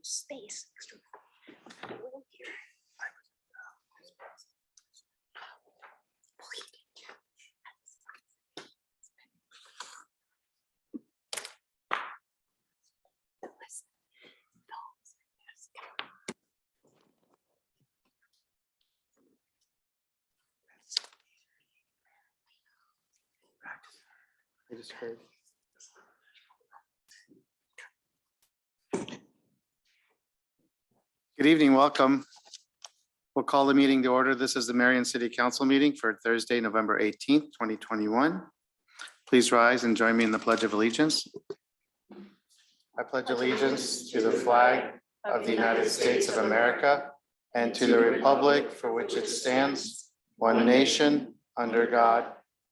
Space. I just heard. Good evening, welcome. We'll call the meeting to order. This is the Marion City Council meeting for Thursday, November 18th, 2021. Please rise and join me in the Pledge of Allegiance. I pledge allegiance to the flag of the United States of America and to the republic for which it stands, one nation, under God,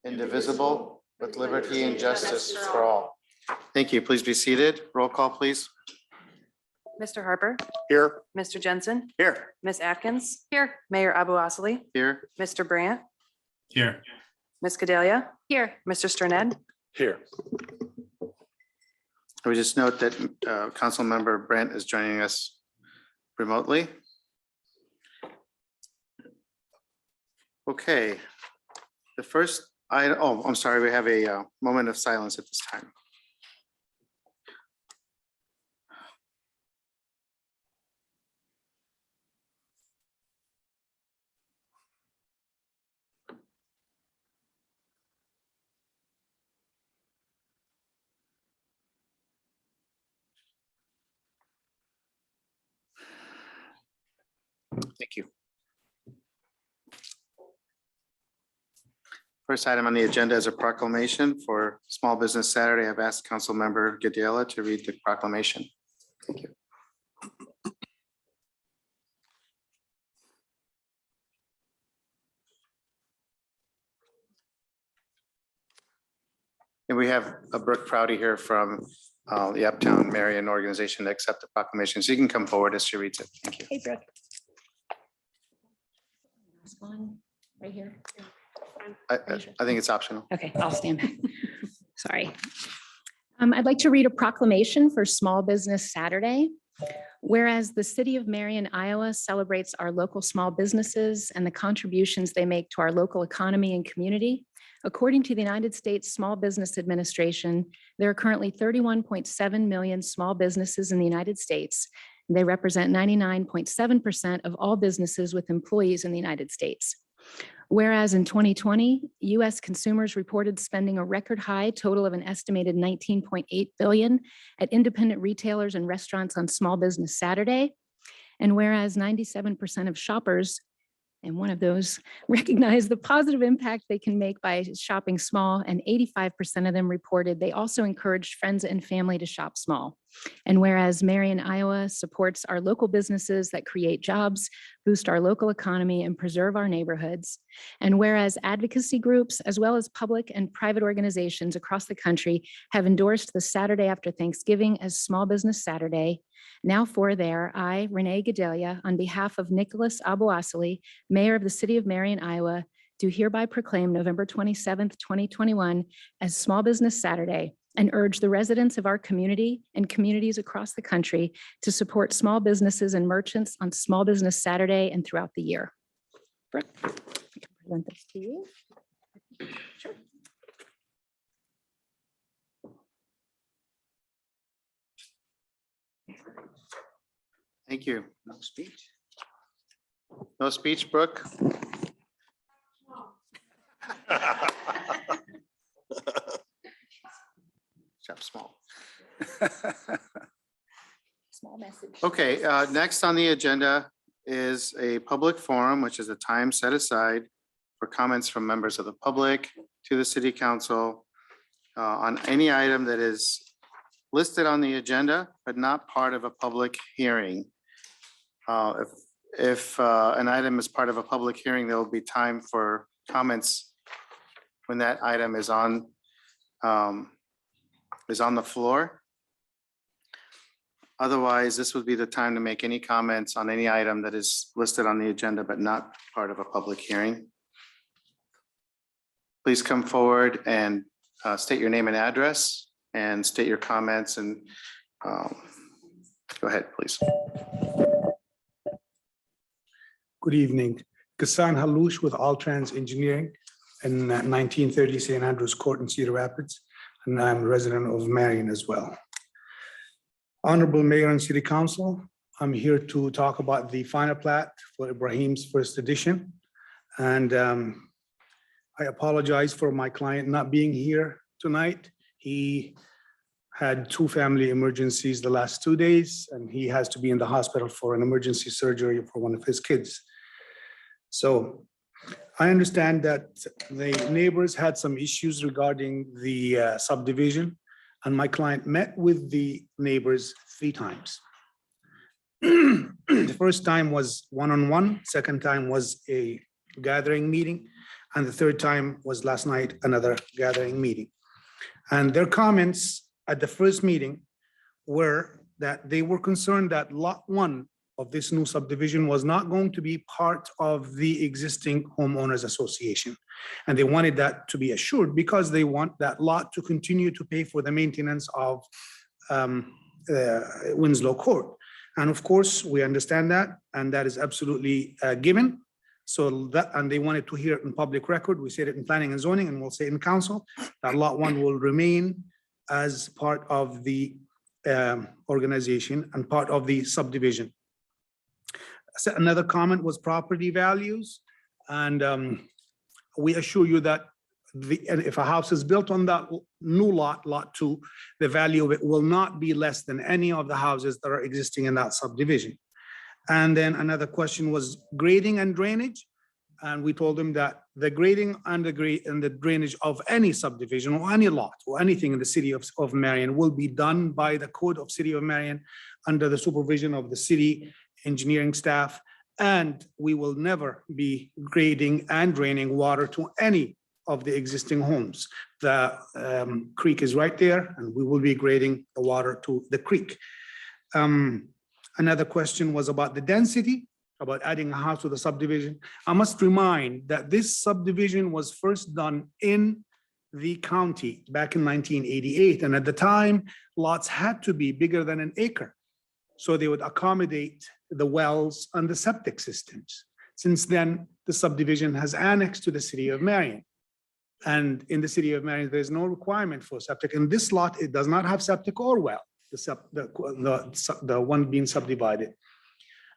indivisible, with liberty and justice for all. Thank you. Please be seated. Roll call, please. Mr. Harper, Here. Mr. Jensen, Here. Ms. Atkins. Here. Mayor Abu Asali, Here. Mr. Brandt, Here. Ms. Gedalia, Here. Mr. Sterned. Here. I would just note that Council Member Brandt is joining us remotely. Okay. The first item, I'm sorry, we have a moment of silence at this time. Thank you. First item on the agenda is a proclamation for Small Business Saturday. I've asked Council Member Gedalia to read the proclamation. Thank you. And we have a Brooke Prouty here from the Uptown Marion organization to accept the proclamation. So you can come forward as she reads it. Thank you. Hey, Brooke. Right here. I think it's optional. Okay, I'll stand back. Sorry. I'd like to read a proclamation for Small Business Saturday. Whereas the city of Marion, Iowa celebrates our local small businesses and the contributions they make to our local economy and community. According to the United States Small Business Administration, there are currently 31.7 million small businesses in the United States. They represent 99.7% of all businesses with employees in the United States. Whereas in 2020, US consumers reported spending a record high total of an estimated $19.8 billion at independent retailers and restaurants on Small Business Saturday. And whereas 97% of shoppers, and one of those, recognize the positive impact they can make by shopping small, and 85% of them reported they also encouraged friends and family to shop small. And whereas Marion, Iowa supports our local businesses that create jobs, boost our local economy, and preserve our neighborhoods. And whereas advocacy groups, as well as public and private organizations across the country, have endorsed the Saturday after Thanksgiving as Small Business Saturday. Now for there, I, Renee Gedalia, on behalf of Nicholas Abu Asali, Mayor of the City of Marion, Iowa, do hereby proclaim November 27th, 2021 as Small Business Saturday, and urge the residents of our community and communities across the country to support small businesses and merchants on Small Business Saturday and throughout the year. Brooke, I can present this to you. Sure. Thank you. No speech. No speech, Brooke. Shop small. Small message. Okay, next on the agenda is a public forum, which is a time set aside for comments from members of the public to the city council on any item that is listed on the agenda, but not part of a public hearing. If an item is part of a public hearing, there will be time for comments when that item is on the floor. Otherwise, this would be the time to make any comments on any item that is listed on the agenda, but not part of a public hearing. Please come forward and state your name and address and state your comments and go ahead, please. Good evening. Ghassan Halouche with Alltrans Engineering in 1930 St. Andrews Court in Cedar Rapids, and I'm a resident of Marion as well. Honorable Mayor and City Council, I'm here to talk about the final plat for Ibrahim's first edition. And I apologize for my client not being here tonight. He had 2 family emergencies the last 2 days, and he has to be in the hospital for an emergency surgery for one of his kids. So I understand that the neighbors had some issues regarding the subdivision, and my client met with the neighbors 3 times. The first time was one-on-one, second time was a gathering meeting, and the third time was last night, another gathering meeting. And their comments at the first meeting were that they were concerned that lot 1 of this new subdivision was not going to be part of the existing homeowners association. And they wanted that to be assured because they want that lot to continue to pay for the maintenance of Winslow Court. And of course, we understand that, and that is absolutely given. So that, and they wanted to hear it in public record. We said it in planning and zoning, and we'll say it in council, that lot 1 will remain as part of the organization and part of the subdivision. So another comment was property values. And we assure you that if a house is built on that new lot, lot 2, the value of it will not be less than any of the houses that are existing in that subdivision. And then another question was grading and drainage. And we told them that the grading and the drainage of any subdivision or any lot or anything in the city of Marion will be done by the Code of City of Marion under the supervision of the city engineering staff. And we will never be grading and draining water to any of the existing homes. The creek is right there, and we will be grading the water to the creek. Another question was about the density, about adding a house to the subdivision. I must remind that this subdivision was first done in the county back in 1988. And at the time, lots had to be bigger than an acre, so they would accommodate the wells and the septic systems. Since then, the subdivision has annexed to the city of Marion. And in the city of Marion, there's no requirement for septic. In this lot, it does not have septic or well, the one being subdivided.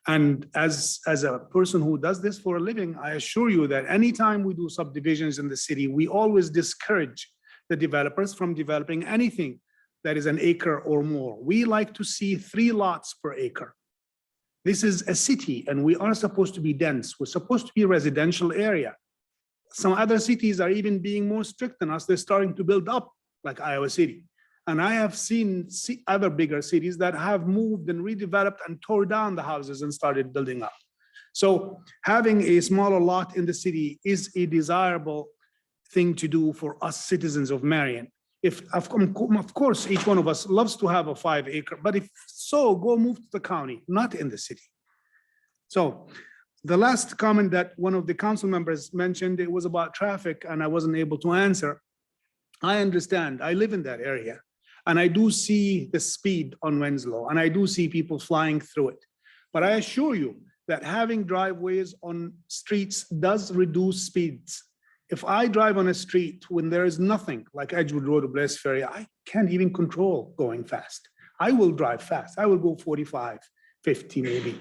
And as a person who does this for a living, I assure you that anytime we do subdivisions in the city, we always discourage the developers from developing anything that is an acre or more. We like to see 3 lots per acre. This is a city, and we are supposed to be dense. We're supposed to be a residential area. Some other cities are even being more strict than us. They're starting to build up, like Iowa City. And I have seen other bigger cities that have moved and redeveloped and tore down the houses and started building up. So having a smaller lot in the city is a desirable thing to do for us citizens of Marion. If, of course, each one of us loves to have a 5 acre, but if so, go move to the county, not in the city. So the last comment that one of the council members mentioned, it was about traffic, and I wasn't able to answer. I understand, I live in that area, and I do see the speed on Winslow, and I do see people flying through it. But I assure you that having driveways on streets does reduce speeds. If I drive on a street when there is nothing, like Edgewood Road or Blaise Ferry, I can't even control going fast. I will drive fast. I will go 45, 50 maybe.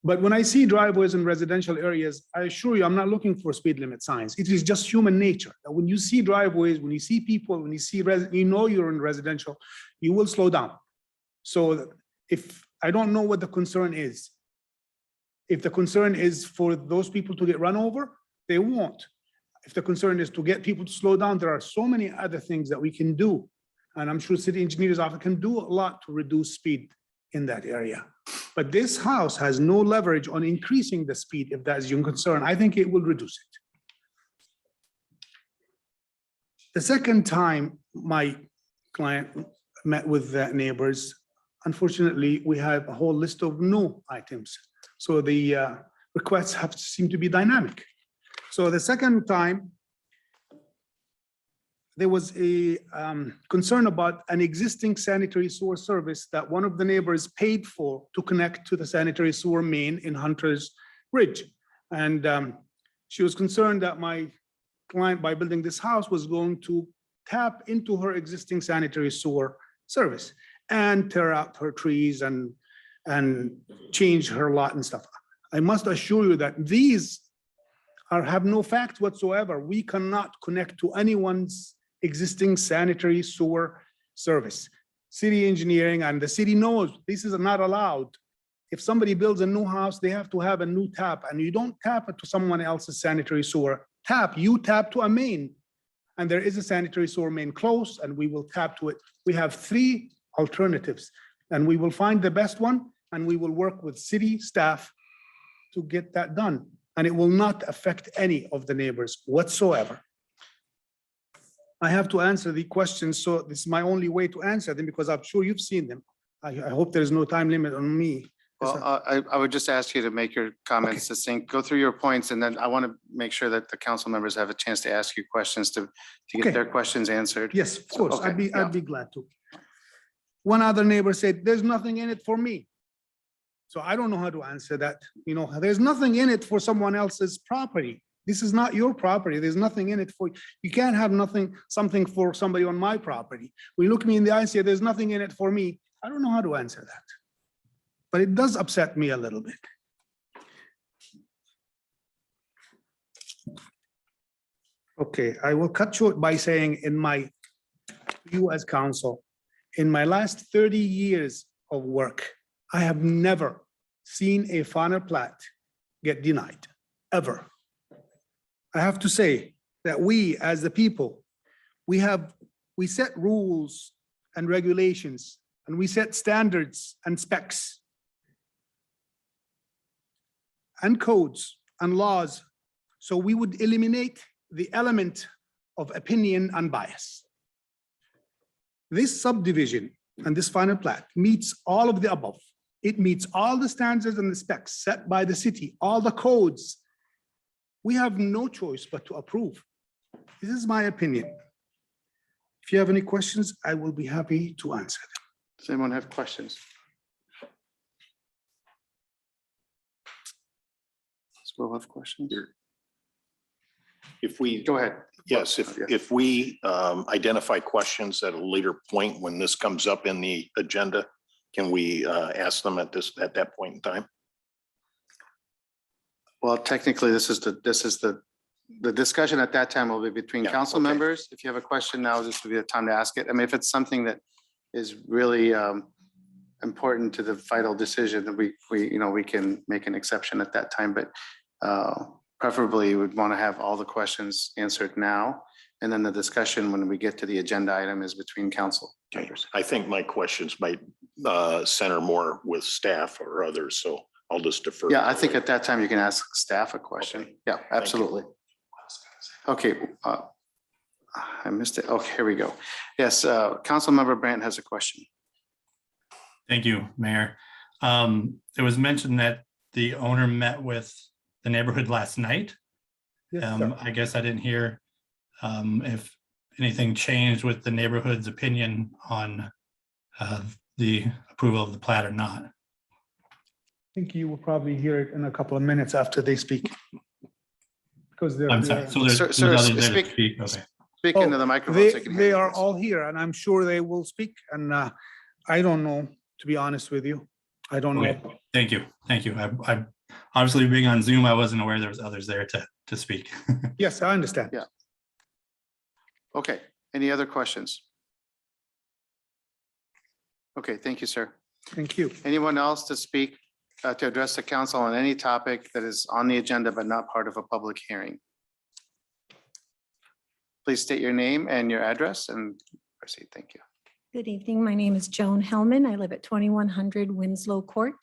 But when I see driveways in residential areas, I assure you, I'm not looking for speed limit signs. It is just human nature that when you see driveways, when you see people, when you see, you know you're in residential, you will slow down. So if I don't know what the concern is, if the concern is for those people to get run over, they won't. If the concern is to get people to slow down, there are so many other things that we can do. And I'm sure city engineers often can do a lot to reduce speed in that area. But this house has no leverage on increasing the speed, if that's your concern. I think it will reduce it. The second time my client met with the neighbors, unfortunately, we have a whole list of no items. So the requests have to seem to be dynamic. So the second time, there was a concern about an existing sanitary sewer service that one of the neighbors paid for to connect to the sanitary sewer main in Hunter's Ridge. And she was concerned that my client, by building this house, was going to tap into her existing sanitary sewer service and tear out her trees and change her lot and stuff. I must assure you that these have no facts whatsoever. We cannot connect to anyone's existing sanitary sewer service. City engineering and the city knows this is not allowed. If somebody builds a new house, they have to have a new tap, and you don't tap it to someone else's sanitary sewer tap. You tap to a main, and there is a sanitary sewer main close, and we will tap to it. We have 3 alternatives, and we will find the best one, and we will work with city staff to get that done. And it will not affect any of the neighbors whatsoever. I have to answer the questions, so this is my only way to answer them, because I'm sure you've seen them. I hope there's no time limit on me. Well, I would just ask you to make your comments succinct, go through your points, and then I want to make sure that the council members have a chance to ask you questions to Okay. get their questions answered. Yes, of course, Okay, I'd be glad to. One other neighbor said, there's nothing in it for me. So I don't know how to answer that. You know, there's nothing in it for someone else's property. This is not your property. There's nothing in it for, you can't have something for somebody on my property. When you look me in the eye and say, there's nothing in it for me, I don't know how to answer that. But it does upset me a little bit. Okay, I will cut short by saying in my view as counsel, in my last 30 years of work, I have never seen a final plat get denied, ever. I have to say that we, as the people, we set rules and regulations, and we set standards and specs and codes and laws, so we would eliminate the element of opinion and bias. This subdivision and this final plat meets all of the above. It meets all the standards and the specs set by the city, all the codes. We have no choice but to approve. This is my opinion. If you have any questions, I will be happy to answer them. Does anyone have questions? We'll have questions. If we, Go ahead. yes, if we identify questions at a later point when this comes up in the agenda, can we ask them at that point in time? Well, technically, this is the discussion at that time will be between Yeah, council okay. members. If you have a question now, this would be the time to ask it. I mean, if it's something that is really important to the final decision, then we can make an exception at that time, but preferably we'd want to have all the questions answered now. And then the discussion when we get to the agenda item is between council members. I think my questions might center more with staff or others, so I'll just defer. Yeah, I think at that time you can ask staff a question. Okay. Yeah, absolutely. Okay, I missed it. Okay, here we go. Yes, Councilmember Brandt has a question. Thank you, Mayor. It was mentioned that the owner met with the neighborhood last night. Yes, sir. I guess I didn't hear if anything changed with the neighborhood's opinion on the approval of the plat or not. I think you will probably hear it in a couple of minutes after they speak. Because they're. I'm sorry. So there's Sir, others there to speak- speak. Okay. Speak into the microphone. so I can hear They you, are please. all here, and I'm sure they will speak, and I don't know, to be honest with you. I don't Okay. know. Thank you. Thank you. I obviously being on Zoom, I wasn't aware there was others there to speak. Yes, I understand. Yeah. Okay, any other questions? Okay, thank you, sir. Thank you. Anyone else to speak, to address the council on any topic that is on the agenda but not part of a public hearing? Please state your name and your address and proceed. Thank you. Good evening. My name is Joan Hellman. I live at 2100 Winslow Court.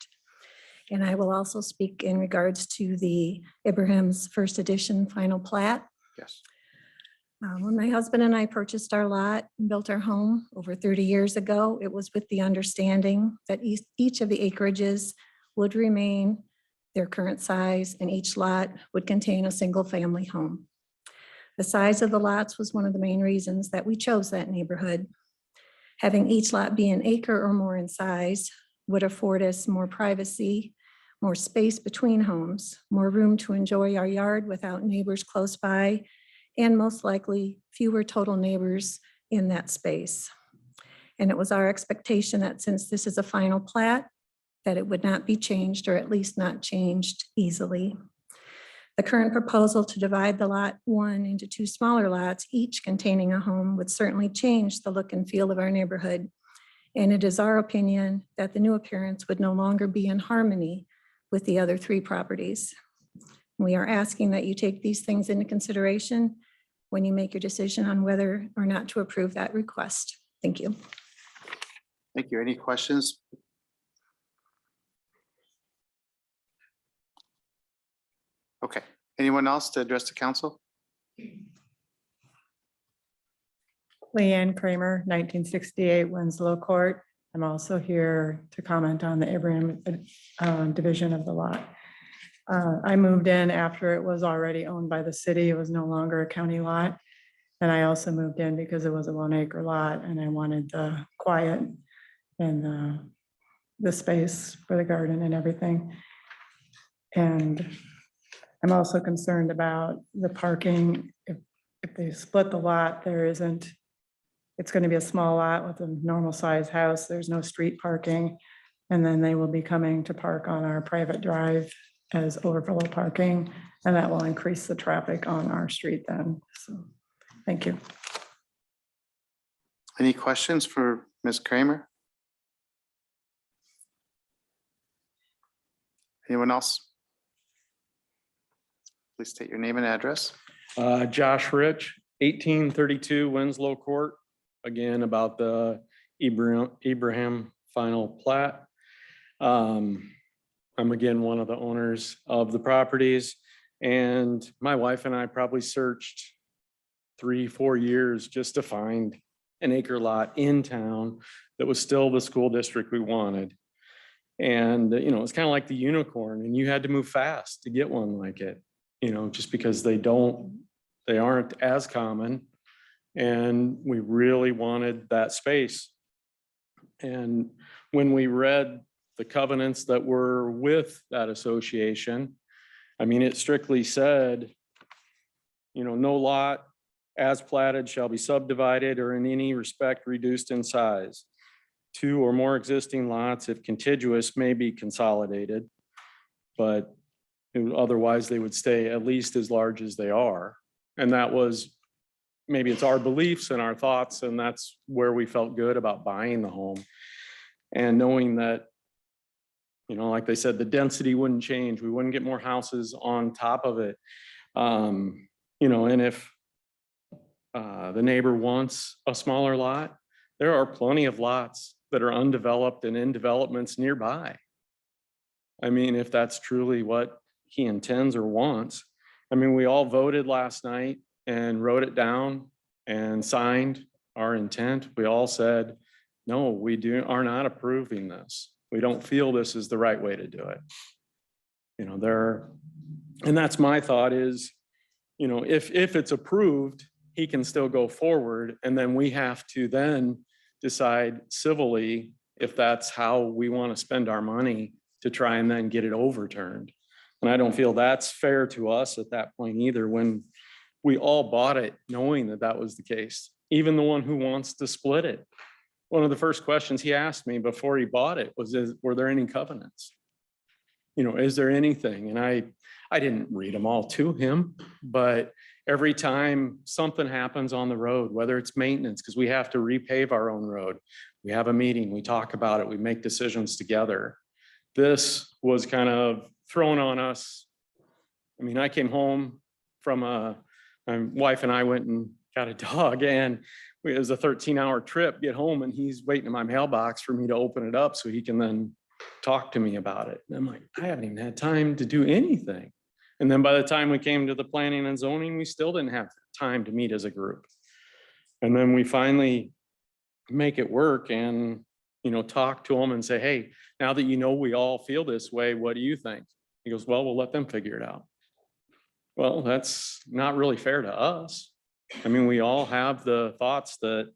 And I will also speak in regards to the Abraham's first edition final plat. Yes. When my husband and I purchased our lot and built our home over 30 years ago, it was with the understanding that each of the acreages would remain their current size and each lot would contain a single family home. The size of the lots was one of the main reasons that we chose that neighborhood. Having each lot be an acre or more in size would afford us more privacy, more space between homes, more room to enjoy our yard without neighbors close by, and most likely fewer total neighbors in that space. And it was our expectation that since this is a final plat, that it would not be changed, or at least not changed easily. The current proposal to divide the lot 1 into 2 smaller lots, each containing a home, would certainly change the look and feel of our neighborhood. And it is our opinion that the new appearance would no longer be in harmony with the other 3 properties. We are asking that you take these things into consideration when you make your decision on whether or not to approve that request. Thank you. Thank you. Any questions? Okay. Anyone else to address the council? Leanne Kramer, 1968 Winslow Court. I'm also here to comment on the Abraham division of the lot. I moved in after it was already owned by the city. It was no longer a county lot. And I also moved in because it was a 1 acre lot and I wanted the quiet and the space for the garden and everything. And I'm also concerned about the parking. If they split the lot, it's going to be a small lot with a normal size house. There's no street parking. And then they will be coming to park on our private drive as overflow parking. And that will increase the traffic on our street then. So, thank you. Any questions for Ms. Kramer? Anyone else? Please state your name and address. Josh Rich, 1832 Winslow Court. Again, about the Abraham final plat. I'm again one of the owners of the properties, and my wife and I probably searched 3-4 years just to find an acre lot in town that was still the school district we wanted. And it's kind of like the unicorn, and you had to move fast to get one like it. Just because they aren't as common, and we really wanted that space. And when we read the covenants that were with that association, I mean, it strictly said, no lot as platted shall be subdivided or in any respect reduced in size. 2 or more existing lots, if contiguous, may be consolidated, but otherwise they would stay at least as large as they are. And that was, maybe it's our beliefs and our thoughts, and that's where we felt good about buying the home. And knowing that, like they said, the density wouldn't change. We wouldn't get more houses on top of it. And if the neighbor wants a smaller lot, there are plenty of lots that are undeveloped and in developments nearby. I mean, if that's truly what he intends or wants. I mean, we all voted last night and wrote it down and signed our intent. We all said, no, we are not approving this. We don't feel this is the right way to do it. And that's my thought is, if it's approved, he can still go forward, and then we have to then decide civilly if that's how we want to spend our money to try and then get it overturned. And I don't feel that's fair to us at that point either, when we all bought it knowing that that was the case. Even the one who wants to split it. One of the first questions he asked me before he bought it was, were there any covenants? Is there anything? And I didn't read them all to him, but every time something happens on the road, whether it's maintenance, because we have to repave our own road, we have a meeting, we talk about it, we make decisions together. This was kind of thrown on us. I mean, I came home from my wife and I went and got a dog, and it was a 13-hour trip, get home, and he's waiting in my mailbox for me to open it up so he can then talk to me about it. And I'm like, I haven't even had time to do anything. And then by the time we came to the planning and zoning, we still didn't have time to meet as a group. And then we finally make it work and, talk to him and say, hey, now that we all feel this way, what do you think? He goes, well, we'll let them figure it out. Well, that's not really fair to us. I mean, we all have the thoughts that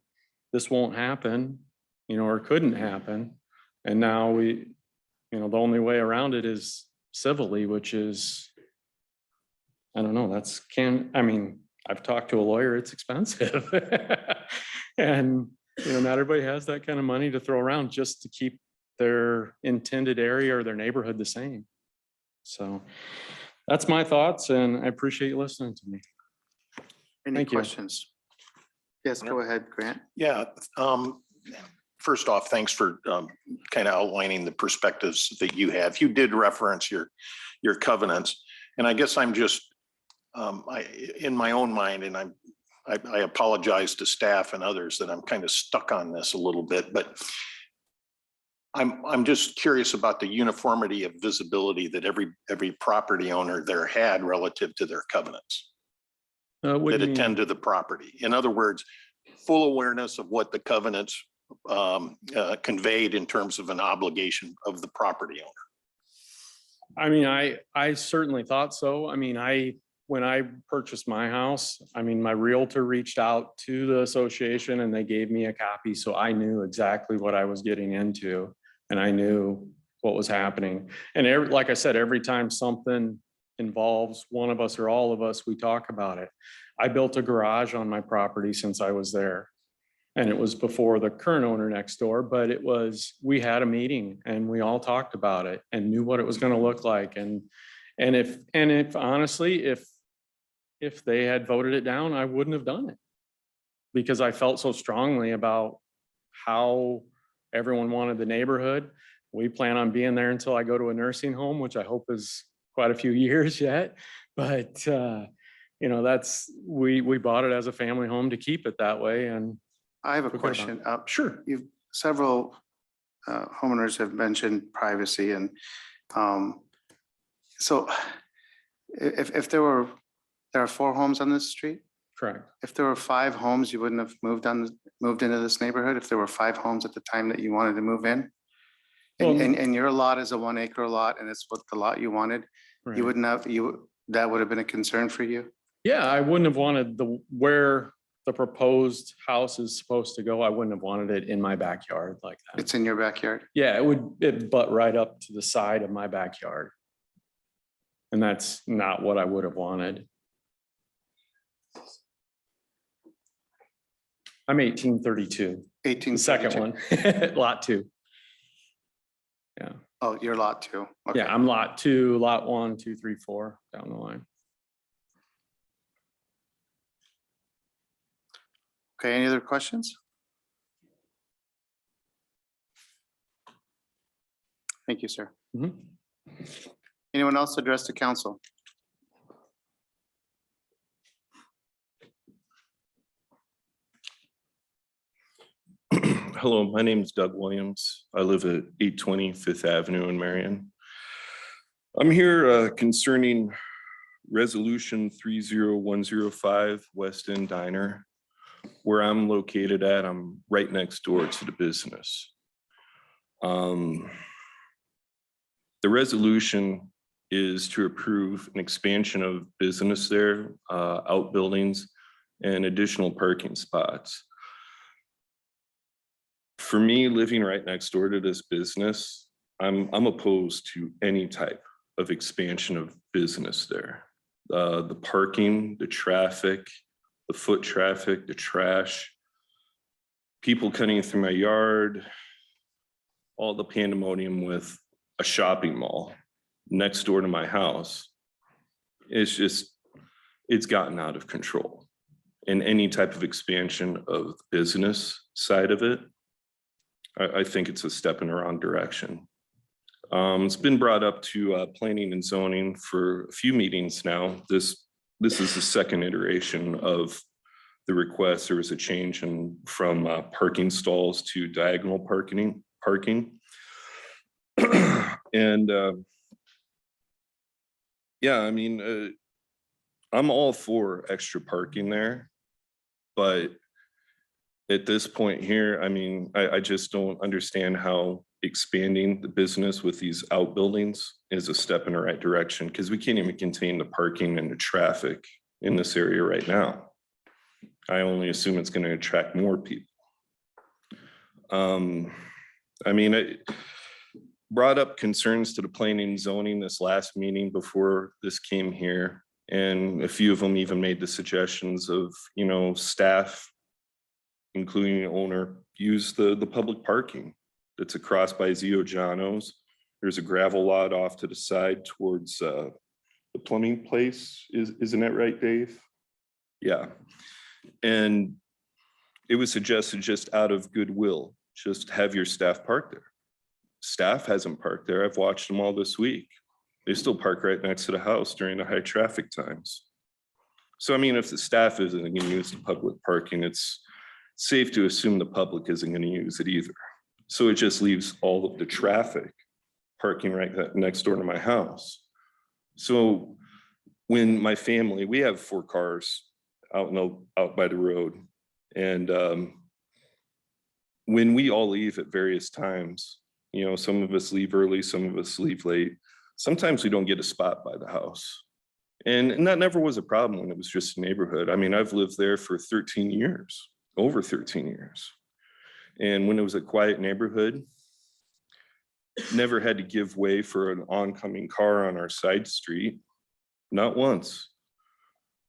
this won't happen, or couldn't happen. And now the only way around it is civilly, which is, I don't know, I've talked to a lawyer, it's expensive. And, not everybody has that kind of money to throw around just to keep their intended area or their neighborhood the same. So that's my thoughts, and I appreciate you listening to me. Any Thank you. questions? Yes, go ahead, Grant. Yeah. First off, thanks for kind of outlining the perspectives that you have. You did reference your covenants, and I guess I'm just in my own mind, and I apologize to staff and others that I'm kind of stuck on this a little bit, but I'm just curious about the uniformity of visibility that every property owner there had relative to their covenants that attend to the property. In other words, full awareness of what the covenants conveyed in terms of an obligation of the property owner. I mean, I certainly thought so. I mean, when I purchased my house, my realtor reached out to the association and they gave me a copy. So I knew exactly what I was getting into and I knew what was happening. And like I said, every time something involves one of us or all of us, we talk about it. I built a garage on my property since I was there. And it was before the current owner next door, but we had a meeting and we all talked about it and knew what it was going to look like. And if honestly, if they had voted it down, I wouldn't have done it because I felt so strongly about how everyone wanted the neighborhood. We plan on being there until I go to a nursing home, which I hope is quite a few years yet. But, we bought it as a family home to keep it that way. And I have a Okay, question. sure. Several homeowners have mentioned privacy, and so if there are 4 homes on this street. Correct. If there were 5 homes, you wouldn't have moved into this neighborhood. If there were 5 homes at the time that you wanted to move in, and your lot is a 1 acre lot, and it's what the lot you wanted, Right. you wouldn't have that would have been a concern for you. Yeah, I wouldn't have wanted where the proposed house is supposed to go. I wouldn't have wanted it in my backyard like that. It's in your backyard. Yeah, it butt right up to the side of my backyard. And that's not what I would have wanted. I'm 1832, the second 1832. one, lot 2. Yeah, Oh, your lot 2. Okay. yeah, I'm lot 2, lot 1, 2, 3, 4 down the line. Okay, any other questions? Thank you, sir. Mhm. Anyone else address the council? Hello, my name is Doug Williams. I live at 820 Fifth Avenue in Marion. I'm here concerning Resolution 30105 West End Diner. Where I'm located at, I'm right next door to the business. The resolution is to approve an expansion of business there, outbuildings, and additional parking spots. For me, living right next door to this business, I'm opposed to any type of expansion of business there. The parking, the traffic, the foot traffic, the trash, people cutting through my yard, all the pandemonium with a shopping mall next door to my house. It's gotten out of control. And any type of expansion of the business side of it, I think it's a step in the wrong direction. It's been brought up to planning and zoning for a few meetings now. This is the second iteration of the request, there was a change from parking stalls to diagonal parking. And yeah, I mean, I'm all for extra parking there, but at this point here, I mean, I just don't understand how expanding the business with these outbuildings is a step in the right direction, because we can't even contain the parking and the traffic in this area right now. I only assume it's going to attract more people. I mean, it brought up concerns to the planning and zoning this last meeting before this came here. And a few of them even made the suggestions of, you know, staff, including the owner, use the public parking that's across by Zio Giano's. There's a gravel lot off to the side towards the plumbing place. Isn't that right, Dave? Yeah. And it was suggested just out of goodwill, just have your staff park there. Staff hasn't parked there. I've watched them all this week. They still park right next to the house during the high traffic times. So, I mean, if the staff isn't going to use the public parking, it's safe to assume the public isn't going to use it either. So it just leaves all of the traffic parking right next door to my house. So when my family, we have 4 cars out by the road. And when we all leave at various times, you know, some of us leave early, some of us leave late. Sometimes we don't get a spot by the house. And that never was a problem when it was just a neighborhood. I mean, I've lived there for 13 years, over 13 years. And when it was a quiet neighborhood, never had to give way for an oncoming car on our side street, not once.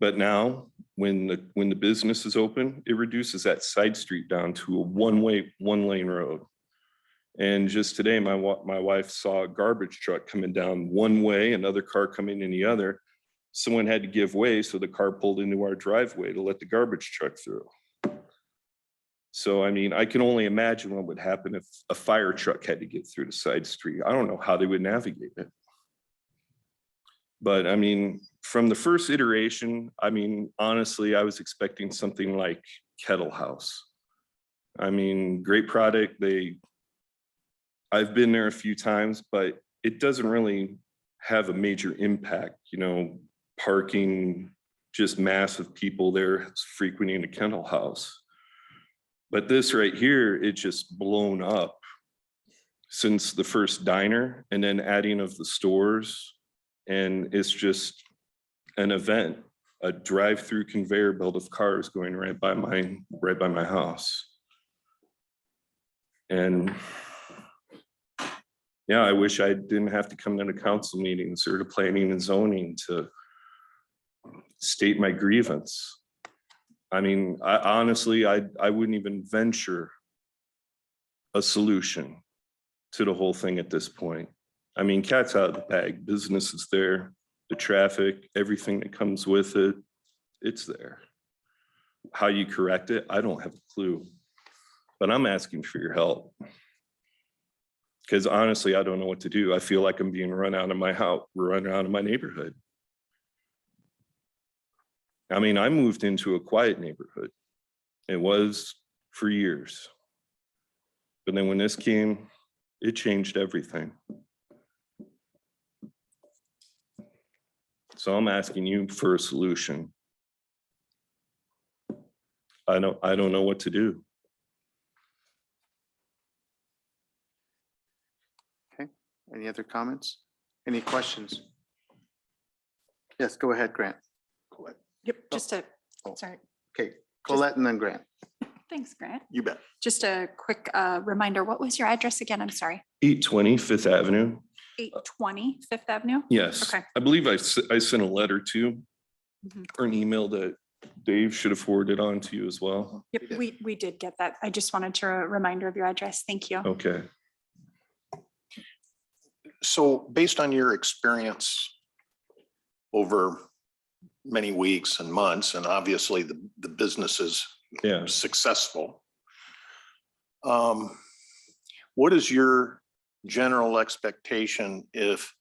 But now, when the business is open, it reduces that side street down to a one-lane road. And just today, my wife saw a garbage truck coming down one way, another car coming in the other. Someone had to give way, so the car pulled into our driveway to let the garbage truck through. So, I mean, I can only imagine what would happen if a fire truck had to get through the side street. I don't know how they would navigate it. But I mean, from the first iteration, I mean, honestly, I was expecting something like Kettle House. I mean, great product. I've been there a few times, but it doesn't really have a major impact, you know, parking, just massive people there frequenting the Kettle House. But this right here, it's just blown up since the first diner, and then adding of the stores. And it's just an event, a drive-through conveyor belt of cars going right by my house. And yeah, I wish I didn't have to come to the council meetings or to planning and zoning to state my grievance. I mean, honestly, I wouldn't even venture a solution to the whole thing at this point. I mean, cat's out of the bag. Business is there, the traffic, everything that comes with it, it's there. How you correct it, I don't have a clue. But I'm asking for your help. Because honestly, I don't know what to do. I feel like I'm being run out of my house, run out of my neighborhood. I mean, I moved into a quiet neighborhood. It was for years. But then when this came, it changed everything. So I'm asking you for a solution. I don't know what to do. Okay, any other comments? Any questions? Yes, go ahead, Grant. Colette. Yep, just a, Oh. sorry, Okay, Colette and then Grant. thanks, Grant. You bet. Just a quick reminder, what was your address again? I'm sorry. 820 Fifth Avenue. 820 Fifth Avenue? Yes. Okay. I believe I sent a letter to, Mhm. or an email that Dave should have forwarded on to you as well. Yep, we did get that. I just wanted to reminder of your address. Thank you. Okay. So based on your experience over many weeks and months, and obviously the business is Yeah. successful, what is your general expectation if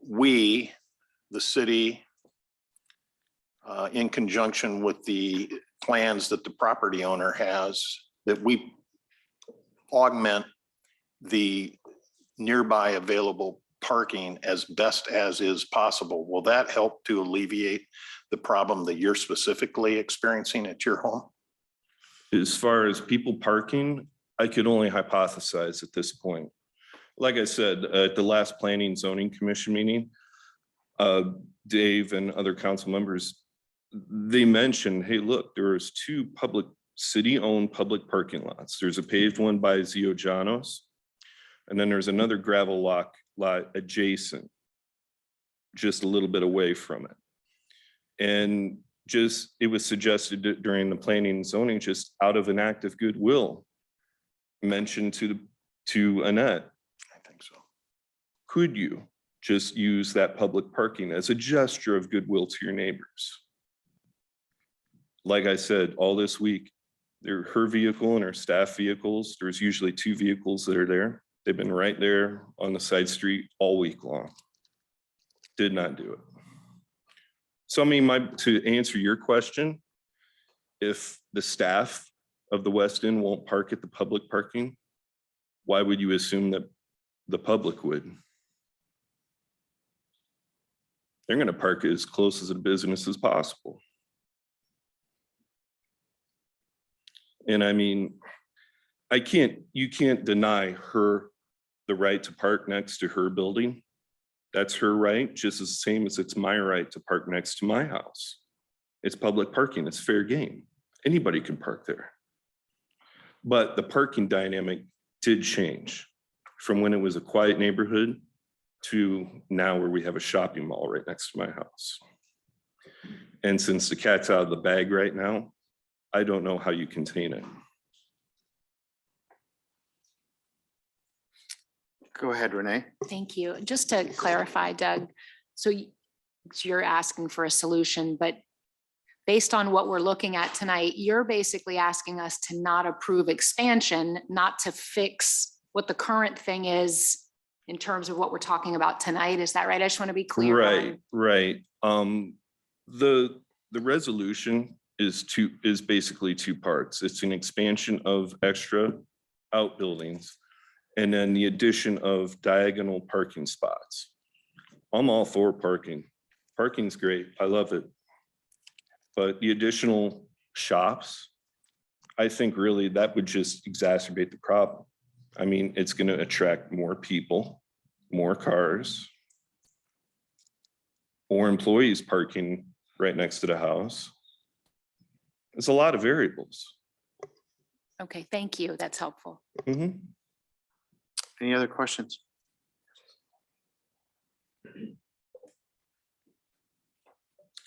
we, the city, in conjunction with the plans that the property owner has, that we augment the nearby available parking as best as is possible. Will that help to alleviate the problem that you're specifically experiencing at your home? As far as people parking, I could only hypothesize at this point. Like I said, at the last Planning and Zoning Commission meeting, Dave and other council members, they mentioned, hey, look, there's two city-owned public parking lots. There's a paved one by Ziojanos, and then there's another gravel lot adjacent, just a little bit away from it. And it was suggested during the planning and zoning, just out of an act of goodwill, mentioned to Annette, I think so. could you just use that public parking as a gesture of goodwill to your neighbors? Like I said, all this week, her vehicle and her staff vehicles, there's usually two vehicles that are there. They've been right there on the side street all week long. Did not do it. So I mean, to answer your question, if the staff of the West End won't park at the public parking, why would you assume that the public would? They're going to park as close as a business as possible. And I mean, you can't deny her the right to park next to her building. That's her right, just as the same as it's my right to park next to my house. It's public parking, it's fair game. Anybody can park there. But the parking dynamic did change from when it was a quiet neighborhood to now where we have a shopping mall right next to my house. And since the cat's out of the bag right now, I don't know how you contain it. Go ahead, Renee. Thank you. Just to clarify, Doug, so you're asking for a solution, but based on what we're looking at tonight, you're basically asking us to not approve expansion, not to fix what the current thing is in terms of what we're talking about tonight. Is that right? I just want to be clear. Right. The resolution is basically two parts. It's an expansion of extra outbuildings and then the addition of diagonal parking spots. I'm all for parking. Parking's great. I love it. But the additional shops, I think really that would just exacerbate the problem. I mean, it's going to attract more people, more cars, or employees parking right next to the house. There's a lot of variables. Okay, thank you. That's helpful. Mhm. Any other questions?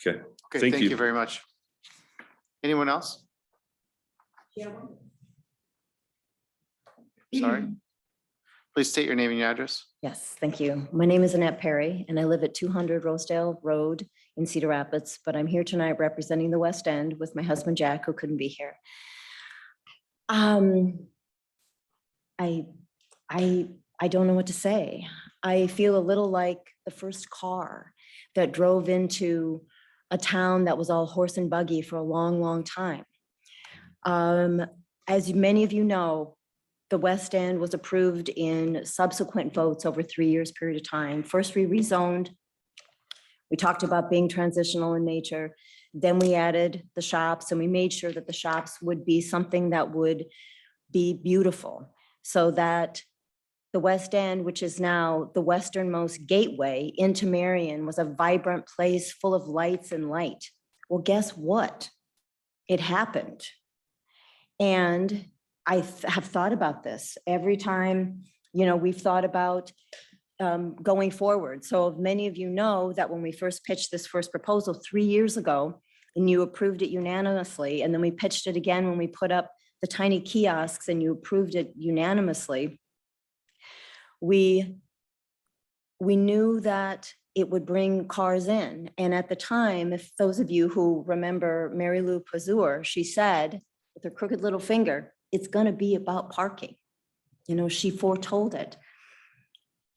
Okay, Okay, Thank thank you. you very much. Anyone else? Sorry. Please state your name and your address. Yes, thank you. My name is Annette Perry, and I live at 200 Rosedale Road in Cedar Rapids, but I'm here tonight representing the West End with my husband, Jack, who couldn't be here. I don't know what to say. I feel a little like the first car that drove into a town that was all horse and buggy for a long, long time. As many of you know, the West End was approved in subsequent votes over 3 years period of time. First, we rezoned. We talked about being transitional in nature. Then we added the shops and we made sure that the shops would be something that would be beautiful so that the West End, which is now the westernmost gateway into Marion, was a vibrant place full of lights and light. Well, guess what? It happened. And I have thought about this every time, we've thought about going forward. So many of you know that when we first pitched this first proposal 3 years ago, and you approved it unanimously, and then we pitched it again when we put up the tiny kiosks and you approved it unanimously, we knew that it would bring cars in. And at the time, if those of you who remember Mary Lou Pazur, she said with her crooked little finger, it's going to be about parking. She foretold it.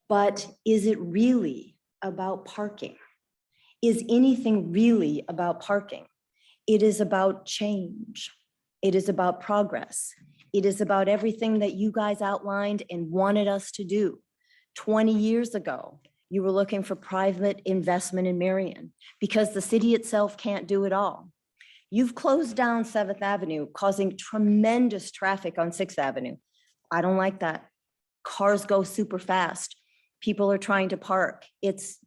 But is it really about parking? is anything really about parking. It is about change. It is about progress. It is about everything that you guys outlined and wanted us to do. 20 years ago, you were looking for private investment in Marion because the city itself can't do it all. You've closed down 7th Avenue, causing tremendous traffic on 6th Avenue. I don't like that. Cars go super fast. People are trying to park.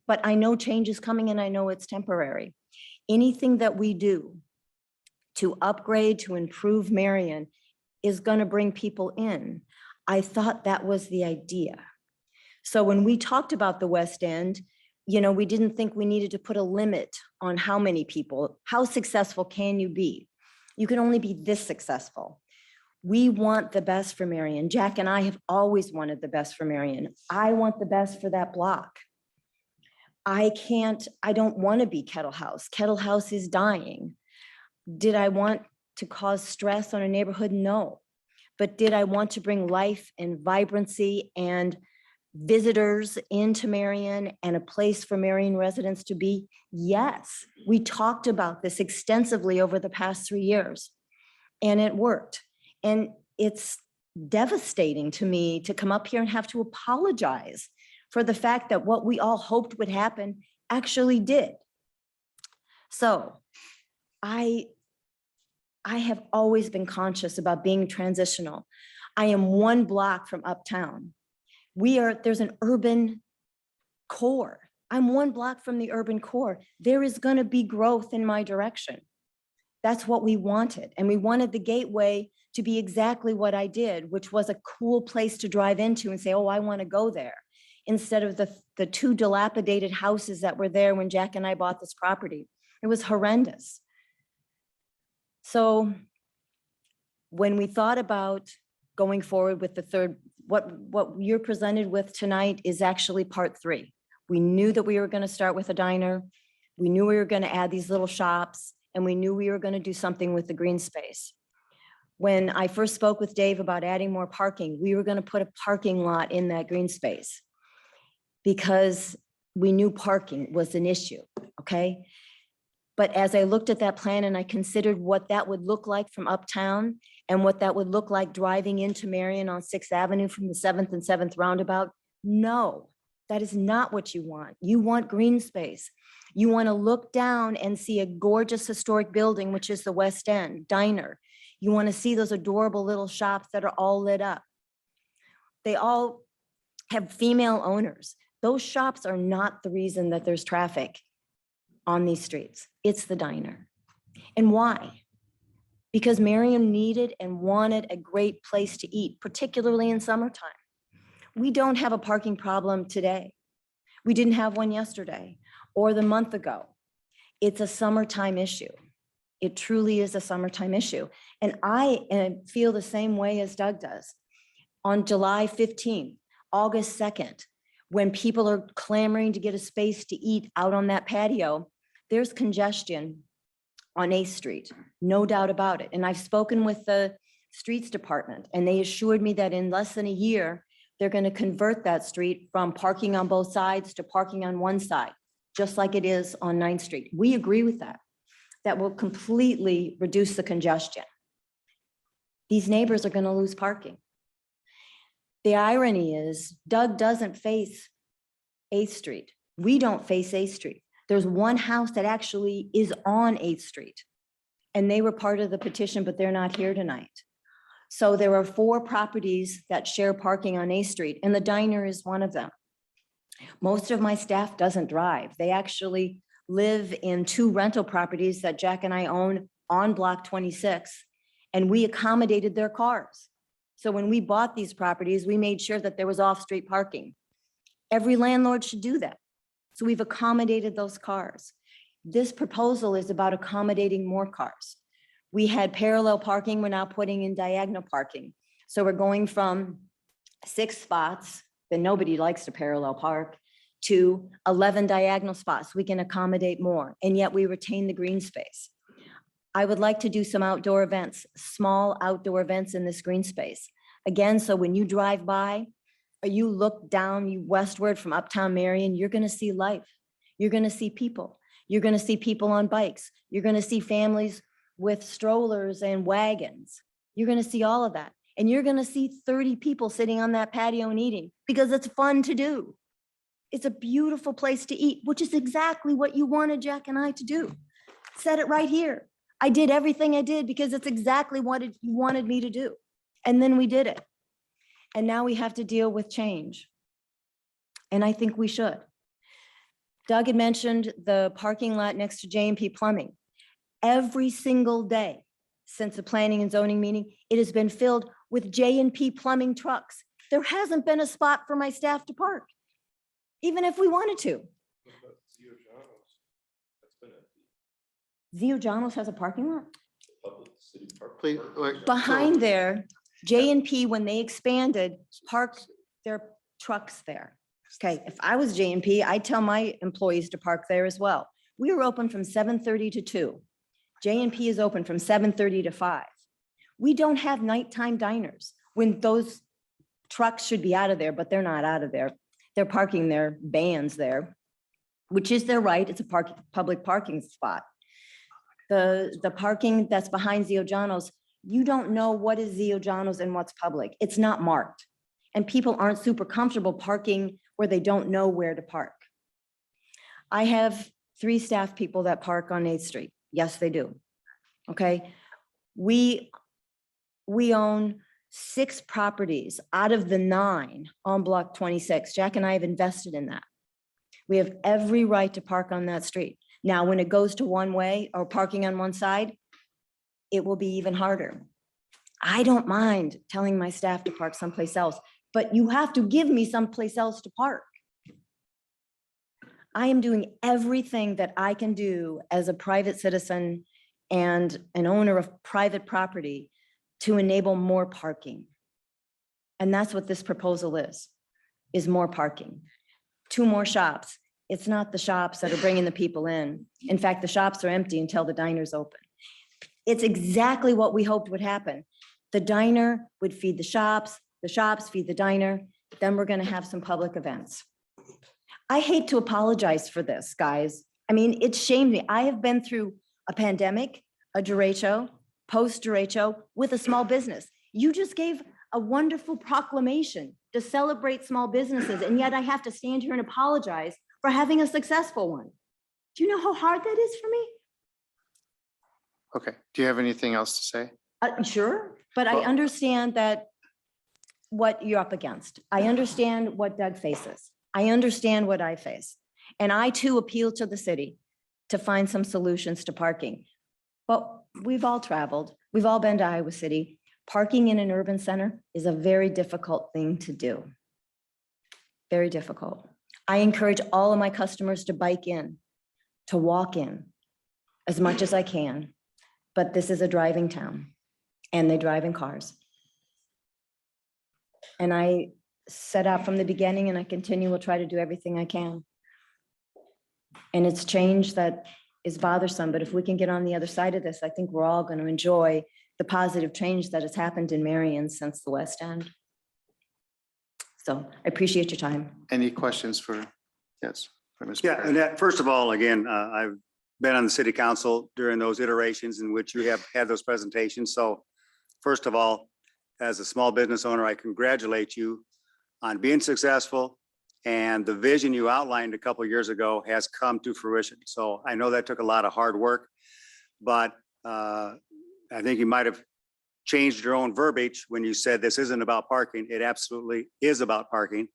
But I know change is coming and I know it's temporary. Anything that we do to upgrade, to improve Marion is going to bring people in. I thought that was the idea. So when we talked about the West End, we didn't think we needed to put a limit on how many people, how successful can you be? You can only be this successful. We want the best for Marion. Jack and I have always wanted the best for Marion. I want the best for that block. I don't want to be Kettle House. Kettle House is dying. Did I want to cause stress on a neighborhood? No. But did I want to bring life and vibrancy and visitors into Marion and a place for Marion residents to be? Yes. We talked about this extensively over the past 3 years, and it worked. And it's devastating to me to come up here and have to apologize for the fact that what we all hoped would happen actually did. So I have always been conscious about being transitional. I am 1 block from Uptown. There's an urban core. I'm 1 block from the urban core. There is going to be growth in my direction. That's what we wanted. And we wanted the Gateway to be exactly what I did, which was a cool place to drive into and say, oh, I want to go there, instead of the 2 dilapidated houses that were there when Jack and I bought this property. It was horrendous. So when we thought about going forward with the third, what you're presented with tonight is actually part 3. We knew that we were going to start with a diner. We knew we were going to add these little shops, and we knew we were going to do something with the green space. When I first spoke with Dave about adding more parking, we were going to put a parking lot in that green space because we knew parking was an issue, okay? But as I looked at that plan and I considered what that would look like from Uptown and what that would look like driving into Marion on 6th Avenue from the 7th and 7th roundabout, no, that is not what you want. You want green space. You want to look down and see a gorgeous historic building, which is the West End Diner. You want to see those adorable little shops that are all lit up. They all have female owners. Those shops are not the reason that there's traffic on these streets. It's the diner. And why? Because Marion needed and wanted a great place to eat, particularly in summertime. We don't have a parking problem today. We didn't have one yesterday or the month ago. It's a summertime issue. It truly is a summertime issue. And I feel the same way as Doug does. On July 15th, August 2nd, when people are clamoring to get a space to eat out on that patio, there's congestion on 8th Street, no doubt about it. And I've spoken with the streets department, and they assured me that in less than a year, they're going to convert that street from parking on both sides to parking on one side, just like it is on 9th Street. We agree with that. That will completely reduce the congestion. These neighbors are going to lose parking. The irony is Doug doesn't face 8th Street. We don't face 8th Street. There's one house that actually is on 8th Street, and they were part of the petition, but they're not here tonight. So there are 4 properties that share parking on 8th Street, and the diner is one of them. Most of my staff doesn't drive. They actually live in 2 rental properties that Jack and I own on Block 26, and we accommodated their cars. So when we bought these properties, we made sure that there was off-street parking. Every landlord should do that. So we've accommodated those cars. This proposal is about accommodating more cars. We had parallel parking, we're now putting in diagonal parking. So we're going from 6 spots that nobody likes to parallel park to 11 diagonal spots. We can accommodate more, and yet we retain the green space. I would like to do some outdoor events, small outdoor events in this green space. Again, so when you drive by or you look down, you westward from Uptown Marion, you're going to see life. You're going to see people. You're going to see people on bikes. You're going to see families with strollers and wagons. You're going to see all of that. And you're going to see 30 people sitting on that patio and eating because it's fun to do. It's a beautiful place to eat, which is exactly what you wanted Jack and I to do. Said it right here. I did everything I did because it's exactly what you wanted me to do. And then we did it. And now we have to deal with change. And I think we should. Doug had mentioned the parking lot next to J&P Plumbing. Every single day since the planning and zoning meeting, it has been filled with J&P Plumbing trucks. There hasn't been a spot for my staff to park, even if we wanted to. Zio John's has a parking lot? Please, wait, Behind so- there, J&P, when they expanded, parked their trucks there. Okay, if I was J&P, I'd tell my employees to park there as well. We were open from 7:30 to 2. J&P is open from 7:30 to 5. We don't have nighttime diners when those trucks should be out of there, but they're not out of there. They're parking their vans there, which is their right. It's a public parking spot. The parking that's behind Zio John's, you don't know what is Zio John's and what's public. It's not marked. And people aren't super comfortable parking where they don't know where to park. I have 3 staff people that park on 8th Street. Yes, they do. Okay. We own 6 properties out of the 9 on Block 26. Jack and I have invested in that. We have every right to park on that street. Now, when it goes to one way or parking on one side, it will be even harder. I don't mind telling my staff to park someplace else, but you have to give me someplace else to park. I am doing everything that I can do as a private citizen and an owner of private property to enable more parking. And that's what this proposal is more parking. 2 more shops. It's not the shops that are bringing the people in. In fact, the shops are empty until the diner's open. It's exactly what we hoped would happen. The diner would feed the shops feed the diner, then we're gonna have some public events. I hate to apologize for this, guys. I mean, it shamed me. I have been through a pandemic, a derecho, post-derecho with a small business. You just gave a wonderful proclamation to celebrate small businesses, and yet I have to stand here and apologize for having a successful one. Do you know how hard that is for me? Okay, do you have anything else to say? Sure, but I Well- understand that what you're up against. I understand what Doug faces. I understand what I face. And I too appeal to the city to find some solutions to parking. But we've all traveled. We've all been to Iowa City. Parking in an urban center is a very difficult thing to do. Very difficult. I encourage all of my customers to bike in, to walk in as much as I can. But this is a driving town and they drive in cars. And I set out from the beginning and I continue will try to do everything I can. And it's change that is bothersome, but if we can get on the other side of this, I think we're all going to enjoy the positive change that has happened in Marion since the West End. So I appreciate your time. Any questions for, yes, for Ms. Yeah, Perry? and that, first of all, again, I've been on the city council during those iterations in which you have had those presentations. So first of all, as a small business owner, I congratulate you on being successful. And the vision you outlined a couple of years ago has come to fruition. So I know that took a lot of hard work, but I think you might have changed your own verbiage when you said this isn't about parking. It absolutely is about parking.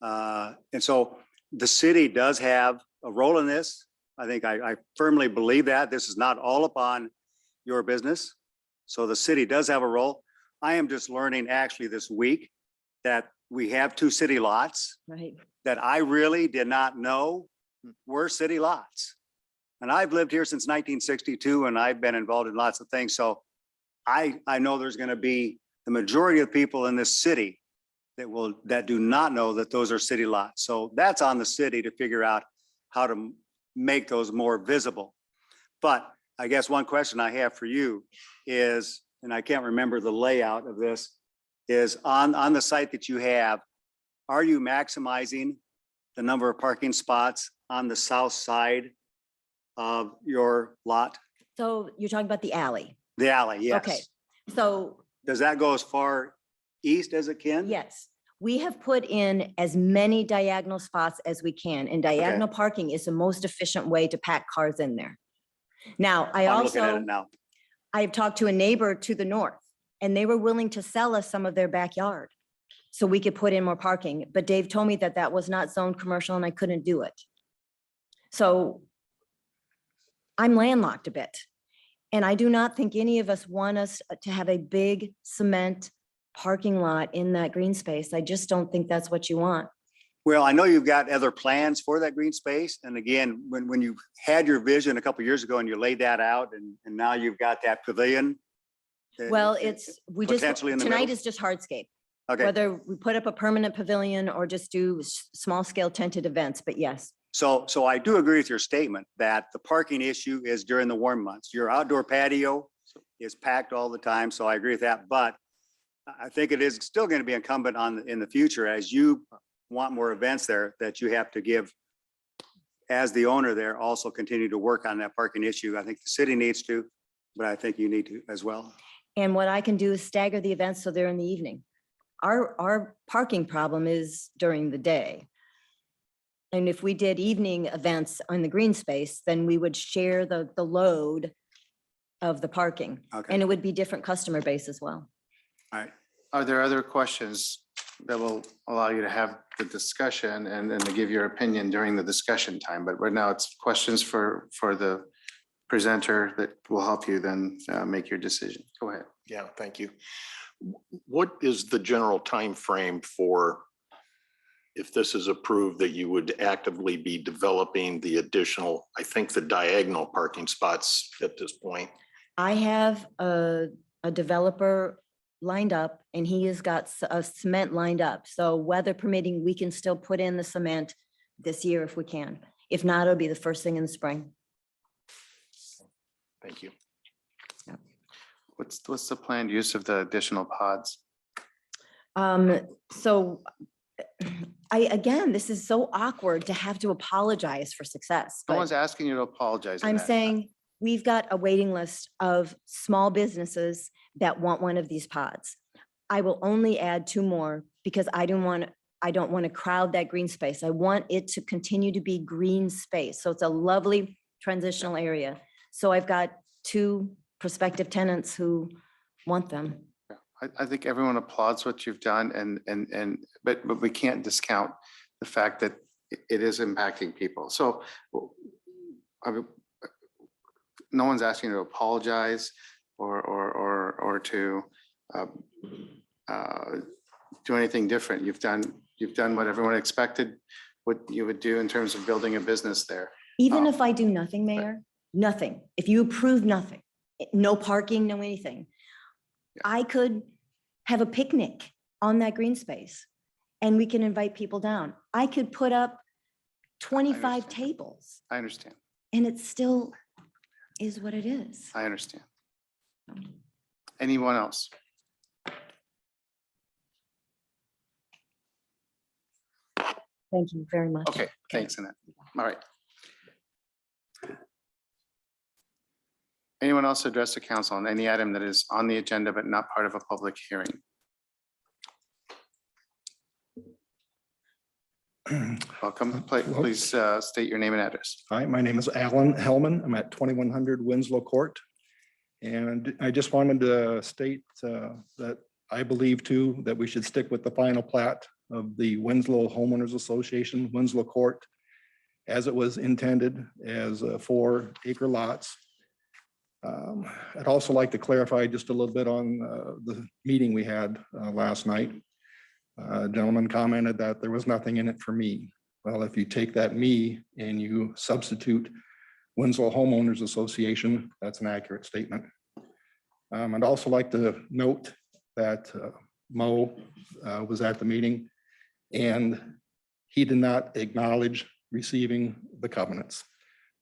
And so the city does have a role in this. I think I firmly believe that this is not all upon your business. So the city does have a role. I am just learning actually this week that we have 2 city lots Right. that I really did not know were city lots. And I've lived here since 1962 and I've been involved in lots of things. So I know there's going to be the majority of people in this city that do not know that those are city lots. So that's on the city to figure out how to make those more visible. But I guess one question I have for you is, and I can't remember the layout of this, is on the site that you have, are you maximizing the number of parking spots on the south side of your lot? So you're talking about the alley? The alley, Okay, yes. so Does that go as far east as it can? yes, we have put in as many diagonal spots as we can, and diagonal parking is the most efficient way to pack cars in there. Now, I'm looking at also, it now. I've talked to a neighbor to the north, and they were willing to sell us some of their backyard so we could put in more parking, but Dave told me that that was not zoned commercial and I couldn't do it. So I'm landlocked a bit. And I do not think any of us want us to have a big cement parking lot in that green space. I just don't think that's what you want. Well, I know you've got other plans for that green space. And again, when you had your vision a couple of years ago and you laid that out and now you've got that pavilion. Well, it's, we just, potentially in the tonight middle? is just hardscape. Okay, Whether we put up a permanent pavilion or just do small scale tented events, but yes. so I do agree with your statement that the parking issue is during the warm months. Your outdoor patio is packed all the time, so I agree with that. But I think it is still going to be incumbent on, in the future, as you want more events there, that you have to give, as the owner there, also continue to work on that parking issue. I think the city needs to, but I think you need to as well. And what I can do is stagger the events so they're in the evening. Our parking problem is during the day. And if we did evening events on the green space, then we would share the load of the parking. Okay, And it would be different customer base as well. all right. Are there other questions that will allow you to have the discussion and then to give your opinion during the discussion time? But right now it's questions for the presenter that will help you then make your decision. Go ahead. Yeah, thank you. What is the general time frame for, if this is approved, that you would actively be developing the additional, I think the diagonal parking spots at this point? I have a developer lined up and he has got a cement lined up. So weather permitting, we can still put in the cement this year if we can. If not, it'll be the first thing in the spring. Thank you. What's the planned use of the additional pods? So again, this is so awkward to have to apologize for success. No but one's asking you to apologize. in I'm that. saying we've got a waiting list of small businesses that want one of these pods. I will only add 2 more because I don't want to crowd that green space. I want it to continue to be green space. So it's a lovely transitional area. So I've got 2 prospective tenants who want them. I think everyone applauds what you've done but we can't discount the fact that it is impacting people. So no one's asking you to apologize or to do anything different. You've done what everyone expected what you would do in terms of building a business there. Even if I do nothing, Mayor, nothing, if you approve nothing, no parking, no anything, I could have a picnic on that green space and we can invite people down. I could put up 25 understand. tables I understand. and it still is what it is. I understand. Anyone else? Thank you very much. Okay, thanks, Annette. All right. Anyone else address the council on any item that is on the agenda but not part of a public hearing? Welcome. Please state your name and address. Hi, my name is Alan Hellman. I'm at 2100 Winslow Court. And I just wanted to state that I believe too that we should stick with the final plat of the Winslow Homeowners Association, Winslow Court, as it was intended as 4 acre lots. I'd also like to clarify just a little bit on the meeting we had last night. A gentleman commented that there was nothing in it for me. Well, if you take that me and you substitute Winslow Homeowners Association, that's an accurate statement. I'd also like to note that Mo was at the meeting and he did not acknowledge receiving the covenants.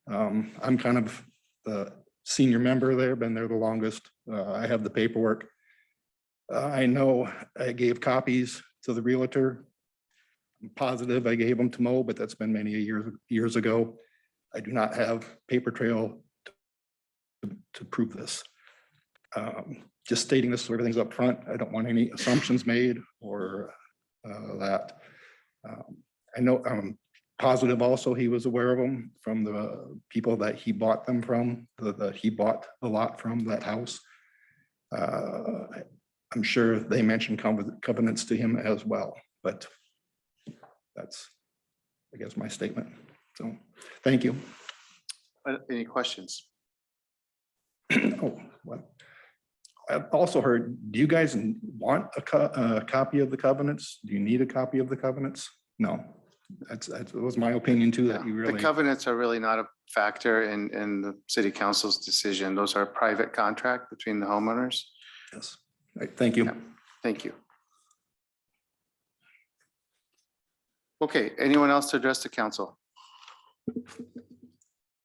I'm kind of the senior member there, been there the longest. I have the paperwork. I know I gave copies to the realtor. I'm positive I gave them to Mo, but that's been many years ago. I do not have paper trail to prove this. Just stating this, so everything's up front. I don't want any assumptions made or that. I know I'm positive also he was aware of them from the people that he bought them from, that he bought the lot from, that house. I'm sure they mentioned covenants to him as well, but that's, I guess, my statement. So, thank you. Any questions? Oh, well, I've also heard, do you guys want a copy of the covenants? Do you need a copy of the covenants? No, that was my opinion too, that you The really. covenants are really not a factor in the city council's decision. Those are a private contract between the homeowners. Yes, right, thank you. Yeah. Thank you. Okay, anyone else to address the council?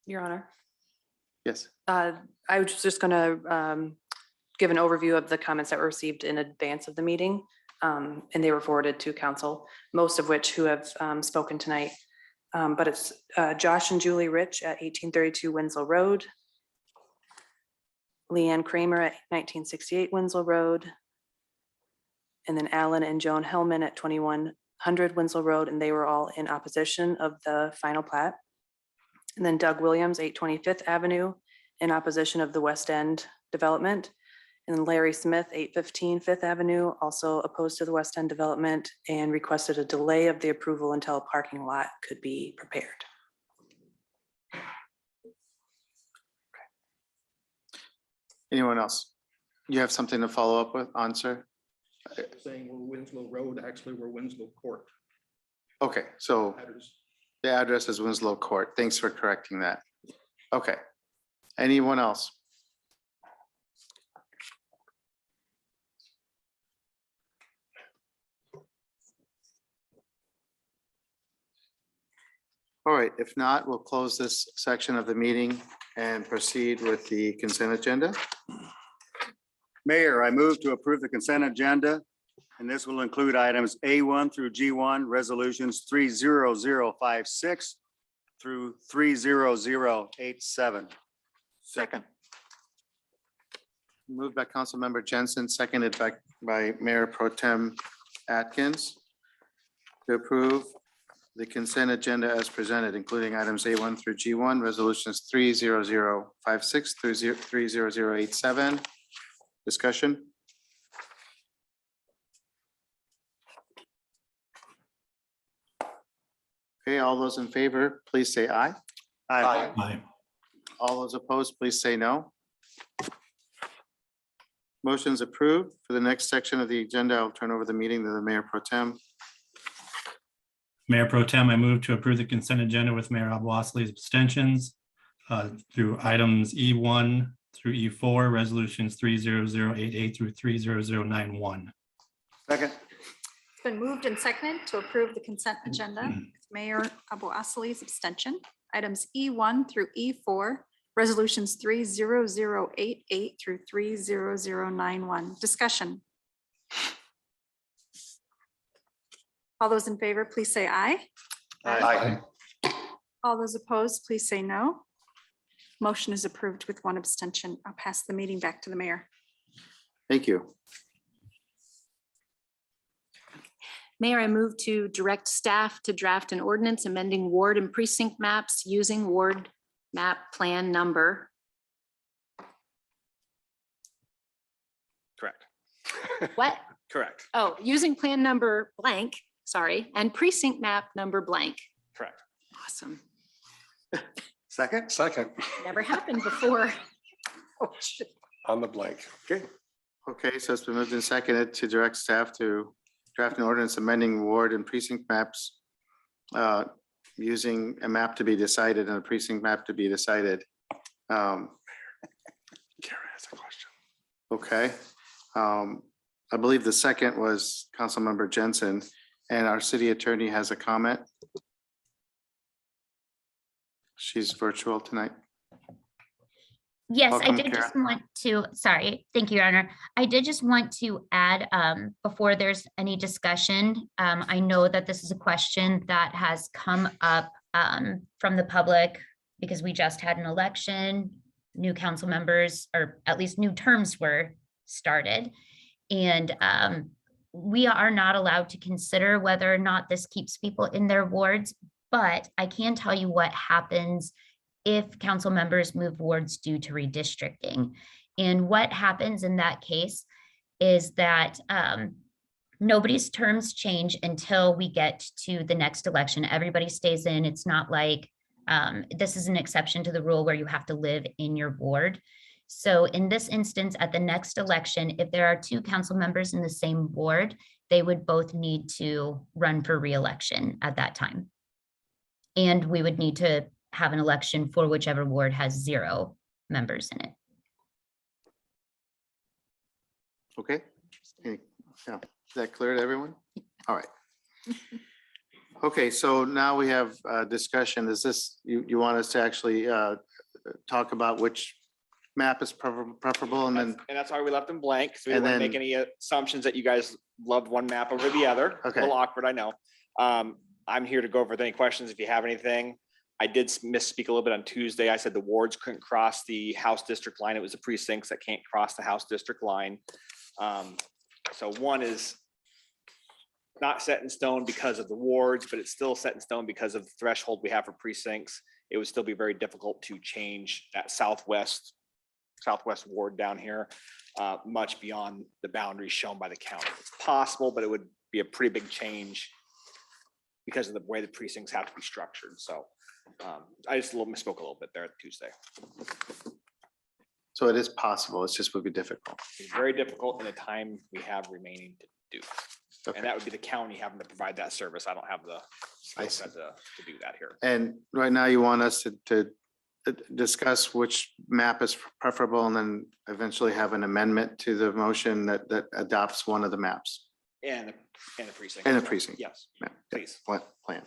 Your Honor. Yes. I was just going to give an overview of the comments that were received in advance of the meeting, and they were forwarded to council, most of which who have spoken tonight. But it's Josh and Julie Rich at 1832 Winslow Road, Leanne Kramer at 1968 Winslow Road, and then Alan and Joan Hellman at 2100 Winslow Road, and they were all in opposition of the final plat. And then Doug Williams, 825th Avenue, in opposition of the West End development. And then Larry Smith, 815 Fifth Avenue, also opposed to the West End development and requested a delay of the approval until a parking lot could be prepared. Anyone else? You have something to follow up with on, sir? Saying we're Winslow Road, actually we're Winslow Court. Okay, so the address is Winslow Court. Thanks for correcting that. Okay. Anyone else? All right, if not, we'll close this section of the meeting and proceed with the consent agenda. Mayor, I move to approve the consent agenda, and this will include items A1 through G1, resolutions 30056 through 30087. Second. Moved by Councilmember Jensen, seconded by Mayor Pro Tem Atkins to approve the consent agenda as presented, including items A1 through G1, resolutions 30056 through 30087. Discussion? Okay, all those in favor, please say aye. Aye. Aye. All those opposed, please say no. Motion's approved. For the next section of the agenda, I'll turn over the meeting to the Mayor Pro Tem. Mayor Pro Tem, I move to approve the consent agenda with Mayor Abu-Osley's abstentions through items E1 through E4, resolutions 30088 through 30091. Second. It's been moved and seconded to approve the consent agenda with Mayor Abu-Osley's abstention. Items E1 through E4, resolutions 30088 through 30091. Discussion. All those in favor, please say aye. Aye. All those opposed, please say no. Motion is approved with one abstention. I'll pass the meeting back to the mayor. Thank you. Mayor, I move to direct staff to draft an ordinance amending ward and precinct maps using ward map plan number. Correct. What? Correct. Oh, using plan number blank, sorry, and precinct map number blank. Correct. Awesome. Second. Second Never happened before. Oh, shit. on the blank. Okay. Okay, so it's been moved and seconded to direct staff to draft an ordinance amending ward and precinct maps using a map to be decided and a precinct map to be decided. Karen has a question. Okay. I believe the second was Councilmember Jensen, and our city attorney has a comment. She's virtual tonight. Yes, I Welcome, did just Kara. want to, sorry, thank you, Your Honor. I did just want to add, before there's any discussion, I know that this is a question that has come up from the public because we just had an election, new council members, or at least new terms were started. And we are not allowed to consider whether or not this keeps people in their wards, but I can tell you what happens if council members move wards due to redistricting. And what happens in that case is that nobody's terms change until we get to the next election. Everybody stays in. It's not like this is an exception to the rule where you have to live in your ward. So in this instance, at the next election, if there are two council members in the same ward, they would both need to run for re-election at that time. And we would need to have an election for whichever ward has 0 members in it. Okay. Yeah, is that clear to everyone? All right. Okay, so now we have discussion. Is this, you want us to actually talk about which map is preferable and then, And that's why we left them blank, because we And didn't want to then- make any assumptions that you guys loved one map over the other. A Okay. little awkward, I know. I'm here to go over with any questions if you have anything. I did misspeak a little bit on Tuesday. I said the wards couldn't cross the House district line. It was the precincts that can't cross the House district line. So one is not set in stone because of the wards, but it's still set in stone because of the threshold we have for precincts. It would still be very difficult to change that southwest ward down here much beyond the boundaries shown by the county. It's possible, but it would be a pretty big change because of the way the precincts have to be structured. So I just misspoke a little bit there at Tuesday. so it is possible, it's just would be difficult. It's very difficult in the time we have remaining to do. Okay. And that would be the county having to provide that service. I don't have the skill set to do that here. And right now you want us to discuss which map is preferable and then eventually have an amendment to the motion that adopts one of the maps. And the precinct. And the as well. precinct. Yes, Map, please. Plan.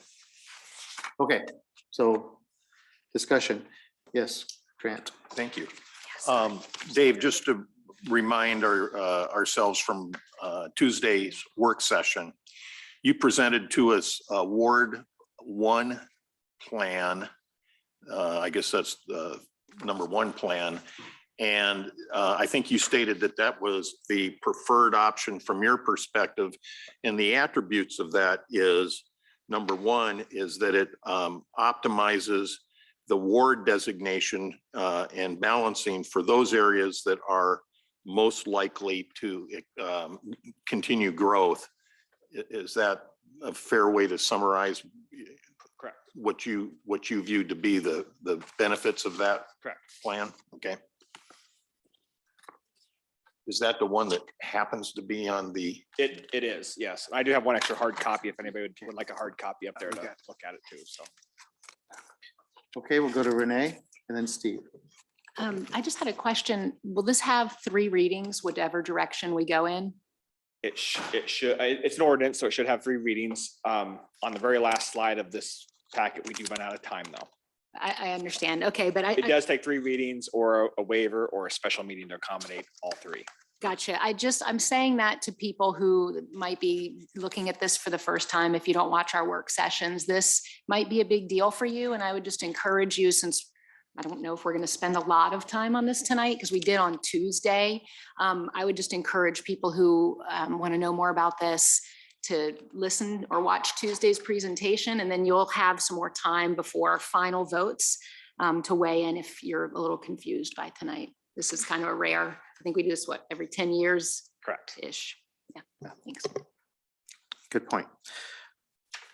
Okay, so discussion. Yes, Grant. Thank you. Dave, just to remind ourselves from Tuesday's work session, you presented to us a Ward 1 plan. I guess that's the #1 plan. And I think you stated that that was the preferred option from your perspective. And the attributes of that is, #1 is that it optimizes the ward designation and balancing for those areas that are most likely to continue growth. Is that a fair way to summarize? Correct. What you view to be the benefits of that? Correct. Plan? Okay. Is that the one that happens to be on the? It is, yes. I do have one extra hard copy if anybody would like a hard copy up there to look at it too, so. Okay, we'll go to Renee and then Steve. I just had a question. Will this have 3 readings, whatever direction we go in? It should, it's an ordinance, so it should have 3 readings. On the very last slide of this packet, we do run out of time though. I understand. Okay, but It does take 3 readings or a waiver or a special meeting to accommodate all 3. Gotcha. I'm saying that to people who might be looking at this for the first time. If you don't watch our work sessions, this might be a big deal for you. And I would just encourage you, since I don't know if we're going to spend a lot of time on this tonight, because we did on Tuesday. I would just encourage people who want to know more about this to listen or watch Tuesday's presentation, and then you'll have some more time before final votes to weigh in if you're a little confused by tonight. This is kind of a rare, I think we do this, every 10 years? Correct-ish. Yeah, thanks. Good point.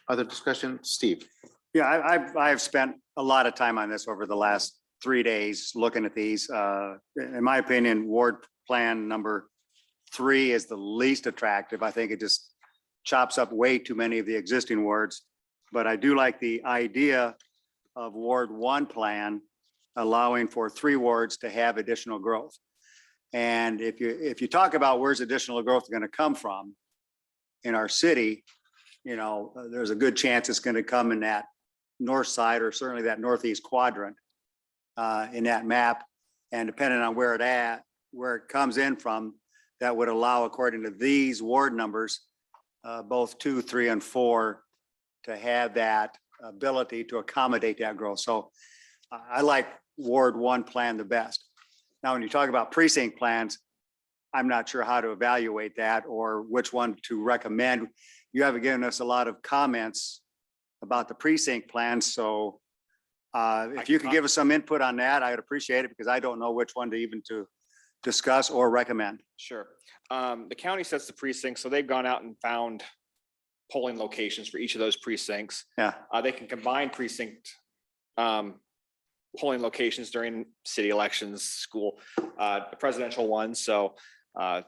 Other discussion, Steve? Yeah, I've spent a lot of time on this over the last 3 days, looking at these. In my opinion, Ward Plan #3 is the least attractive. I think it just chops up way too many of the existing wards. But I do like the idea of Ward 1 plan allowing for 3 wards to have additional growth. And if you talk about where's additional growth going to come from in our city, there's a good chance it's going to come in that north side, or certainly that northeast quadrant in that map. And depending on where it comes in from, that would allow, according to these ward numbers, both 2, 3, and 4 to have that ability to accommodate that growth. So I like Ward 1 plan the best. Now, when you talk about precinct plans, I'm not sure how to evaluate that or which one to recommend. You haven't given us a lot of comments about the precinct plans, so if you could give us some input on that, I would appreciate it because I don't know which one to even to discuss or recommend. Sure. The county sets the precincts, so they've gone out and found polling locations for each of those precincts. Yeah. They can combine precinct polling locations during city elections, school, presidential ones. So I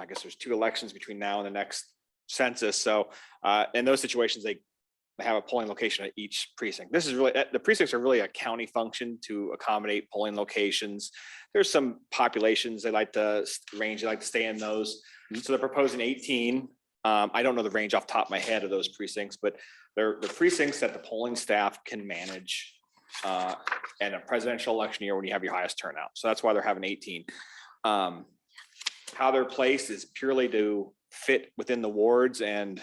guess there's 2 elections between now and the next census. So in those situations, they have a polling location at each precinct. This is really, the precincts are really a county function to accommodate polling locations. There's some populations they like to range, they like to stay in those. So they're proposing 18. I don't know the range off the top of my head of those precincts, but they're the precincts that the polling staff can manage in a presidential election year when you have your highest turnout. So that's why they're having 18. How they're placed is purely to fit within the wards and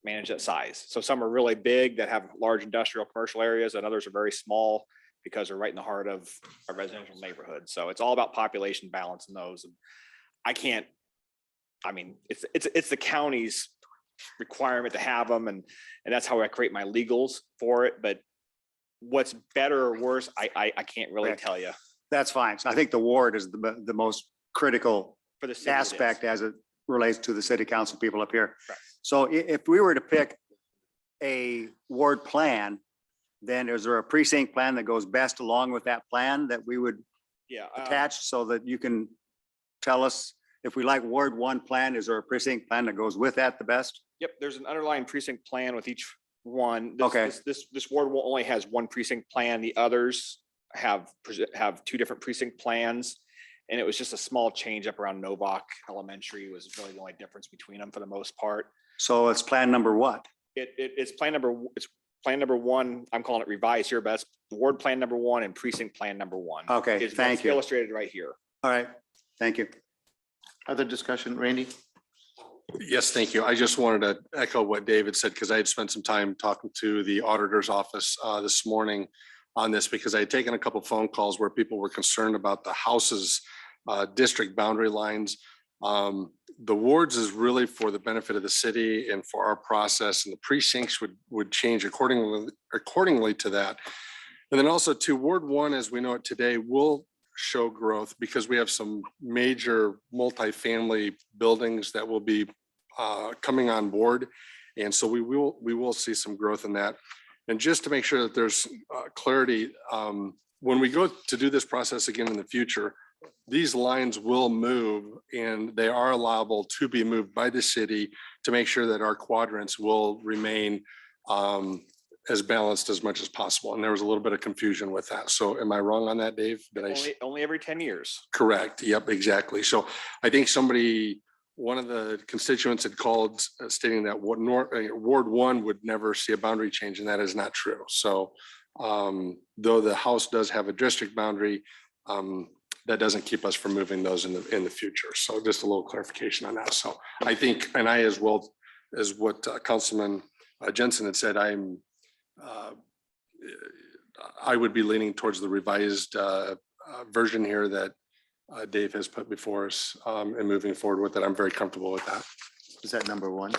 manage that size. So some are really big that have large industrial commercial areas and others are very small because they're right in the heart of a residential neighborhood. So it's all about population balance in those. And it's the county's requirement to have them and that's how I create my legals for it. But what's better or worse, I can't really tell you. That's fine. So I think the ward is the most critical For the city, it is. aspect as it relates to the city council people up here. Correct. So if we were to pick a ward plan, then is there a precinct plan that goes best along with that plan that we would Yeah. attach so that you can tell us if we like Ward 1 plan, is there a precinct plan that goes with that the best? Yep, there's an underlying precinct plan with each one. Okay. This ward only has one precinct plan. The others have 2 different precinct plans. And it was just a small change up around Novak Elementary was really the only difference between them for the most part. So it's plan number what? It's plan number 1. I'm calling it revised here, but it's ward plan number 1 and precinct plan number 1. Okay, It's thank you. illustrated right here. All right, thank you. Other discussion, Randy? Yes, thank you. I just wanted to echo what David said because I had spent some time talking to the auditor's office this morning on this because I had taken a couple of phone calls where people were concerned about the houses district boundary lines. The wards is really for the benefit of the city and for our process, and the precincts would change accordingly to that. And then also to Ward 1, as we know it today, will show growth because we have some major multifamily buildings that will be coming on board. And so we will see some growth in that. And just to make sure that there's clarity, when we go to do this process again in the future, these lines will move and they are allowable to be moved by the city to make sure that our quadrants will remain as balanced as much as possible. And there was a little bit of confusion with that. So am I wrong on that, Dave? Did I? Only every 10 years. Correct. Yep, exactly. So I think one of the constituents had called stating that Ward 1 would never see a boundary change, and that is not true. So though the House does have a district boundary, that doesn't keep us from moving those in the future. So just a little clarification on that. So I think, and I, as well as what Councilman Jensen had said, I would be leaning towards the revised version here that Dave has put before us and moving forward with it. I'm very comfortable with that. Is that number 1?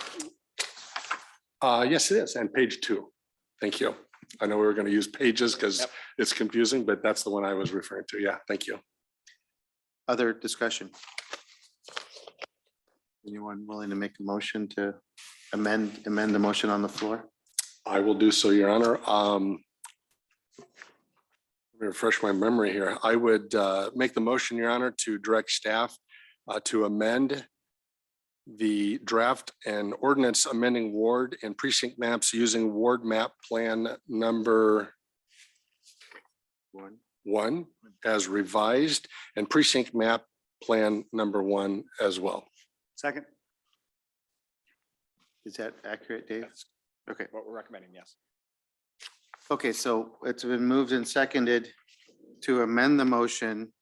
Yes, it is. And page 2. Thank you. I know we were going to use pages because it's confusing, but that's the one I was referring to. Yeah, thank you. Other discussion? Anyone willing to make a motion to amend the motion on the floor? I will do so, Your Honor. Let me refresh my memory here. I would make the motion, Your Honor, to direct staff to amend the draft and ordinance amending ward and precinct maps using ward map plan number 1 as revised and precinct map plan number 1 as well. Second. Is that accurate, Dave? Okay. What we're recommending, yes. Okay, so it's been moved and seconded to amend the motion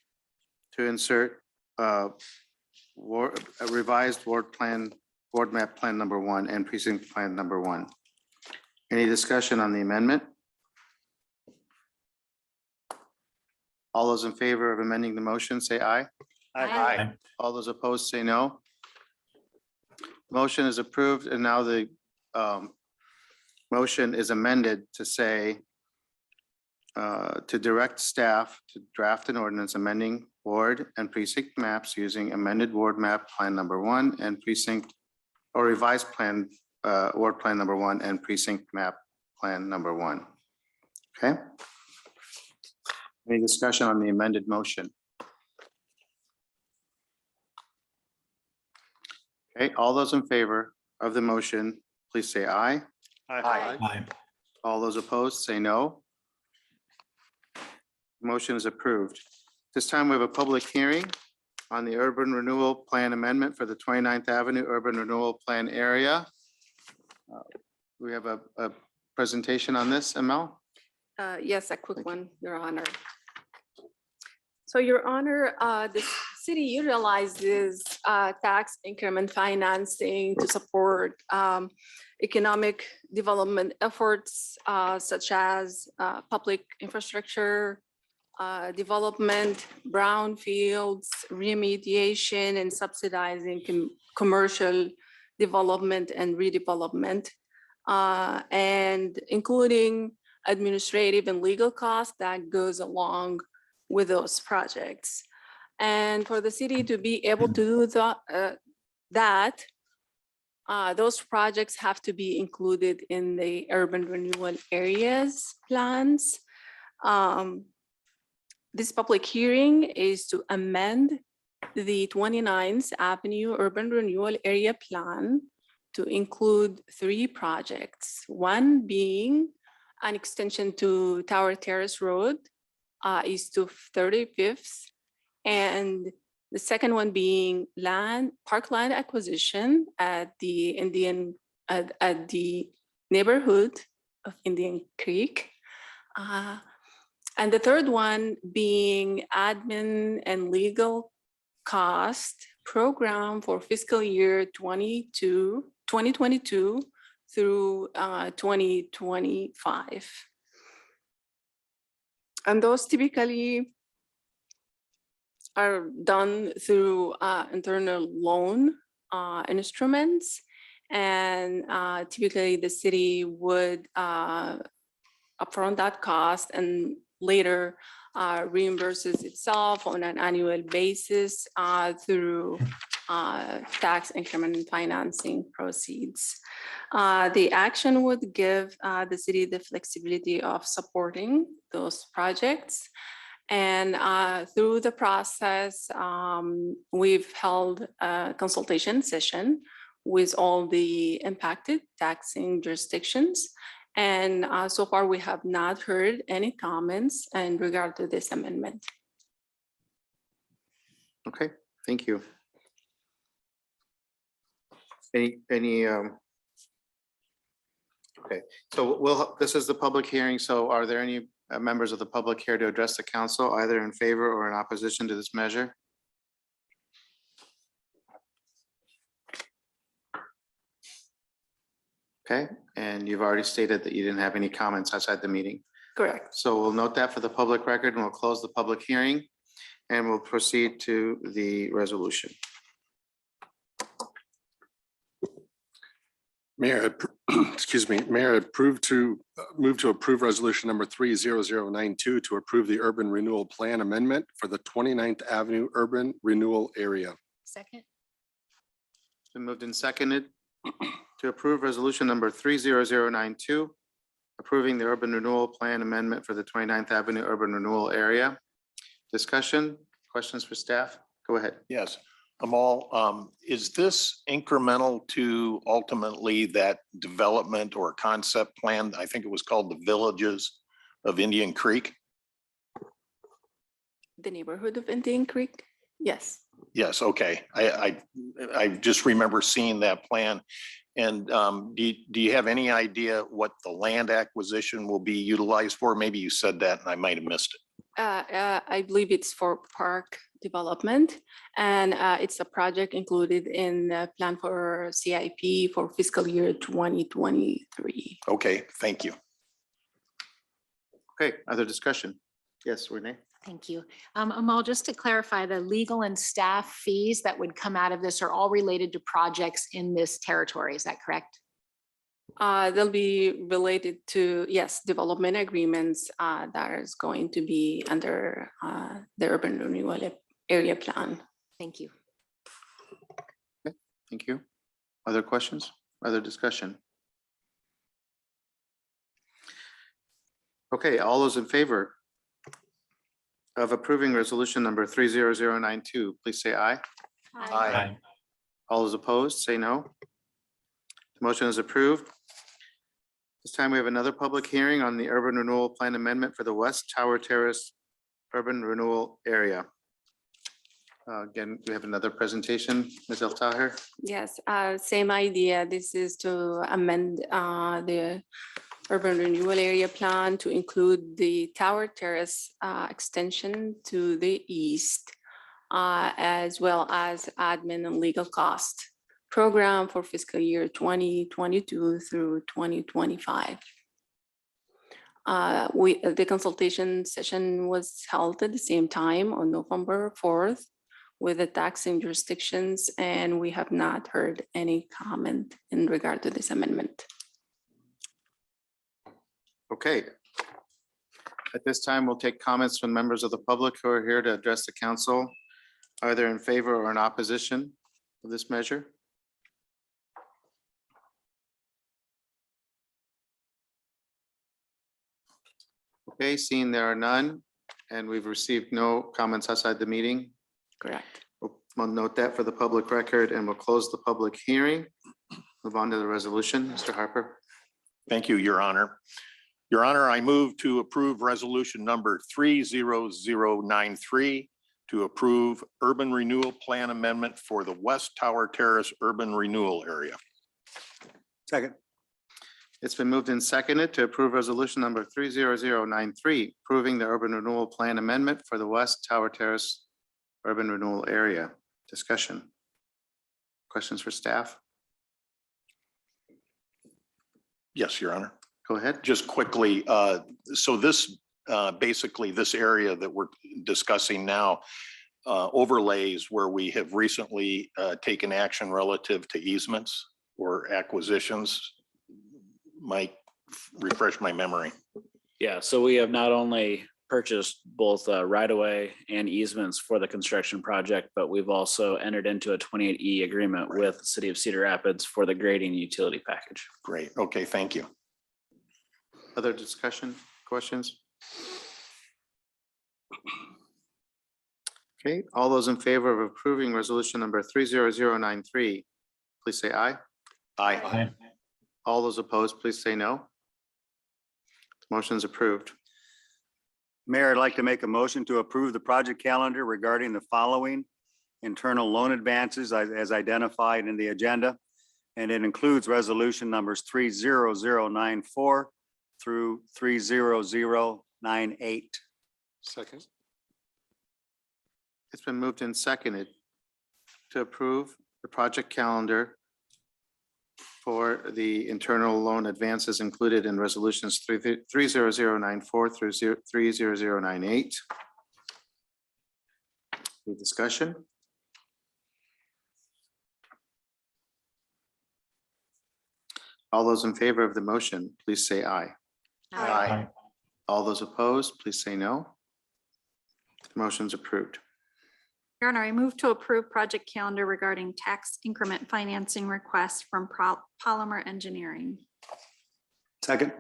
to insert a revised ward map plan number 1 and precinct plan number 1. Any discussion on the amendment? All those in favor of amending the motion, say aye. Aye. All those opposed, say no. Motion is approved, and now the motion is amended to say to direct staff to draft an ordinance amending ward and precinct maps using amended ward map plan number 1 and precinct or revised plan ward plan number 1 and precinct map plan number 1. Okay. Any discussion on the amended motion? Okay, all those in favor of the motion, please say aye. Aye. All those opposed, say no. Motion is approved. This time we have a public hearing on the urban renewal plan amendment for the 29th Avenue Urban Renewal Plan area. We have a presentation on this, ML? Yes, a quick one, Your Honor. So Your Honor, the city utilizes tax increment financing to support economic development efforts such as public infrastructure development, brownfields, remediation, and subsidizing commercial development and redevelopment, and including administrative and legal costs that goes along with those projects. And for the city to be able to do those projects have to be included in the urban renewal areas plans. This public hearing is to amend the 29th Avenue Urban Renewal Area Plan to include 3 projects, one being an extension to Tower Terrace Road east to 35th, and the second one being parkland acquisition at the neighborhood of Indian Creek. And the third one being admin and legal cost program for fiscal year 2022 through 2025. And those typically are done through internal loan instruments. And typically the city would upfront that cost and later reimburses itself on an annual basis through tax increment and financing proceeds. The action would give the city the flexibility of supporting those projects. And through the process, we've held a consultation session with all the impacted taxing jurisdictions. And so far, we have not heard any comments in regard to this amendment. Okay, thank you. Okay, so this is the public hearing. So are there any members of the public here to address the council, either in favor or in opposition to this measure? Okay, and you've already stated that you didn't have any comments outside the meeting. Correct. So we'll note that for the public record, and we'll close the public hearing and we'll proceed to the resolution. Mayor, excuse me, Mayor, move to approve resolution number 30092 to approve the urban renewal plan amendment for the 29th Avenue Urban Renewal Area. Second. It's been moved and seconded to approve resolution number 30092, approving the urban renewal plan amendment for the 29th Avenue Urban Renewal Area. Discussion, questions for staff? Go ahead. Yes, Amal, is this incremental to ultimately that development or concept plan? I think it was called the Villages of Indian Creek. The neighborhood of Indian Creek? Yes. Yes, okay. I just remember seeing that plan. And do you have any idea what the land acquisition will be utilized for? Maybe you said that and I might have missed it. I believe it's for park development, and it's a project included in the plan for CIP for fiscal year 2023. Okay, thank you. Okay, other discussion? Yes, Renee? Thank you. Amal, just to clarify, the legal and staff fees that would come out of this are all related to projects in this territory. Is that correct? They'll be related to, yes, development agreements that is going to be under the urban renewal area plan. Thank you. Thank you. Other questions? Other discussion? Okay, all those in favor of approving resolution number 30092, please say aye. Aye. All those opposed, say no. The motion is approved. This time we have another public hearing on the urban renewal plan amendment for the West Tower Terrace urban renewal area. Again, we have another presentation, Ms. El Taher. Yes, same idea. This is to amend the urban renewal area plan to include the Tower Terrace extension to the east, as well as admin and legal cost program for fiscal year 2022 through 2025. The consultation session was held at the same time on November 4th with the taxing jurisdictions, and we have not heard any comment in regard to this amendment. Okay. At this time, we'll take comments from members of the public who are here to address the council, either in favor or in opposition of this measure. Okay, seeing there are none, and we've received no comments outside the meeting. Correct. We'll note that for the public record, and we'll close the public hearing. Move on to the resolution. Mr. Harper. Thank you, Your Honor. Your Honor, I move to approve resolution number 30093 to approve urban renewal plan amendment for the West Tower Terrace urban renewal area. Second. It's been moved and seconded to approve resolution number 30093, approving the urban renewal plan amendment for the West Tower Terrace urban renewal area. Discussion. Questions for staff? Yes, Your Honor. Go ahead. Just quickly, so this, basically this area that we're discussing now overlays where we have recently taken action relative to easements or acquisitions. Mike, refresh my memory. Yeah, so we have not only purchased both right-of-way and easements for the construction project, but we've also entered into a 28E agreement with the city of Cedar Rapids for the grading utility package. Great. Okay, thank you. Other discussion, questions? Okay, all those in favor of approving resolution number 30093, please say aye. Aye. All those opposed, please say no. Motion is approved. Mayor, I'd like to make a motion to approve the project calendar regarding the following internal loan advances as identified in the agenda. And it includes resolution numbers 30094 through 30098. Second. It's been moved and seconded to approve the project calendar for the internal loan advances included in resolutions 30094 through 30098. Any discussion? All those in favor of the motion, please say aye. Aye. All those opposed, please say no. The motion's approved. Your Honor, I move to approve project calendar regarding tax increment financing requests from Polymer Engineering. Second.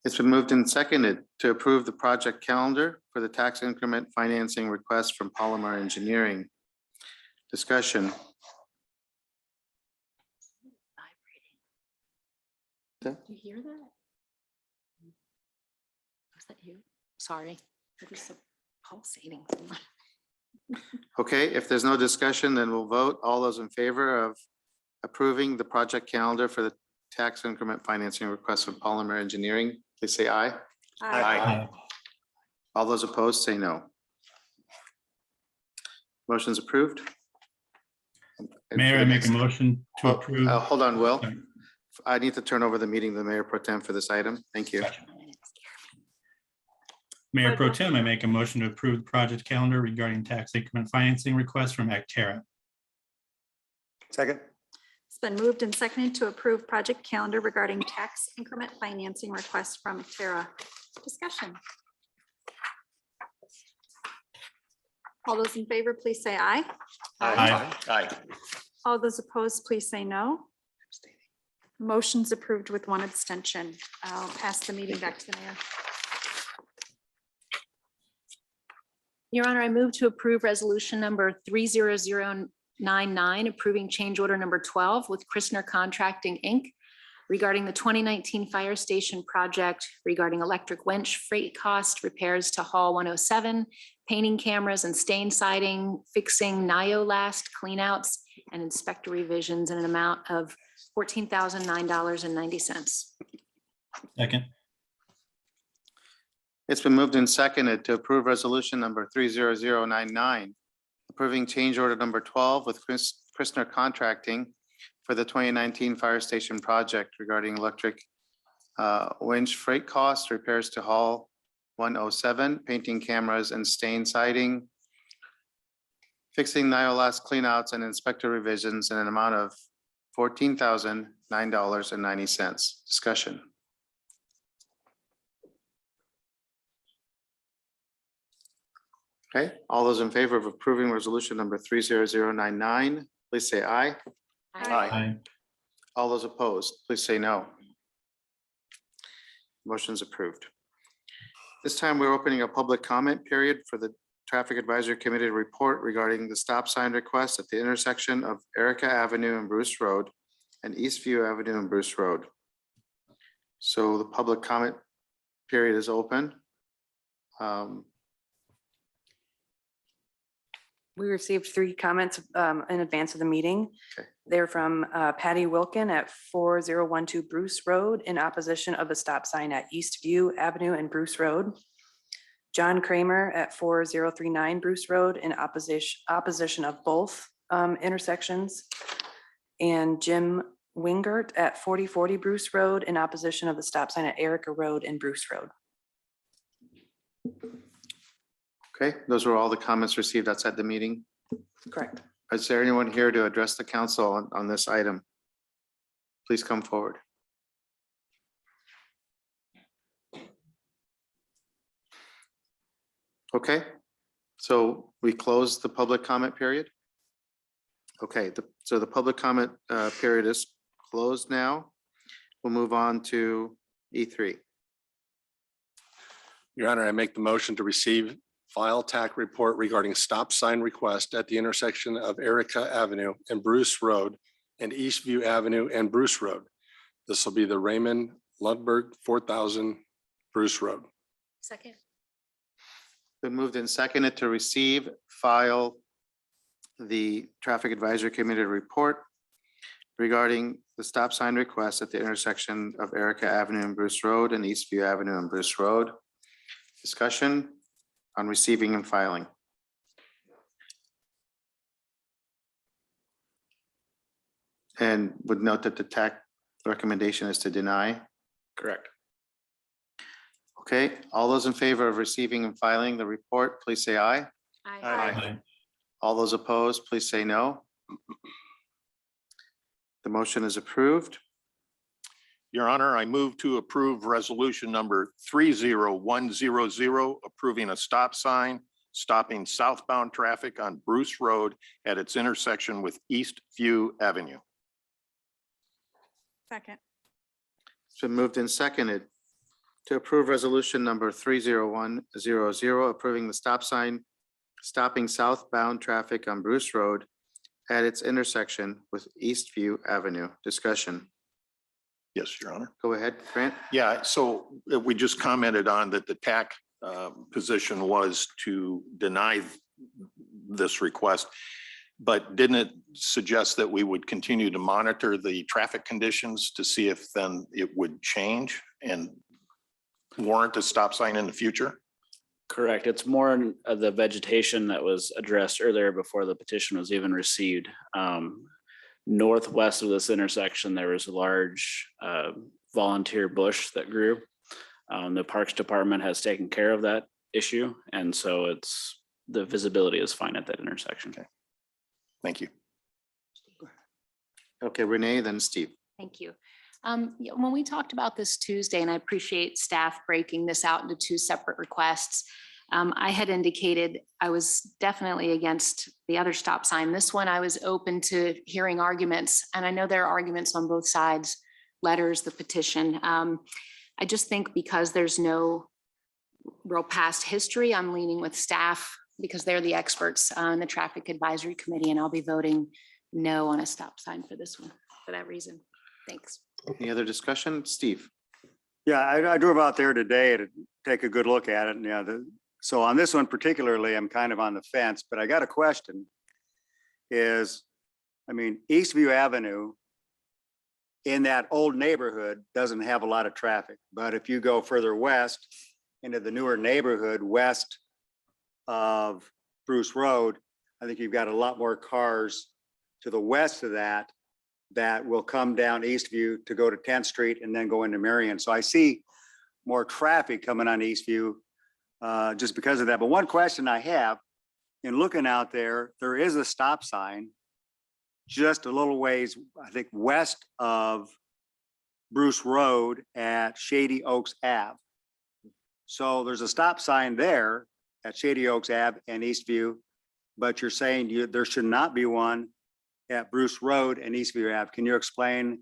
It's been moved and seconded to approve the project calendar for the tax increment financing request from Polymer Engineering. Discussion. Did you hear that? Was that you? Sorry. It was so pulsating. Okay, if there's no discussion, then we'll vote. All those in favor of approving the project calendar for the tax increment financing request from Polymer Engineering, please say aye. Aye. All those opposed, say no. Motion's approved. Mayor, I make a motion to Oh, approve. Hold on, Will. I need to turn over the meeting to the Mayor Pro Tem for this item. Thank you. Mayor Pro Tem, I make a motion to approve the project calendar regarding tax increment financing requests from Actera. Second. It's been moved and seconded to approve project calendar regarding tax increment financing request from Tara. Discussion. All those in favor, please say aye. Aye. All those opposed, please say no. Motion's approved with one abstention. I'll pass the meeting back to the mayor. Your Honor, I move to approve resolution number 30099, approving change order number 12 with Christner Contracting, Inc. regarding the 2019 fire station project regarding electric winch freight cost repairs to Hall 107, painting cameras and stain siding, fixing NIOLAST cleanouts, and inspector revisions in an amount of $14,009.90. Second. It's been moved and seconded to approve resolution number 30099, approving change order number 12 with Christner Contracting for the 2019 fire station project regarding electric winch freight costs, repairs to Hall 107, painting cameras and stain siding, fixing NIOLAST cleanouts and inspector revisions in an amount of $14,009.90. Discussion. Okay, all those in favor of approving resolution number 30099, please say aye. Aye. All those opposed, please say no. Motion's approved. This time, we're opening a public comment period for the Traffic Advisory Committee report regarding the stop sign request at the intersection of Erica Avenue and Bruce Road and Eastview Avenue and Bruce Road. So the public comment period is open. We received 3 comments in advance of the meeting. Okay. They're from Patty Wilkin at 4012 Bruce Road in opposition of the stop sign at Eastview Avenue and Bruce Road. John Kramer at 4039 Bruce Road in opposition of both intersections. And Jim Wingert at 4040 Bruce Road in opposition of the stop sign at Erica Road and Bruce Road. Okay, those were all the comments received outside the meeting. Correct. Is there anyone here to address the council on this item? Please come forward. Okay, so we close the public comment period. Okay, so the public comment period is closed now. We'll move on to E3. Your Honor, I make the motion to receive file TAC report regarding stop sign request at the intersection of Erica Avenue and Bruce Road and Eastview Avenue and Bruce Road. This will be the Raymond Lundberg 4000 Bruce Road. Second. Been moved and seconded to receive, file the Traffic Advisory Committee report regarding the stop sign request at the intersection of Erica Avenue and Bruce Road and Eastview Avenue and Bruce Road. Discussion on receiving and filing. And would note that the TAC recommendation is to deny. Correct. Okay, all those in favor of receiving and filing the report, please say aye. Aye. All those opposed, please say no. The motion is approved. Your Honor, I move to approve resolution number 30100, approving a stop sign stopping southbound traffic on Bruce Road at its intersection with Eastview Avenue. Second. It's been moved and seconded to approve resolution number 30100, approving the stop sign stopping southbound traffic on Bruce Road at its intersection with Eastview Avenue. Discussion. Yes, Your Honor. Go ahead, Grant. Yeah, so we just commented on that the TAC position was to deny this request, but didn't it suggest that we would continue to monitor the traffic conditions to see if then it would change and warrant a stop sign in the future? Correct. It's more of the vegetation that was addressed earlier before the petition was even received. Northwest of this intersection, there was a large volunteer bush that grew. The Parks Department has taken care of that issue. And so the visibility is fine at that intersection. Thank you. Okay, Renee, then Steve. Thank you. Yeah, when we talked about this Tuesday, and I appreciate staff breaking this out into two separate requests, I had indicated I was definitely against the other stop sign. This one, I was open to hearing arguments, and I know there are arguments on both sides, letters, the petition. I just think because there's no real past history, I'm leaning with staff because they're the experts on the Traffic Advisory Committee, and I'll be voting no on a stop sign for this one for that reason. Thanks. Any other discussion? Steve? Yeah, I drove out there today to take a good look at it. And yeah, so on this one particularly, I'm kind of on the fence, but I got a question. I mean, Eastview Avenue in that old neighborhood doesn't have a lot of traffic, but if you go further west into the newer neighborhood west of Bruce Road, I think you've got a lot more cars to the west of that will come down Eastview to go to 10th Street and then go into Marion. So I see more traffic coming on Eastview just because of that. But one question I have, in looking out there, there is a stop sign just a little ways, I think, west of Bruce Road at Shady Oaks Ave. So there's a stop sign there at Shady Oaks Ave and Eastview, but you're saying there should not be one at Bruce Road and Eastview Ave. Can you explain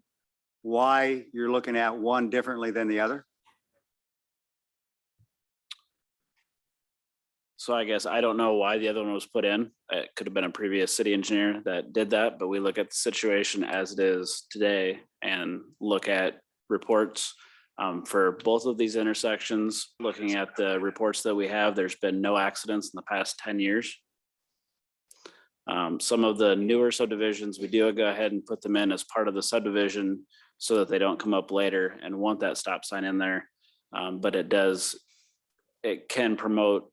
why you're looking at one differently than the other? So I guess I don't know why the other one was put in. It could have been a previous city engineer that did that, but we look at the situation as it is today and look at reports for both of these intersections. Looking at the reports that we have, there's been no accidents in the past 10 years. Some of the newer subdivisions, we do go ahead and put them in as part of the subdivision so that they don't come up later and want that stop sign in there. But it can promote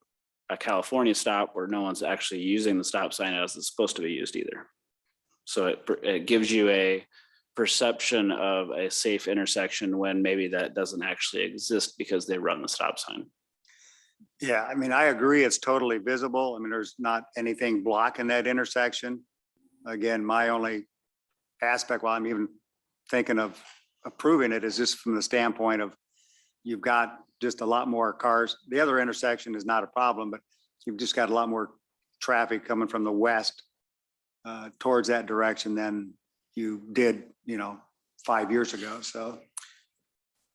a California stop where no one's actually using the stop sign as it's supposed to be used either. So it gives you a perception of a safe intersection when maybe that doesn't actually exist because they run the stop sign. Yeah, I mean, I agree. It's totally visible. I mean, there's not anything blocking that intersection. Again, my only aspect while I'm even thinking of approving it is just from the standpoint of you've got just a lot more cars. The other intersection is not a problem, but you've just got a lot more traffic coming from the west towards that direction than you did, 5 years ago. So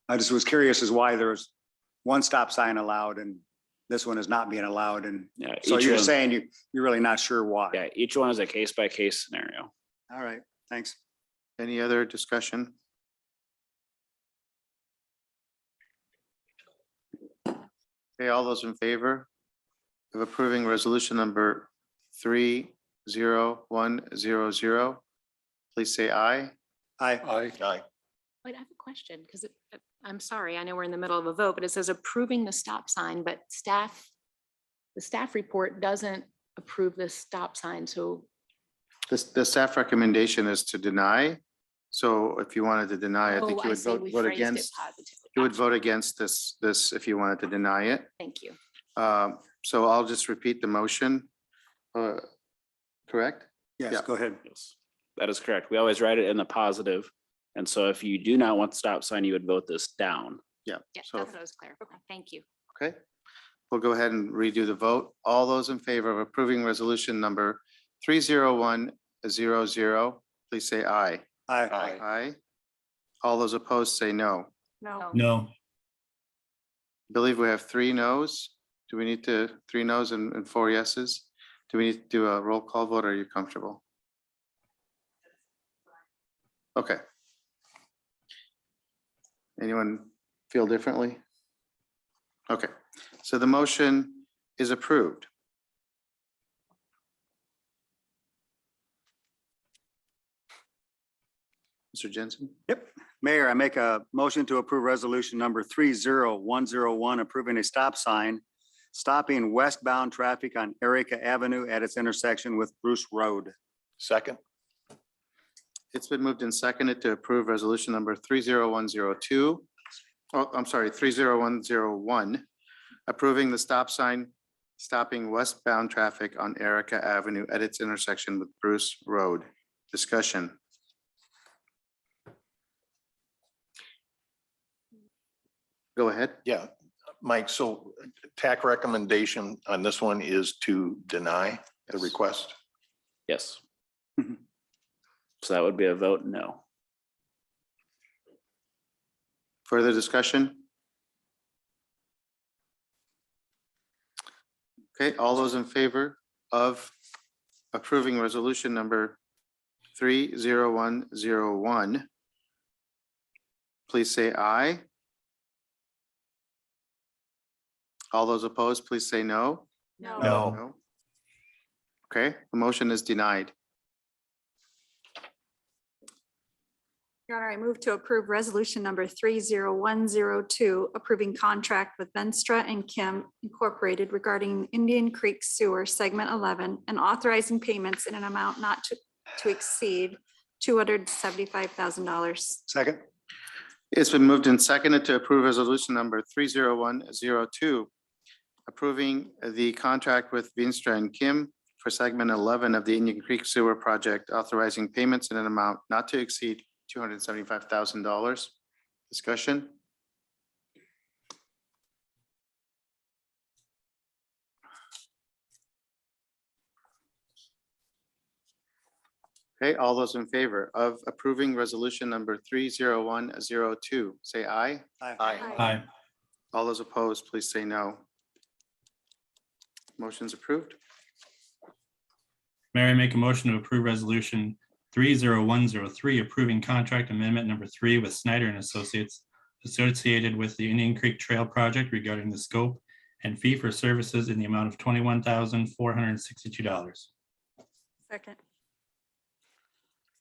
I just was curious as why there was one stop sign allowed and this one is not being allowed. And so you're saying you're really not sure why. Yeah, each one is a case by case scenario. All right, thanks. Any other discussion? Okay, all those in favor of approving resolution number 30100, please say aye. Aye. Aye. Aye. Wait, I have a question because I'm sorry, I know we're in the middle of a vote, but it says approving the stop sign, but the staff report doesn't approve the stop sign. So The staff recommendation is to deny. So if you wanted to deny, I think you I would see, we vote phrased it against. positively. You would Gotcha. vote against this if you wanted to deny it. Thank you. So I'll just repeat the motion. Correct? Yes, Yeah. go ahead. Yes, that is correct. We always write it in the positive. And so if you do not want the stop sign, you would vote this down. Yeah. Yeah, So, that's what I was clear. Okay, thank you. okay. We'll go ahead and redo the vote. All those in favor of approving resolution number 30100, please say aye. Aye. Aye. Aye. All those opposed say no. No. No. I believe we have 3 no's. Do we need 3 no's and 4 yeses? Do we need to do a roll call vote? Or are you comfortable? Okay. Anyone feel differently? Okay, so the motion is approved. Mr. Jensen? Yep. Mayor, I make a motion to approve resolution number 30101, approving a stop sign stopping westbound traffic on Erica Avenue at its intersection with Bruce Road. Second. It's been moved and seconded to approve resolution number 30102. Oh, I'm sorry, 30101. approving the stop sign stopping westbound traffic on Erica Avenue at its intersection with Bruce Road. Discussion. Go ahead. Yeah, Mike, so TAC recommendation on this one is to deny the request? Yes. So that would be a vote no. Further discussion? Okay, all those in favor of approving resolution number 30101, please say aye. All those opposed, please say no. No. Okay, the motion is denied. Your Honor, I move to approve resolution number 30102, approving contract with Venstra and Kim Incorporated regarding Indian Creek Sewer Segment 11 and authorizing payments in an amount not to exceed $275,000. Second. It's been moved and seconded to approve resolution number 30102, approving the contract with Veenstra and Kim for segment 11 of the Indian Creek Sewer Project, authorizing payments in an amount not to exceed $275,000. Discussion. Okay, all those in favor of approving resolution number 30102, say aye. Aye. All those opposed, please say no. Motion's approved. Mayor, I make a motion to approve resolution 30103, approving contract amendment number 3 with Snyder and Associates associated with the Indian Creek Trail Project regarding the scope and fee for services in the amount of $21,462. Second.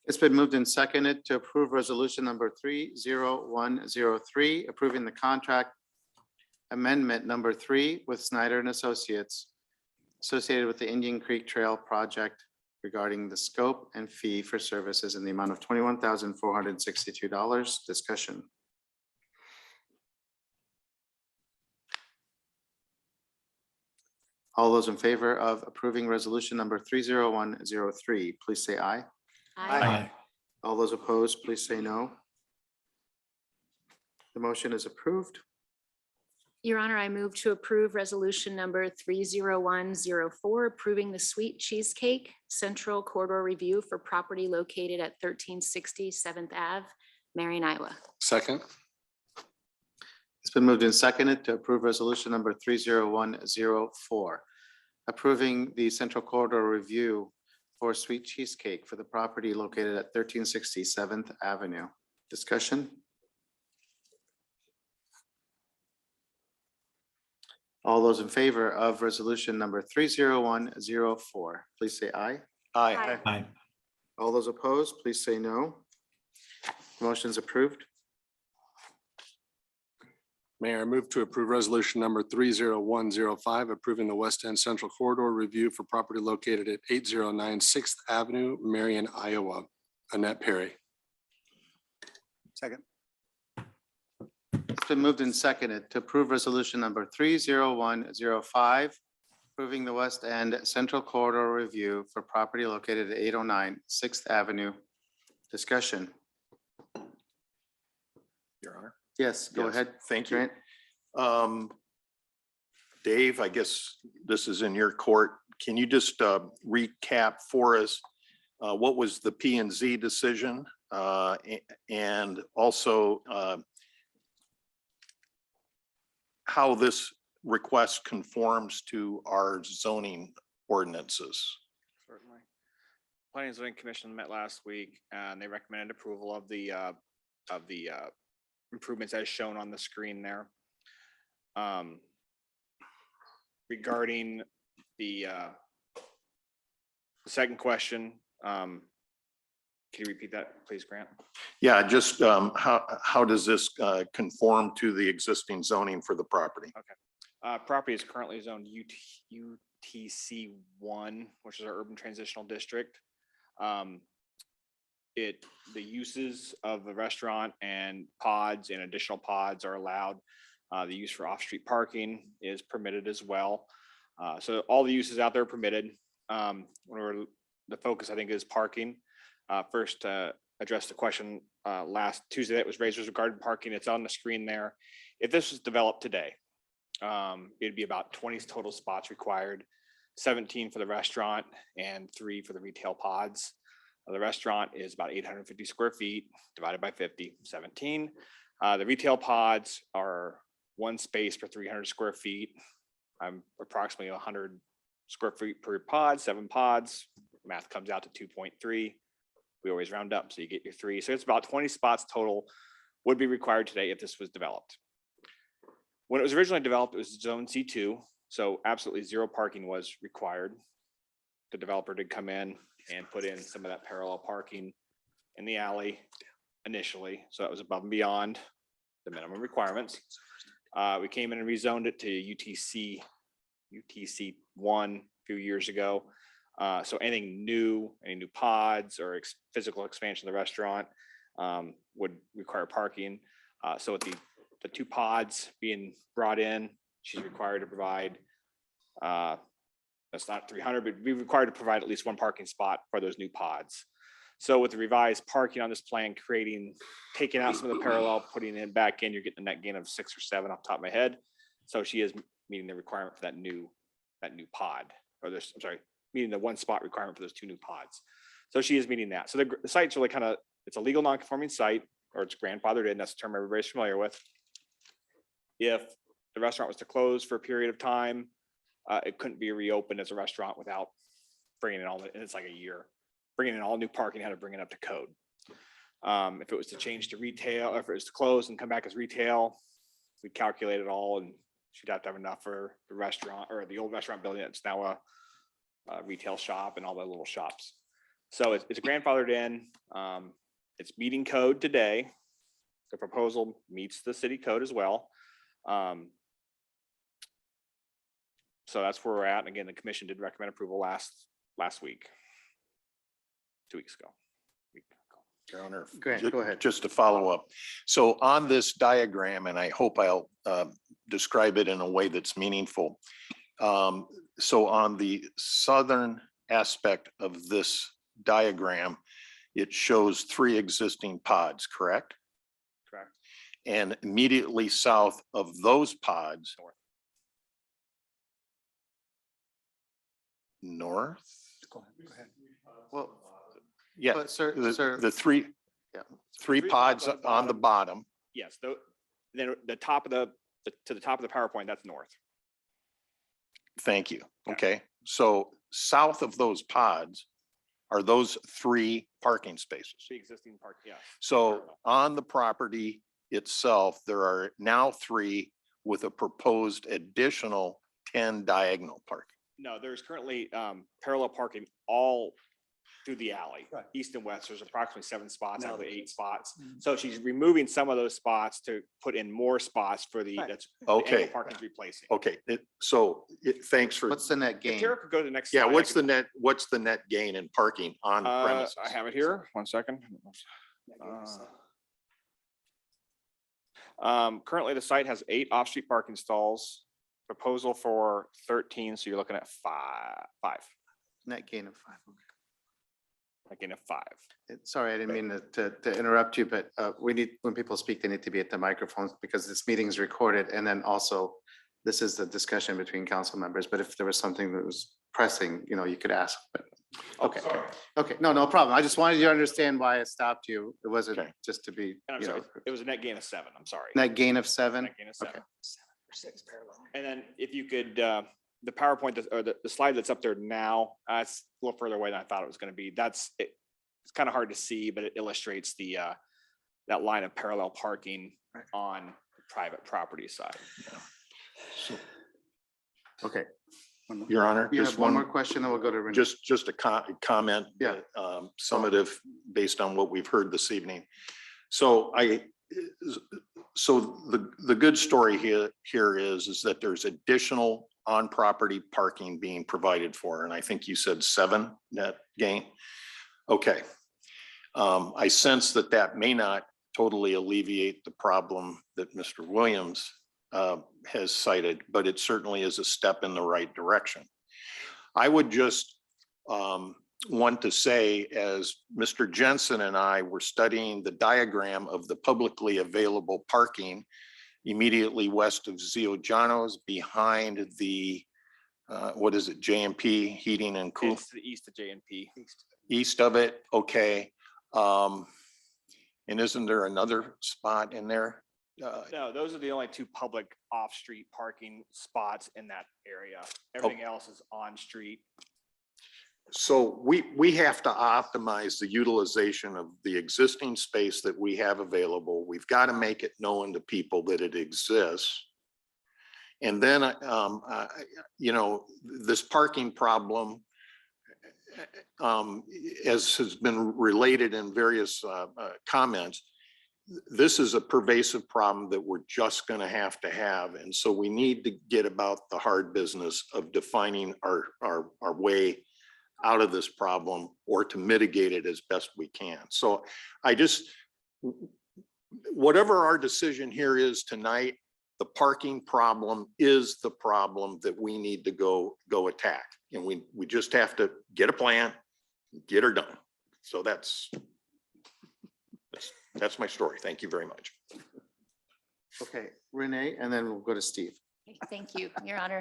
It's been moved and seconded to approve resolution number 30103, approving the contract amendment number 3 with Snyder and Associates associated with the Indian Creek Trail Project regarding the scope and fee for services in the amount of $21,462. Discussion. All those in favor of approving resolution number 30103, please say aye. Aye. All those opposed, please say no. The motion is approved. Your Honor, I move to approve resolution number 30104, approving the Sweet Cheesecake Central Corridor Review for property located at 1360 7th Ave, Marion, Iowa. Second. It's been moved and seconded to approve resolution number 30104, approving the Central Corridor Review for Sweet Cheesecake for the property located at 1360 7th Avenue. Discussion. All those in favor of resolution number 30104, please say aye. Aye. Aye. All those opposed, please say no. Motion's approved. Mayor, I move to approve resolution number 30105, approving the West End Central Corridor Review for property located at 809 6th Avenue, Marion, Iowa. Annette Perry. Second. It's been moved and seconded to approve resolution number 30105, approving the West End Central Corridor Review for property located at 809 6th Avenue. Discussion. Your Honor. Yes, go Yes, ahead. Thank you. Grant. Dave, I guess this is in your court. Can you just recap for us what was the P and Z decision? And also how this request conforms to our zoning ordinances? Certainly. Planning and Zoning Commission met last week and they recommended approval of the improvements as shown on the screen there. Regarding the second question, can you repeat that, please, Grant? Yeah, just how does this conform to the existing zoning for the property? Property is currently zoned UTC 1, which is our urban transitional district. The uses of the restaurant and pods and additional pods are allowed The use for off-street parking is permitted as well. So all the uses out there are permitted. The focus, I think, is parking. First, address the question last Tuesday that was raised was regarding parking. It's on the screen there. If this was developed today, it'd be about 20 total spots required, 17 for the restaurant and 3 for the retail pods. The restaurant is about 850 square feet divided by 50, 17. The retail pods are 1 space per 300 square feet. I'm approximately 100 square feet per pod, 7 pods. Math comes out to 2.3. We always round up, so you get your 3. So it's about 20 spots total would be required today if this was developed. When it was originally developed, it was zone C2, so absolutely 0 parking was required. The developer did come in and put in some of that parallel parking in the alley initially, so that was above and beyond the minimum requirements. We came in and rezoned it to UTC 1 a few years ago. So anything new, any new pods or physical expansion of the restaurant would require parking. So with the 2 pods being brought in, she's required to provide, that's not 300, but be required to provide at least 1 parking spot for those new pods. So with the revised parking on this plan, taking out some of the parallel, putting it back in, you're getting a net gain of 6 or 7 off the top of my head. So she is meeting the requirement for that new pod, or this, I'm sorry, meeting the 1 spot requirement for those 2 new pods. So she is meeting that. So the site's really kind of, it's a legal non-conforming site, or it's grandfathered in. That's a term everybody's familiar with. If the restaurant was to close for a period of time, it couldn't be reopened as a restaurant without bringing in and it's like a year, bringing in all new parking, had to bring it up to code. If it was to change to retail, or if it was to close and come back as retail, we calculate it all, and she'd have to have enough for the restaurant, or the old restaurant building that's now a retail shop and all the little shops. So it's grandfathered in. It's meeting code today. The proposal meets the city code as well. So that's where we're at. And again, the commission did recommend approval last week, 2 weeks ago. Your Honor, Go ahead. just to follow up. So on this diagram, and I hope I'll describe it in a way that's meaningful. So on the southern aspect of this diagram, it shows 3 existing pods, correct? Correct. And immediately south of those pods. North? Go ahead. Well, Yeah, but sir, the 3 pods on the bottom. Yes, then the top of to the top of the PowerPoint, that's north. Thank you. Okay, so south of those pods are those 3 parking spaces. The existing park, yeah. So on the property itself, there are now 3 with a proposed additional 10 diagonal parking. No, there's currently parallel parking all through the alley, east and west. There's approximately 7 spots out of the 8 spots. So she's removing some of those spots to put in more spots for the Okay. parking's replacing. Okay, thanks for. What's the net If gain? Tara could go to the next. Yeah, slide, I what's could- the net gain in parking on the premises? I have it here. 1 second. Currently, the site has 8 off-street parking stalls. Proposal for 13, so you're looking at 5. Net gain of 5. Okay. Net gain of 5. Sorry, I didn't mean to interrupt you, but when people speak, they need to be at the microphones because this meeting is recorded. And then also, this is the discussion between council members. But if there was something that was pressing, you could ask. But okay, okay, no problem. I just wanted you to understand why I stopped you. It wasn't just to be. And I'm sorry, it was a net gain of 7. I'm sorry. Net gain of 7. Net gain of 7. Okay. 6 parallel. And then if you could, the PowerPoint or the slide that's up there now, it's a little further away than I thought it was going to be. It's kind of hard to see, but it illustrates that line of parallel parking on the private property side. Okay. Your Honor, You just have one more question, then we'll go to Renee. Just a comment. Yeah. Summative based on what we've heard this evening. So the good story here is that there's additional on-property parking being provided for, and I think you said 7 net gain. Okay. I sense that may not totally alleviate the problem that Mr. Williams has cited, but it certainly is a step in the right direction. I would just want to say, as Mr. Jensen and I were studying the diagram of the publicly available parking immediately west of Zio Giano's, behind the, what is it, JMP Heating and Cool? It's to the east of JNP. East of it, okay. And isn't there another spot in there? No, those are the only two public off-street parking spots in that area. Everything else is on-street. So we have to optimize the utilization of the existing space that we have available. We've got to make it known to people that it exists. And then, you know, this parking problem, as has been related in various comments, this is a pervasive problem that we're just going to have. And so we need to get about the hard business of defining our way out of this problem, or to mitigate it as best we can. So I just, whatever our decision here is tonight, the parking problem is the problem that we need to go attack. And we just have to get a plan, get her done. So that's my story. Thank you very much. Okay, Renee, and then we'll go to Steve. Thank you, Your Honor.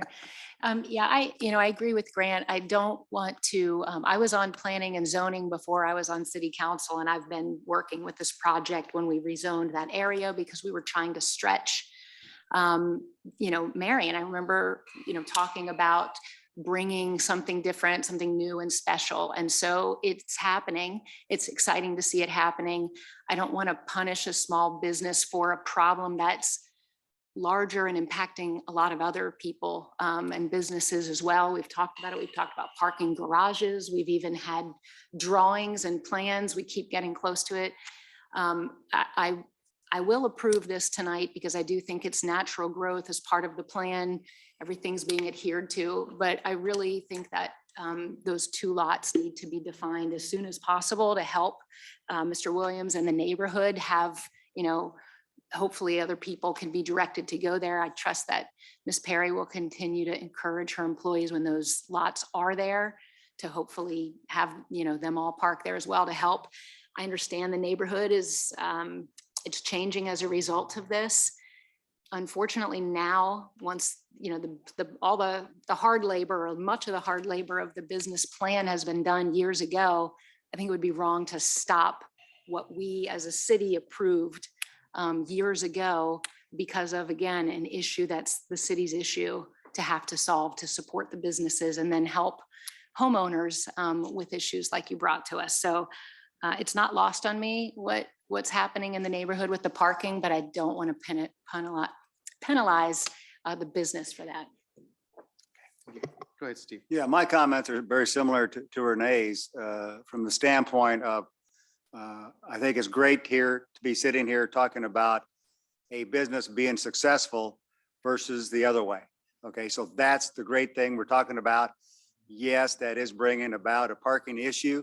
Yeah, I agree with Grant. I don't want to, I was on planning and zoning before I was on city council, and I've been working with this project when we rezoned that area because we were trying to stretch, Marion. I remember, talking about bringing something different, something new and special. And so it's happening. It's exciting to see it happening. I don't want to punish a small business for a problem that's larger and impacting a lot of other people and businesses as well. We've talked about it. We've talked about parking garages. We've even had drawings and plans. We keep getting close to it. I will approve this tonight because I do think it's natural growth as part of the plan. Everything's being adhered to, but I really think that those two lots need to be defined as soon as possible to help Mr. Williams and the neighborhood have, hopefully other people can be directed to go there. I trust that Ms. Perry will continue to encourage her employees when those lots are there to hopefully have, them all park there as well to help. I understand the neighborhood is, it's changing as a result of this. Unfortunately now, once, all the hard labor, or much of the hard labor of the business plan has been done years ago, I think it would be wrong to stop what we as a city approved years ago because of, again, an issue that's the city's issue to have to solve to support the businesses and then help homeowners with issues like you brought to us. So it's not lost on me what's happening in the neighborhood with the parking, but I don't want to penalize the business for that. Go ahead, Steve. Yeah, my comments are very similar to Renee's from the standpoint of I think it's great here to be sitting here talking about a business being successful versus the other way. Okay, so that's the great thing we're talking about. Yes, that is bringing about a parking issue.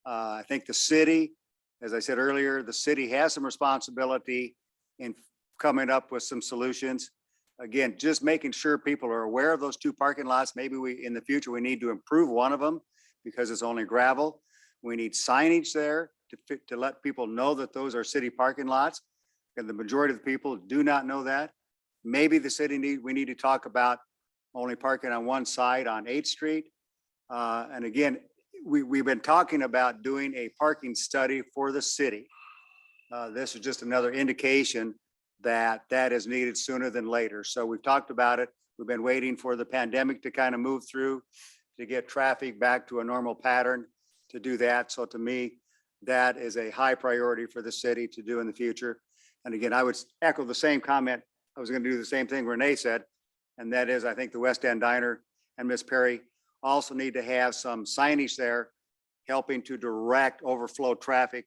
I think the city, as I said earlier, the city has some responsibility in coming up with some solutions. Again, just making sure people are aware of those two parking lots. Maybe in the future, we need to improve one of them because it's only gravel. We need signage there to let people know that those are city parking lots. And the majority of the people do not know that. Maybe the city we need to talk about only parking on one side on 8th Street. And again, we've been talking about doing a parking study for the city. This is just another indication that is needed sooner than later. So we've talked about it. We've been waiting for the pandemic to kind of move through to get traffic back to a normal pattern to do that. So to me, that is a high priority for the city to do in the future. And again, I would echo the same comment. I was going to do the same thing Renee said, and that is I think the West End Diner and Ms. Perry also need to have some signage there helping to direct overflow traffic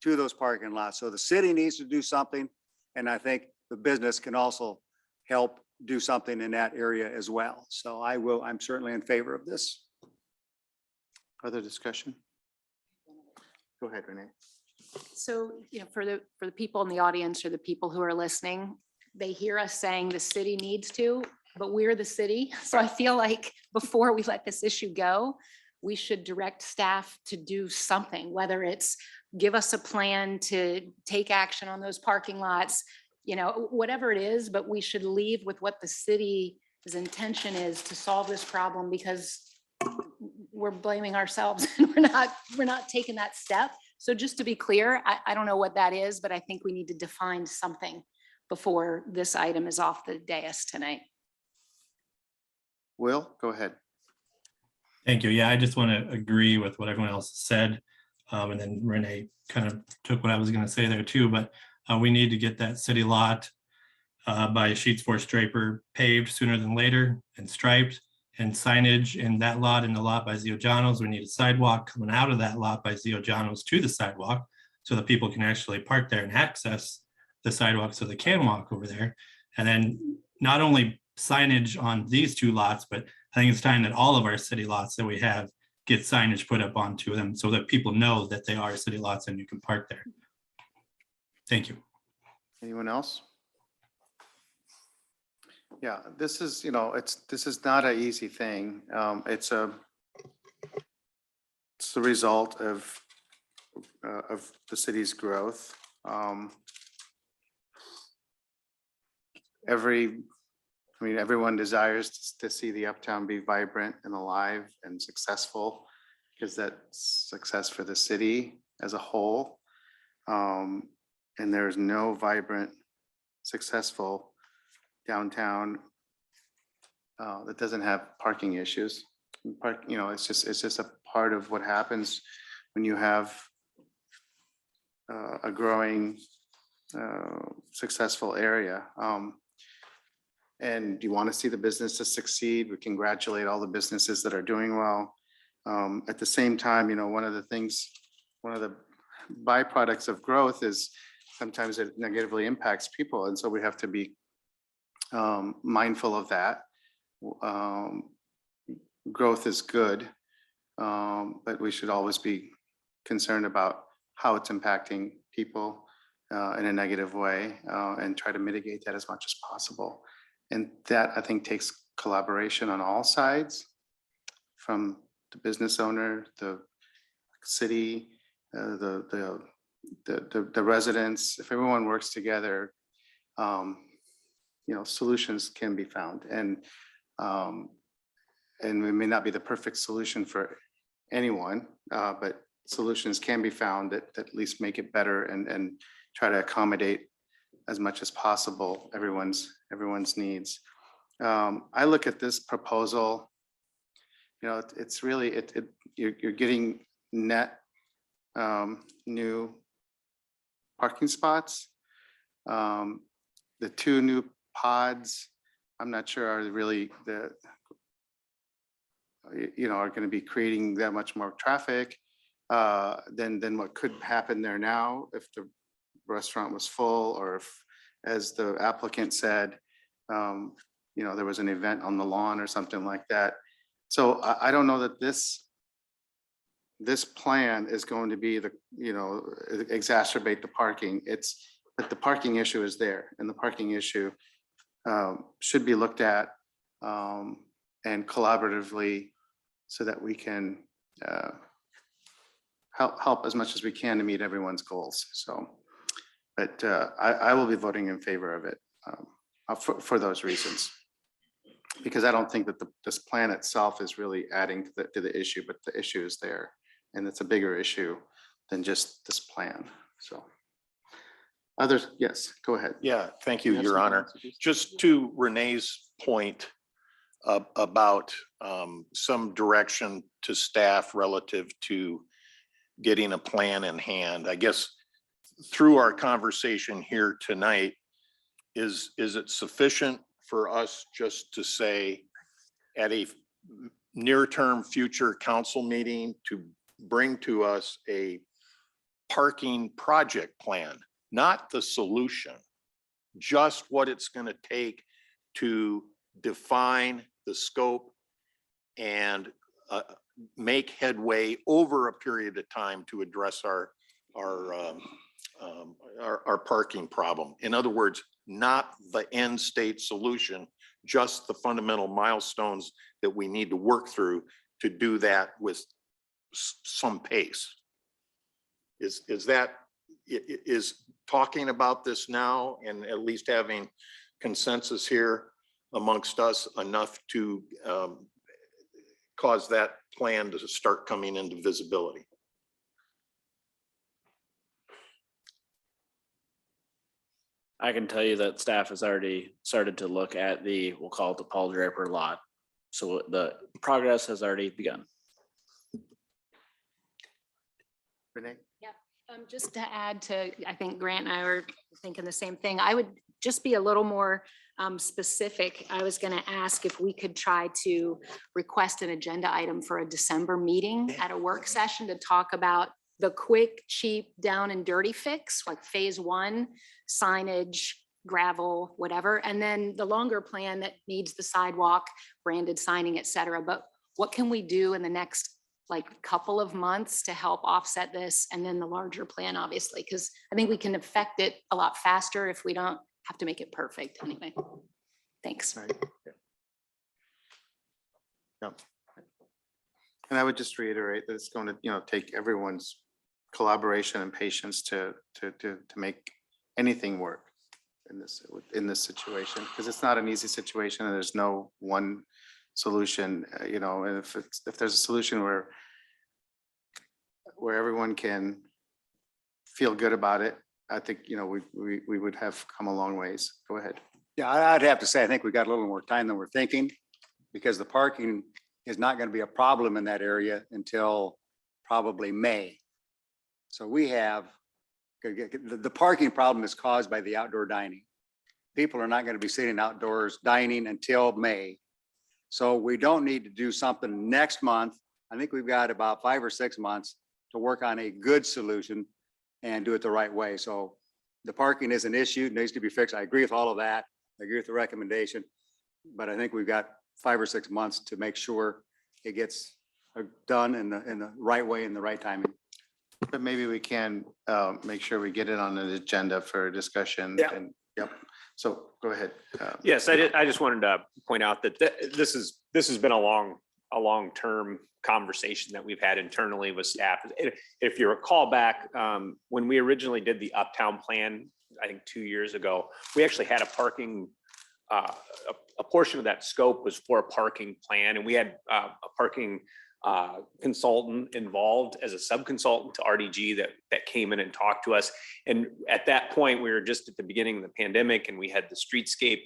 to those parking lots. So the city needs to do something, and I think the business can also help do something in that area as well. So I'm certainly in favor of this. Other discussion? Go ahead, Renee. So, for the people in the audience or the people who are listening, they hear us saying the city needs to, but we're the city. So I feel like before we let this issue go, we should direct staff to do something, whether it's give us a plan to take action on those parking lots, you know, whatever it is, but we should leave with what the city's intention is to solve this problem, because we're blaming ourselves and we're not taking that step. So just to be clear, I don't know what that is, but I think we need to define something before this item is off the dais tonight. Will, go ahead. Thank you. Yeah, I just want to agree with what everyone else said. And then Renee kind of took what I was going to say there too, but we need to get that city lot by Sheets Force Draper paved sooner than later and striped, and signage in that lot, in the lot by Ziojanos. We need a sidewalk coming out of that lot by Ziojanos to the sidewalk so that people can actually park there and access the sidewalk so they can walk over there. And then not only signage on these two lots, but I think it's time that all of our city lots that we have get signage put up onto them so that people know that they are city lots and you can park there. Thank you. Anyone else? Yeah, this is, you know, this is not an easy thing. It's the result of the city's growth. Everyone desires to see the uptown be vibrant and alive and successful, because that's success for the city as a whole. And there's no vibrant, successful downtown that doesn't have parking issues. You know, it's just a part of what happens when you have a growing, successful area. And you want to see the businesses succeed. We congratulate all the businesses that are doing well. At the same time, you know, one of the byproducts of growth is sometimes it negatively impacts people. And so we have to be mindful of that. Growth is good, but we should always be concerned about how it's impacting people in a negative way, and try to mitigate that as much as possible. And that, I think, takes collaboration on all sides, from the business owner, the city, the residents. If everyone works together, you know, solutions can be found. And it may not be the perfect solution for anyone, but solutions can be found that at least make it better and try to accommodate as much as possible everyone's needs. I look at this proposal, you know, it's really, you're getting net new parking spots. The two new pods, I'm not sure are really are going to be creating that much more traffic than what could happen there now if the restaurant was full, or if, as the applicant said, you know, there was an event on the lawn or something like that. So I don't know that this plan is going to be exacerbate the parking. But the parking issue is there, and the parking issue should be looked at and collaboratively, so that we can help as much as we can to meet everyone's goals. So, but I will be voting in favor of it for those reasons, because I don't think that this plan itself is really adding to the issue, but the issue is there, and it's a bigger issue than just this plan. So. Others, yes, go ahead. Yeah, thank you, You have Your some Honor. comments? Just to Renee's point about some direction to staff relative to getting a plan in hand. I guess through our conversation here tonight, is it sufficient for us just to say at a near-term future council meeting to bring to us a parking project plan? Not the solution, just what it's going to take to define the scope and make headway over a period of time to address our parking problem. In other words, not the end state solution, just the fundamental milestones that we need to work through to do that with some pace. Is that, is talking about this now and at least having consensus here amongst us enough to cause that plan to start coming into visibility? I can tell you that staff has already started to look at the, we'll call it the Paul Draper lot. So the progress has already begun. Renee? Just to add to, I think Grant and I were thinking the same thing. I would just be a little more specific. I was going to ask if we could try to request an agenda item for a December meeting at a work session to talk about the quick, cheap, down and dirty fix, like phase one, signage, gravel, whatever. And then the longer plan that needs the sidewalk, branded signing, et cetera. But what can we do in the next like couple of months to help offset this? And then the larger plan, obviously, because I think we can affect it a lot faster if we don't have to make it perfect anyway. Thanks. Right. Yeah. And I would just reiterate that it's going to, take everyone's collaboration and patience to make anything work in this situation, because it's not an easy situation and there's no one solution, and if there's a solution where everyone can feel good about it, I think, we would have come a long ways. Go ahead. Yeah, I'd have to say, I think we got a little more time than we're thinking, because the parking is not going to be a problem in that area until probably May. So we have, the parking problem is caused by the outdoor dining. People are not going to be sitting outdoors dining until May. So we don't need to do something next month. I think we've got about 5 or 6 months to work on a good solution and do it the right way. So the parking is an issue, needs to be fixed. I agree with all of that. I agree with the recommendation, but I think we've got 5 or 6 months to make sure it gets done in the right way, in the right timing. But maybe we can make sure we get it on an agenda for discussion. Yeah. And yep. So go ahead. Yes, I just wanted to point out that this has been a long-term conversation that we've had internally with staff. If you recall back, when we originally did the Uptown plan, I think 2 years ago, we actually had a parking, a portion of that scope was for a parking plan, and we had a parking consultant involved as a sub-consultant to RDG that came in and talked to us. And at that point, we were just at the beginning of the pandemic, and we had the streetscape,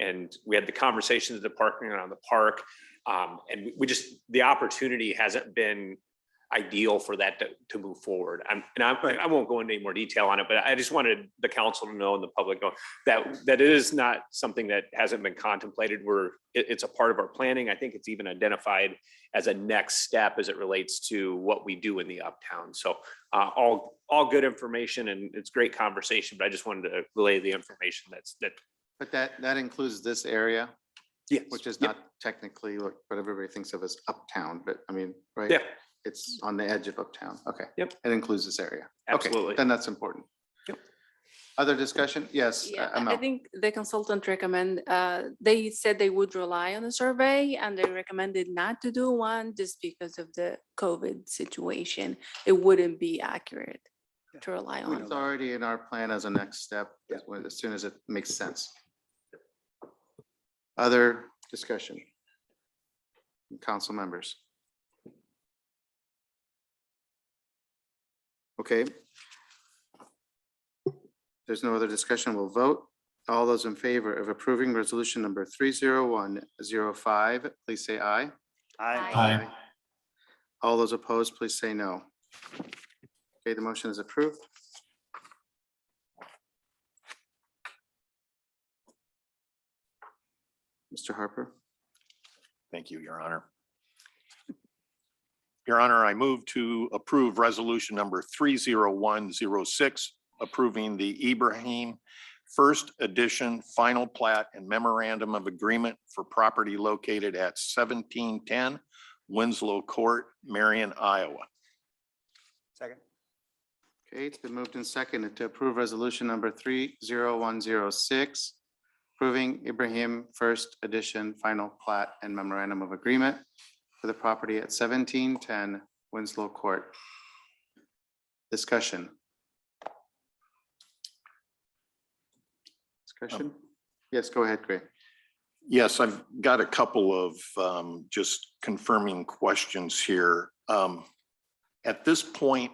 and we had the conversations of the parking around the park. And the opportunity hasn't been ideal for that to move forward. I won't go into any more detail on it, but I just wanted the council to know and the public know that it is not something that hasn't been contemplated. It's a part of our planning. I think it's even identified as a next step as it relates to what we do in the Uptown. So all good information, and it's great conversation, but I just wanted to relay the information that. But that includes this area? Yes. Which is not technically what everybody thinks of as Uptown, but I mean, right? Yeah. It's on the edge of Uptown. Okay. Yep. It includes this area. Absolutely. Okay, then that's important. Yep. Other discussion? Yes. Yeah, I Amel. think the consultant they said they would rely on a survey, and they recommended not to do one just because of the COVID situation. It wouldn't be accurate to rely on. It's already in our plan as a next step, as soon as it makes sense. Other discussion? Council members? Okay. There's no other discussion. We'll vote. All those in favor of approving resolution number 30105, please say aye. Aye. All those opposed, please say no. Okay, the motion is approved. Mr. Harper. Thank you, Your Honor. Your Honor, I move to approve resolution number 30106, approving the Ibrahim First Edition Final Plat and Memorandum of Agreement for property located at 1710 Winslow Court, Marion, Iowa. Second. Okay, it's been moved and seconded to approve resolution number 30106, approving Ibrahim First Edition Final Plat and Memorandum of Agreement for the property at 1710 Winslow Court. Discussion. Discussion? Yes, go ahead, Gray. Yes, I've got a couple of just confirming questions here. At this point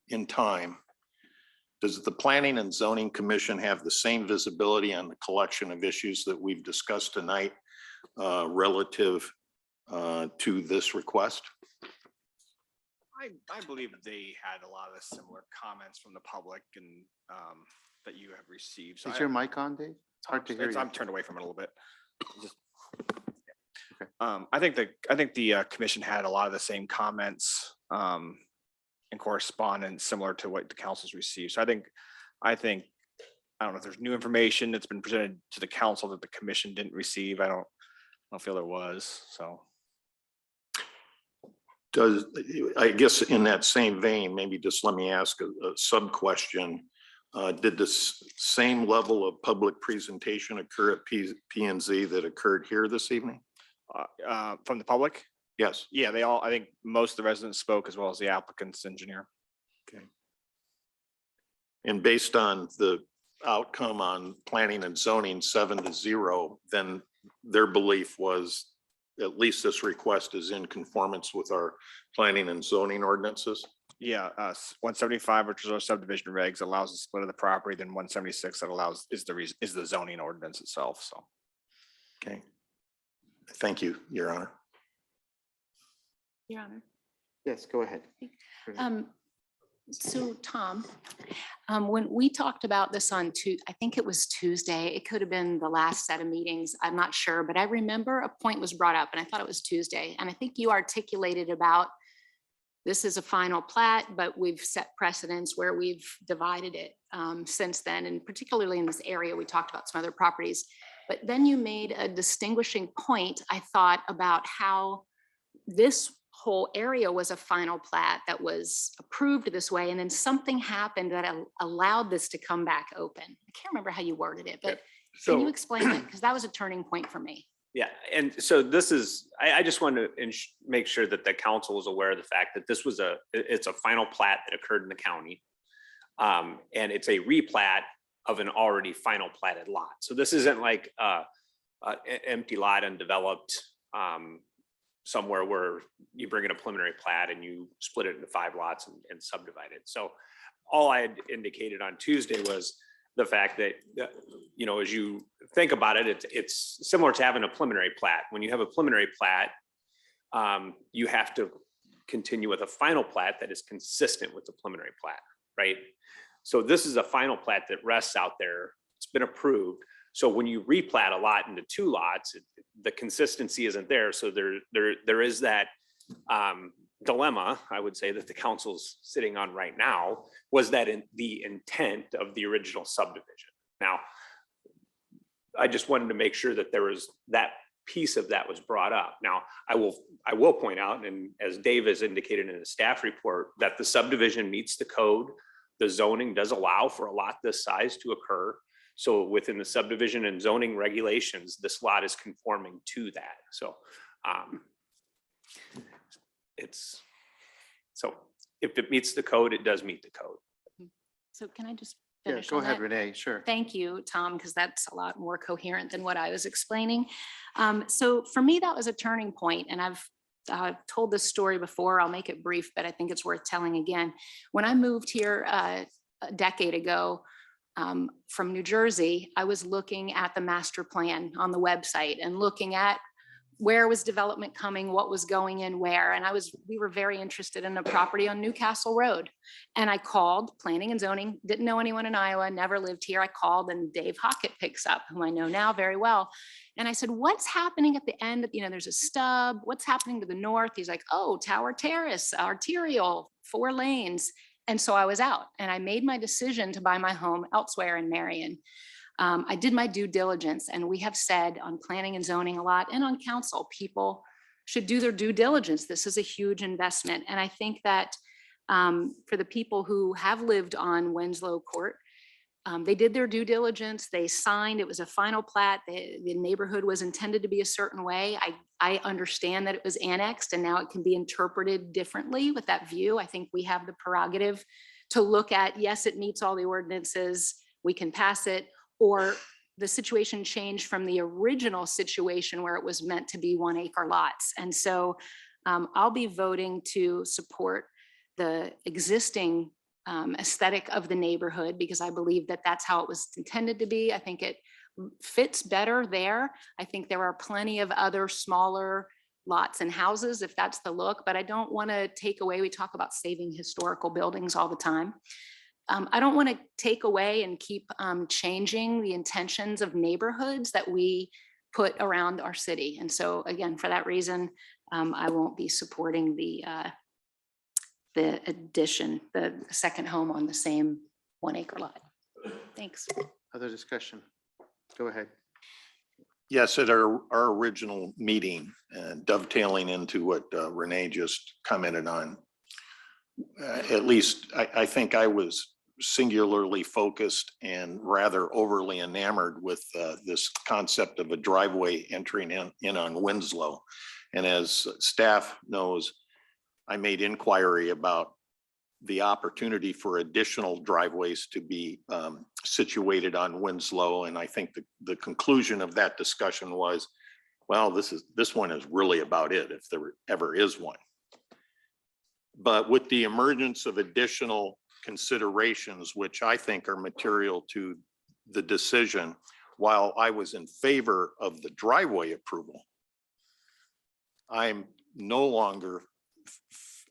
in time, does the Planning and Zoning Commission have the same visibility on the collection of issues that we've discussed tonight relative to this request? I believe they had a lot of similar comments from the public and that you have received. So Is your mic on, Dave? It's hard to hear you. I'm turned away from it a little bit. I think the commission had a lot of the same comments and correspondence similar to what the council's received. So I don't know if there's new information that's been presented to the council that the commission didn't receive. I don't feel there was, so. I guess in that same vein, maybe just let me ask a sub question. Did the same level of public presentation occur at P&Z that occurred here this evening? From the public? Yes. Yeah, I think most of the residents spoke as well as the applicant's engineer. Okay. And based on the outcome on planning and zoning 7-0, then their belief was at least this request is in conformance with our planning and zoning ordinances? Yeah, 175, which is our subdivision regs, allows the split of the property, then 176 that allows is the zoning ordinance itself, so. Okay. Thank you, Your Honor. Your Honor. Yes, go ahead. So Tom, when we talked about this on I think it was Tuesday, it could have been the last set of meetings, I'm not sure, but I remember a point was brought up and I thought it was Tuesday. And I think you articulated about this is a final plat, but we've set precedents where we've divided it since then. And particularly in this area, we talked about some other properties. But then you made a distinguishing point, I thought, about how this whole area was a final plat that was approved this way. And then something happened that allowed this to come back open. I can't remember how you worded it, but can you explain it? Because that was a turning point for me. Yeah, and so this is, I just wanted to make sure that the council is aware of the fact that this was it's a final plat that occurred in the county. And it's a replat of an already final platted lot. So this isn't like an empty lot undeveloped somewhere where you bring in a preliminary plat and you split it into 5 lots and subdivide it. So all I had indicated on Tuesday was the fact that, you know, as you think about it, it's similar to having a preliminary plat. When you have a preliminary plat, you have to continue with a final plat that is consistent with the preliminary plat, right? So this is a final plat that rests out there. It's been approved. So when you replat a lot into 2 lots, the consistency isn't there. So there is that dilemma, I would say, that the council's sitting on right now. Was that in the intent of the original subdivision? Now, I just wanted to make sure that there was that piece of that was brought up. Now, I will point out, and as Dave has indicated in the staff report, that the subdivision meets the code. The zoning does allow for a lot this size to occur. So within the subdivision and zoning regulations, this lot is conforming to that. So so if it meets the code, it does meet the code. So can I just Yeah, finish go on ahead, that? Renee, sure. Thank you, Tom, because that's a lot more coherent than what I was explaining. So for me, that was a turning point, and I've told this story before. I'll make it brief, but I think it's worth telling again. When I moved here a decade ago from New Jersey, I was looking at the master plan on the website and looking at where was development coming, what was going in where. And we were very interested in a property on Newcastle Road. And I called planning and zoning, didn't know anyone in Iowa, never lived here. I called and Dave Hockett picks up, whom I know now very well. And I said, what's happening at the end? You know, there's a stub, what's happening to the north? He's like, oh, Tower Terrace, arterial, 4 lanes. And so I was out and I made my decision to buy my home elsewhere in Marion. I did my due diligence, and we have said on planning and zoning a lot and on council, people should do their due diligence. This is a huge investment. And I think that For the people who have lived on Winslow Court, they did their due diligence, they signed, it was a final plat, the neighborhood was intended to be a certain way. I understand that it was annexed and now it can be interpreted differently with that view. I think we have the prerogative to look at, yes, it meets all the ordinances, we can pass it, or the situation changed from the original situation where it was meant to be 1 acre lots. And so I'll be voting to support the existing aesthetic of the neighborhood because I believe that that's how it was intended to be. I think it fits better there. I think there are plenty of other smaller lots and houses if that's the look, but I don't want to take away, we talk about saving historical buildings all the time. I don't want to take away and keep changing the intentions of neighborhoods that we put around our city. And so again, for that reason, I won't be supporting the addition, the second home on the same 1 acre lot. Thanks. Other discussion? Go ahead. Yes, at our original meeting, dovetailing into what Renee just commented on, at least I think I was singularly focused and rather overly enamored with this concept of a driveway entering in on Winslow. And as staff knows, I made inquiry about the opportunity for additional driveways to be situated on Winslow. And I think the conclusion of that discussion was, well, this one is really about it, if there ever is one. But with the emergence of additional considerations, which I think are material to the decision, while I was in favor of the driveway approval, I'm no longer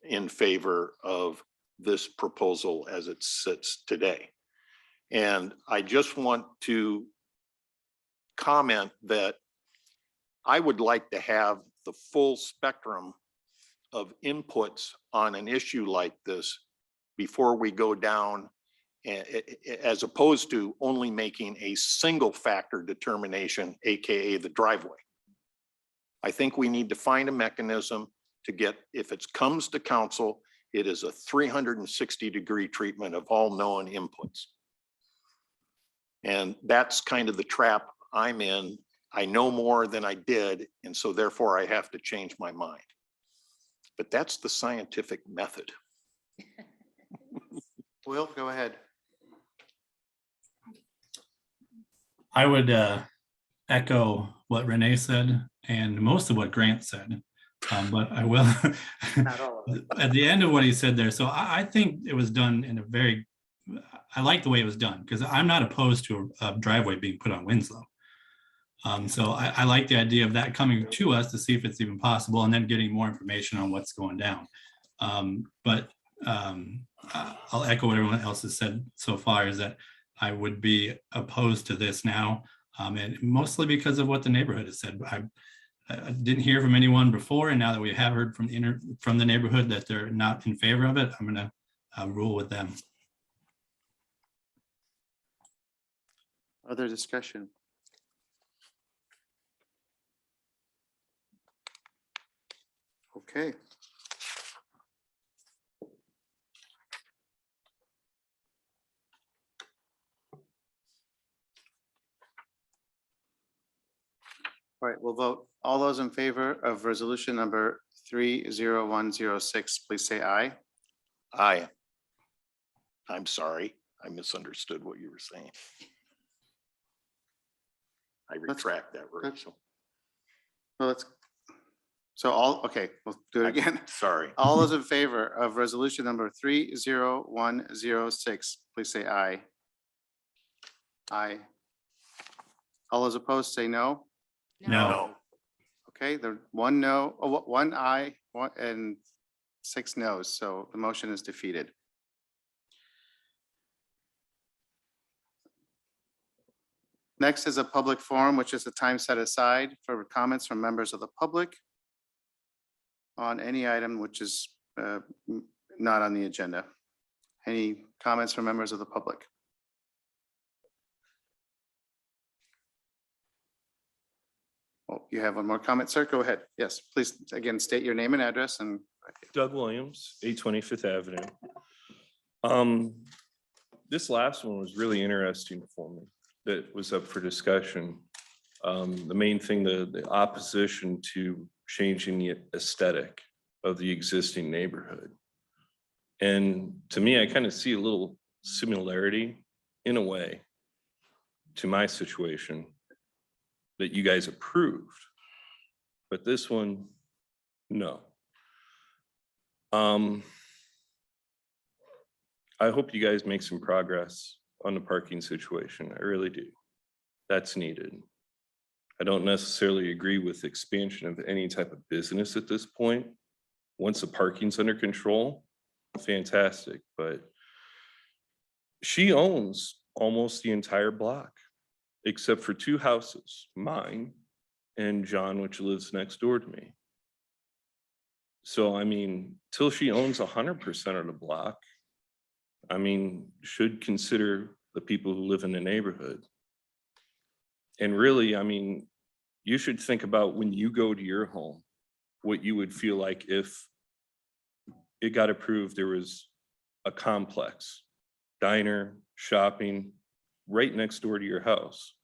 in favor of this proposal as it sits today. And I just want to comment that I would like to have the full spectrum of inputs on an issue like this before we go down, as opposed to only making a single factor determination, AKA the driveway. I think we need to find a mechanism to get, if it comes to council, it is a 360-degree treatment of all known inputs. And that's kind of the trap I'm in. I know more than I did, and so therefore I have to change my mind. But that's the scientific method. Will, go ahead. I would echo what Renee said and most of what Grant said. But I will at the end of what he said there. So I think it was done in a very, I like the way it was done because I'm not opposed to a driveway being put on Winslow. So I like the idea of that coming to us to see if it's even possible and then getting more information on what's going down. But I'll echo what everyone else has said so far is that I would be opposed to this now. And mostly because of what the neighborhood has said. I didn't hear from anyone before, and now that we have heard from the neighborhood that they're not in favor of it, I'm going to rule with them. Other discussion? Okay. All right, we'll vote. All those in favor of resolution number 30106, please say aye. Aye. I'm sorry, I misunderstood what you were saying. I retract that word. Well, okay, we'll do it again. Sorry. All those in favor of resolution number 30106, please say aye. Aye. All those opposed say no. No. Okay, the one no, one aye, and 6 no's, so the motion is defeated. Next is a public forum, which is the time set aside for comments from members of the public on any item which is not on the agenda. Any comments from members of the public? Oh, you have one more comment, sir? Go ahead. Yes, please, again, state your name and address and. Doug Williams, 825th Avenue. This last one was really interesting for me, that was up for discussion. The main thing, the opposition to changing the aesthetic of the existing neighborhood. And to me, I kind of see a little similarity in a way to my situation that you guys approved. But this one, no. I hope you guys make some progress on the parking situation. I really do. That's needed. I don't necessarily agree with expansion of any type of business at this point. Once the parking's under control, fantastic, but she owns almost the entire block, except for 2 houses, mine and John, which lives next door to me. So, I mean, till she owns 100% of the block, I mean, should consider the people who live in the neighborhood. And really, I mean, you should think about when you go to your home, what you would feel like if it got approved, there was a complex, diner, shopping, right next door to your house.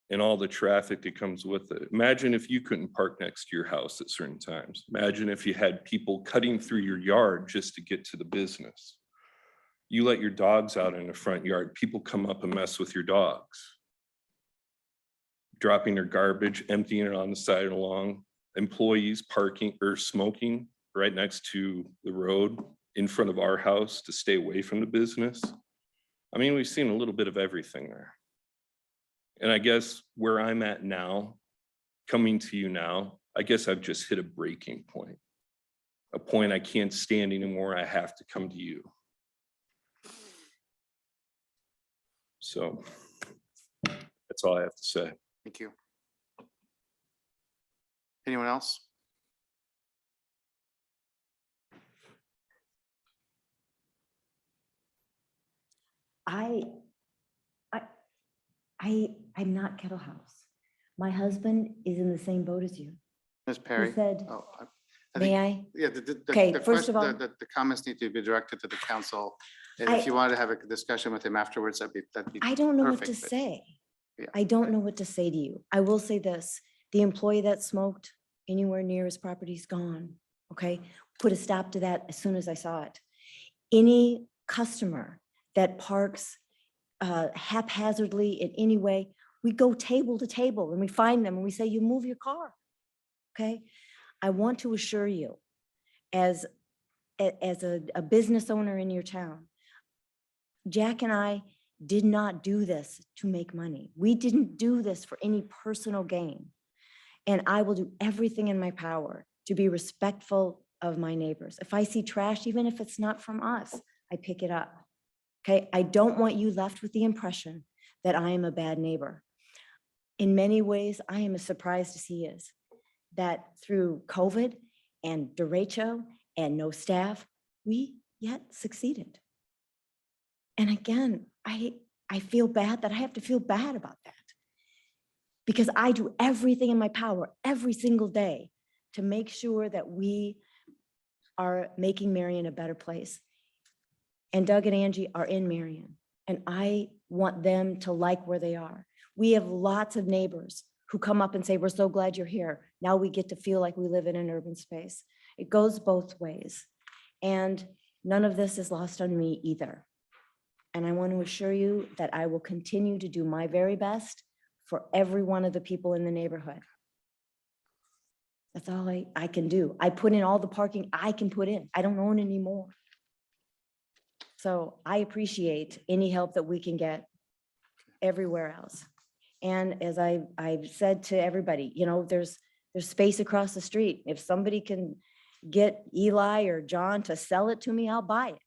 And all the traffic that comes with it. Imagine if you couldn't park next to your house at certain times. Imagine if you had people cutting through your yard just to get to the business. You let your dogs out in the front yard, people come up and mess with your dogs. Dropping their garbage, emptying it on the side of the lawn, employees parking or smoking right next to the road in front of our house to stay away from the business. I mean, we've seen a little bit of everything there. And I guess where I'm at now, coming to you now, I guess I've just hit a breaking point. A point I can't stand anymore. I have to come to you. So that's all I have to say. Thank you. Anyone else? I'm not Kettle House. My husband is in the same boat as you. Ms. Perry? said, Oh, May think- I? Yeah, Okay, the first of question- all- the comments need to be directed to the council. And I- if you wanted to have a discussion with him afterwards, that'd be. I don't know what to perfect, but- say. Yeah. I don't know what to say to you. I will say this, the employee that smoked anywhere near his property is gone, okay? Put a stop to that as soon as I saw it. Any customer that parks haphazardly in any way, we go table to table and we find them and we say, you move your car, okay? I want to assure you, as a business owner in your town, Jack and I did not do this to make money. We didn't do this for any personal gain. And I will do everything in my power to be respectful of my neighbors. If I see trash, even if it's not from us, I pick it up. Okay, I don't want you left with the impression that I am a bad neighbor. In many ways, I am as surprised as he is that through COVID and derecho and no staff, we yet succeeded. And again, I feel bad that I have to feel bad about that because I do everything in my power every single day to make sure that we are making Marion a better place. And Doug and Angie are in Marion, and I want them to like where they are. We have lots of neighbors who come up and say, we're so glad you're here. Now we get to feel like we live in an urban space. It goes both ways. And none of this is lost on me either. And I want to assure you that I will continue to do my very best for every one of the people in the neighborhood. That's all I can do. I put in all the parking I can put in. I don't own any more. So I appreciate any help that we can get everywhere else. And as I've said to everybody, you know, there's space across the street. If somebody can get Eli or John to sell it to me, I'll buy it.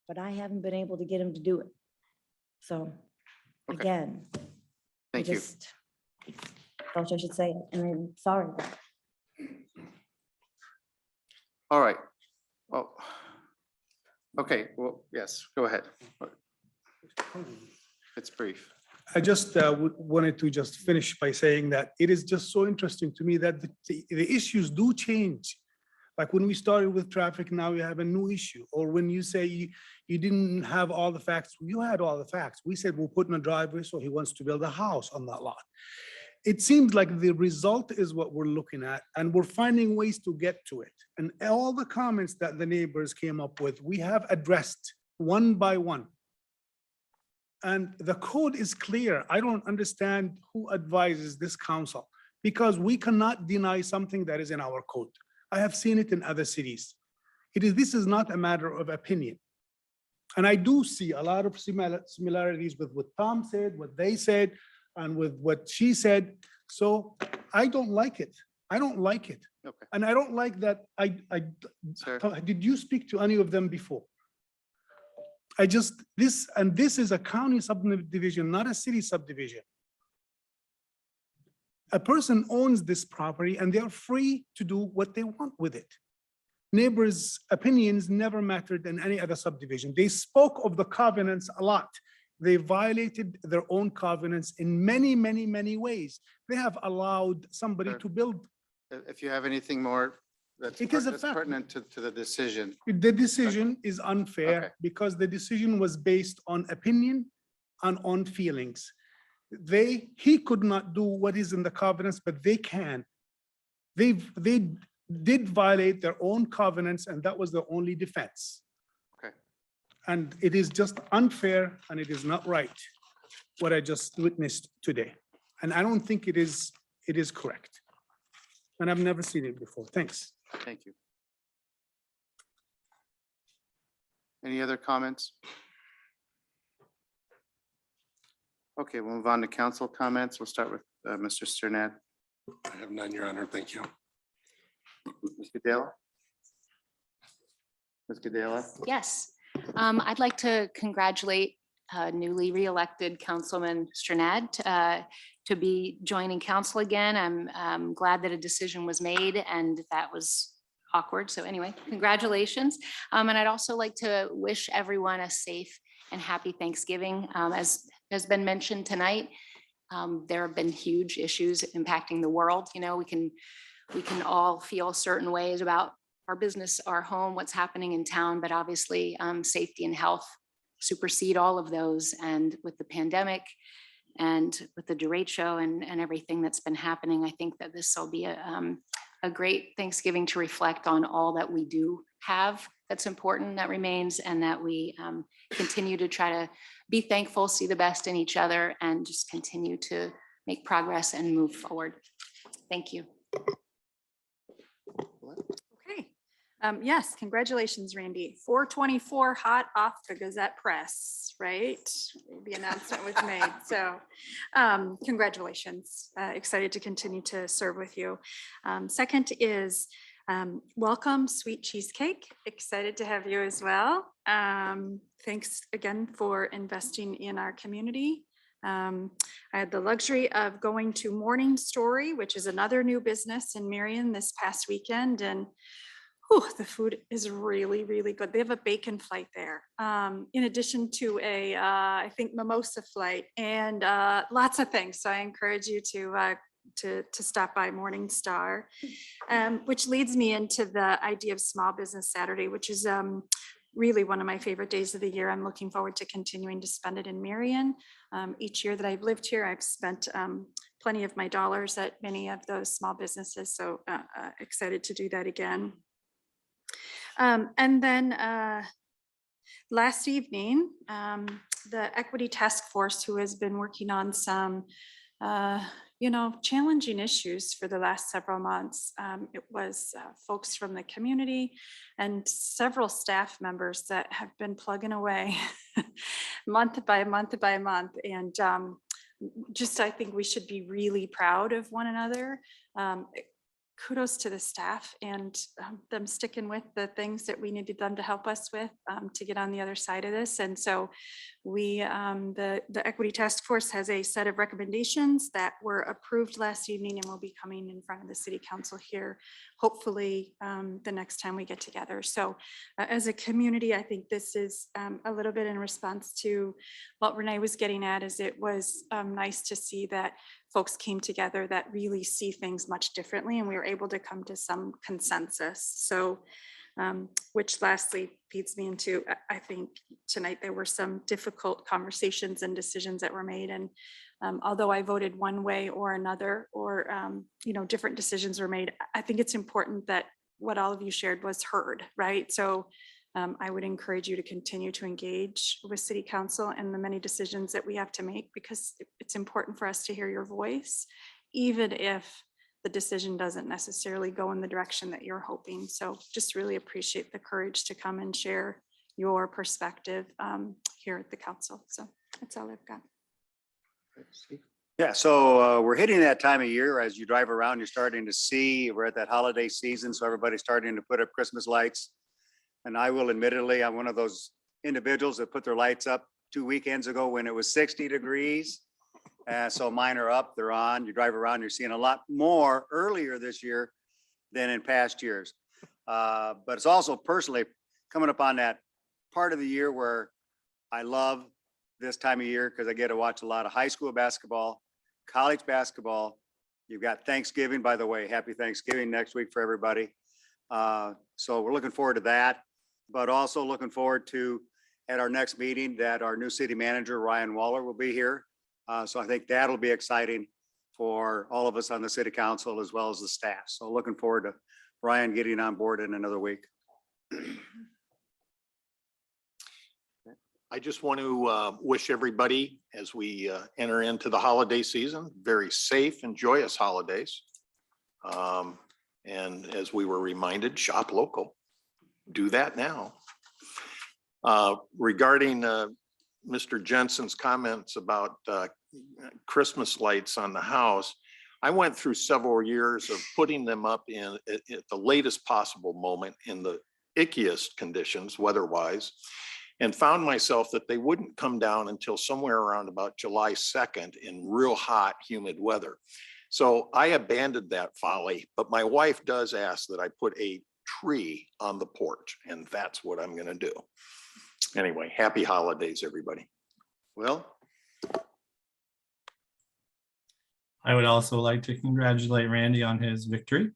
But I haven't been able to get him to do it. So Okay. again, Thank you. just thought I should say it, and I'm sorry. All right. Well, okay, well, yes, go ahead. It's brief. I just wanted to just finish by saying that it is just so interesting to me that the issues do change. Like when we started with traffic, now we have a new issue. Or when you say you didn't have all the facts, you had all the facts. We said we'll put in a driveway, so he wants to build a house on that lot. It seems like the result is what we're looking at, and we're finding ways to get to it. And all the comments that the neighbors came up with, we have addressed one by one. And the code is clear. I don't understand who advises this council, because we cannot deny something that is in our code. I have seen it in other cities. This is not a matter of opinion. And I do see a lot of similarities with what Tom said, what they said, and with what she said. So I don't like it. I don't like it. Okay. And I don't like that. Sir. Did you speak to any of them before? This is a county subdivision, not a city subdivision. A person owns this property and they're free to do what they want with it. Neighbors' opinions never mattered in any other subdivision. They spoke of the covenants a lot. They violated their own covenants in many, many, many ways. They have allowed somebody Sure. to build. If you have anything more that's It is a that's fact. pertinent to the decision. The decision is unfair Okay. because the decision was based on opinion and on feelings. He could not do what is in the covenants, but they can. They did violate their own covenants, and that was the only defense. Okay. And it is just unfair, and it is not right, what I just witnessed today. And I don't think it is correct. And I've never seen it before. Thanks. Thank you. Any other comments? Okay, we'll move on to council comments. We'll start with Mr. Sternad. I have none, Your Honor. Thank you. Ms. Gadela? Ms. Gadela? Yes, I'd like to congratulate newly re-elected Councilman Sternad to be joining council again. I'm glad that a decision was made and that was awkward. So anyway, congratulations. And I'd also like to wish everyone a safe and happy Thanksgiving. As has been mentioned tonight, there have been huge issues impacting the world. You know, we can all feel certain ways about our business, our home, what's happening in town, but obviously safety and health supersede all of those. And with the pandemic and with the derecho and everything that's been happening, I think that this will be a great Thanksgiving to reflect on all that we do have that's important, that remains, and that we continue to try to be thankful, see the best in each other, and just continue to make progress and move forward. Thank you. Okay. Yes, congratulations, Randy. 424 hot off the Gazette Press, right? The announcement was made. So congratulations. Excited to continue to serve with you. Second is welcome, Sweet Cheesecake. Excited to have you as well. Thanks again for investing in our community. I had the luxury of going to Morning Story, which is another new business in Marion this past weekend. And the food is really, really good. They have a bacon flight there, in addition to a, I think, mimosa flight and lots of things. So I encourage you to stop by Morning Star, which leads me into the idea of Small Business Saturday, which is really one of my favorite days of the year. I'm looking forward to continuing to spend it in Marion. Each year that I've lived here, I've spent plenty of my dollars at many of those small businesses. So excited to do that again. And then last evening, the Equity Task Force, who has been working on some challenging issues for the last several months. It was folks from the community and several staff members that have been plugging away month by month by month. And I think we should be really proud of one another. kudos to the staff and them sticking with the things that we needed them to help us with to get on the other side of this. And so we, the Equity Task Force has a set of recommendations that were approved last evening and will be coming in front of the City Council here, hopefully the next time we get together. So as a community, I think this is a little bit in response to what Renee was getting at, is it was nice to see that folks came together that really see things much differently, and we were able to come to some consensus. So, which lastly feeds me into, I think tonight there were some difficult conversations and decisions that were made. And although I voted one way or another, or, different decisions were made, I think it's important that what all of you shared was heard, right? So I would encourage you to continue to engage with City Council and the many decisions that we have to make, because it's important for us to hear your voice, even if the decision doesn't necessarily go in the direction that you're hoping. So just really appreciate the courage to come and share your perspective here at the council. So that's all I've got. Yeah, so we're hitting that time of year. As you drive around, you're starting to see, we're at that holiday season, so everybody's starting to put up Christmas lights. And I will admittedly, I'm one of those individuals that put their lights up 2 weekends ago when it was 60 degrees. So mine are up, they're on. You drive around, you're seeing a lot more earlier this year than in past years. But it's also personally coming up on that part of the year where I love this time of year, because I get to watch a lot of high school basketball, college basketball. You've got Thanksgiving, by the way, happy Thanksgiving next week for everybody. So we're looking forward to that, but also looking forward to at our next meeting that our new city manager, Ryan Waller, will be here. So I think that'll be exciting for all of us on the city council as well as the staff. So looking forward to Ryan getting on board in another week. I just want to wish everybody, as we enter into the holiday season, very safe and joyous holidays. And as we were reminded, shop local. Do that now. Regarding Mr. Jensen's comments about Christmas lights on the house, I went through several years of putting them up at the latest possible moment in the ickiest conditions weather-wise, and found myself that they wouldn't come down until somewhere around about July 2nd in real hot, humid weather. So I abandoned that folly, but my wife does ask that I put a tree on the porch, and that's what I'm gonna do. Anyway, happy holidays, everybody. Will? I would also like to congratulate Randy on his victory.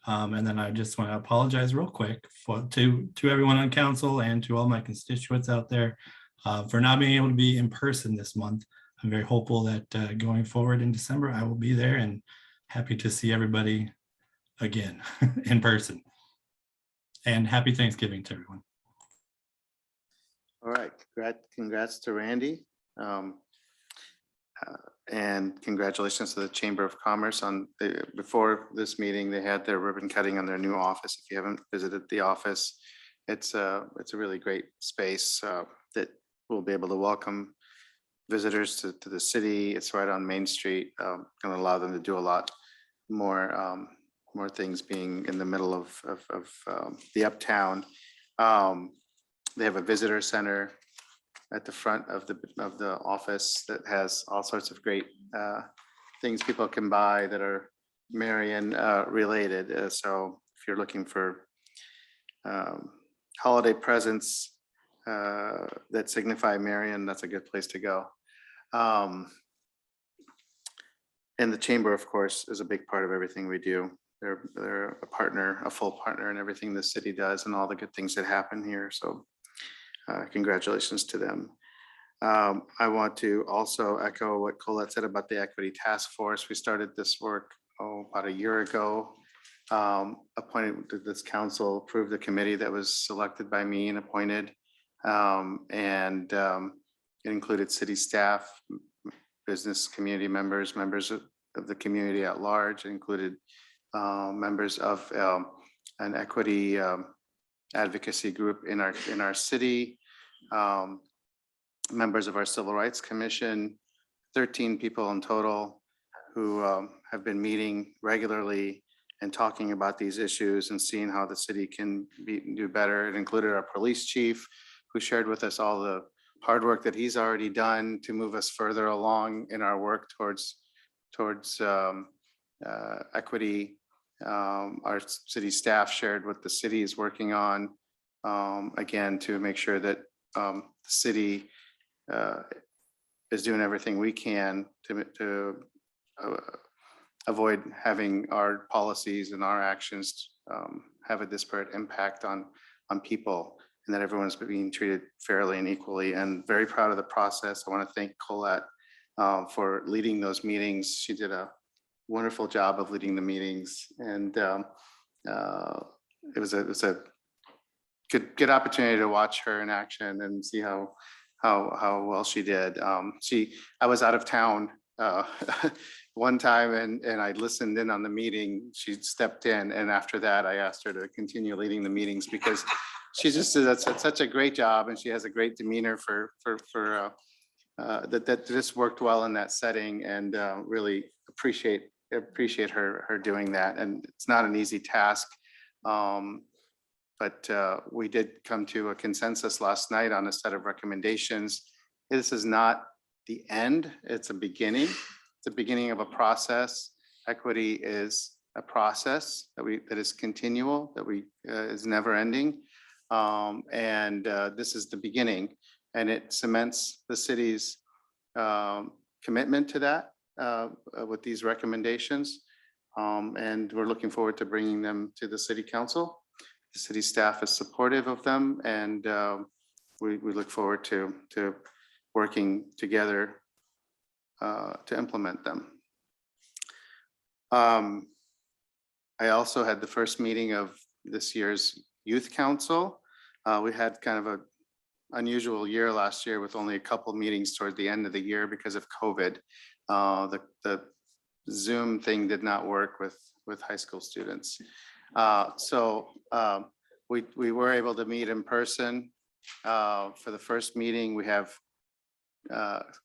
And then I just want to apologize real quick to everyone on council and to all my constituents out there for not being able to be in person this month. I'm very hopeful that going forward in December, I will be there and happy to see everybody again in person. And happy Thanksgiving to everyone. All right, congrats to Randy. And congratulations to the Chamber of Commerce on before this meeting, they had their ribbon cutting on their new office. If you haven't visited the office, it's a really great space that will be able to welcome visitors to the city. It's right on Main Street, going to allow them to do a lot more things being in the middle of the uptown. They have a visitor center at the front of the office that has all sorts of great things people can buy that are Marion related. So if you're looking for holiday presents that signify Marion, that's a good place to go. And the chamber, of course, is a big part of everything we do. They're a partner, a full partner in everything the city does and all the good things that happen here. So congratulations to them. I want to also echo what Colette said about the Equity Task Force. We started this work about a year ago. Appointed to this council, approved the committee that was selected by me and appointed. And it included city staff, business community members, members of the community at large. It included members of an equity advocacy group in our city, members of our Civil Rights Commission, 13 people in total who have been meeting regularly and talking about these issues and seeing how the city can do better. It included our police chief, who shared with us all the hard work that he's already done to move us further along in our work towards equity. Our city staff shared what the city is working on, again, to make sure that the city is doing everything we can to avoid having our policies and our actions have a disparate impact on people, and that everyone's being treated fairly and equally. And very proud of the process. I want to thank Colette for leading those meetings. She did a wonderful job of leading the meetings, and it was a good opportunity to watch her in action and see how well she did. I was out of town one time, and I listened in on the meeting. She stepped in, and after that, I asked her to continue leading the meetings because she just did such a great job, and she has a great demeanor that just worked well in that setting, and really appreciate her doing that. And it's not an easy task, but we did come to a consensus last night on a set of recommendations. This is not the end, it's a beginning. It's the beginning of a process. Equity is a process that is continual, is never ending. This is the beginning, and it cements the city's commitment to that with these recommendations. And we're looking forward to bringing them to the city council. The city staff is supportive of them, and we look forward to working together to implement them. I also had the first meeting of this year's youth council. We had kind of an unusual year last year with only a couple meetings toward the end of the year because of COVID. The Zoom thing did not work with high school students. We were able to meet in person for the first meeting. We have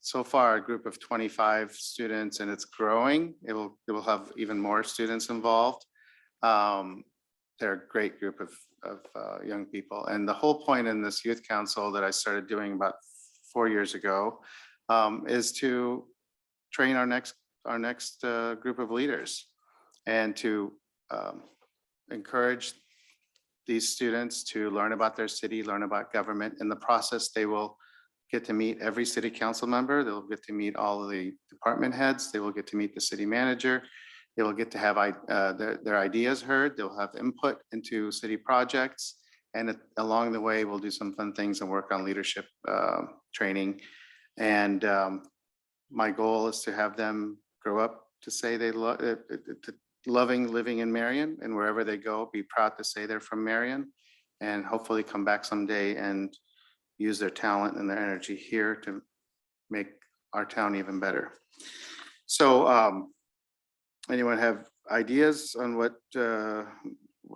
so far a group of 25 students, and it's growing. It will have even more students involved. They're a great group of young people. And the whole point in this youth council that I started doing about 4 years ago is to train our next group of leaders, and to encourage these students to learn about their city, learn about government. In the process, they will get to meet every city council member. They'll get to meet all of the department heads. They will get to meet the city manager. They will get to have their ideas heard. They'll have input into city projects. And along the way, we'll do some fun things and work on leadership training. And my goal is to have them grow up to say they loving living in Marion, and wherever they go, be proud to say they're from Marion, and hopefully come back someday and use their talent and their energy here to make our town even better. So anyone have ideas on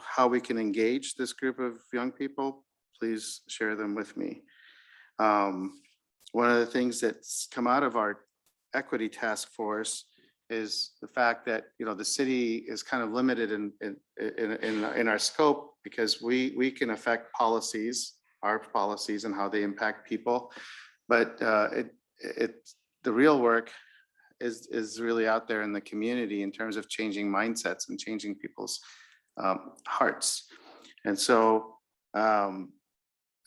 how we can engage this group of young people? Please share them with me. One of the things that's come out of our equity task force is the fact that the city is kind of limited in our scope, because we can affect our policies and how they impact people, but the real work is really out there in the community in terms of changing mindsets and changing people's hearts. And so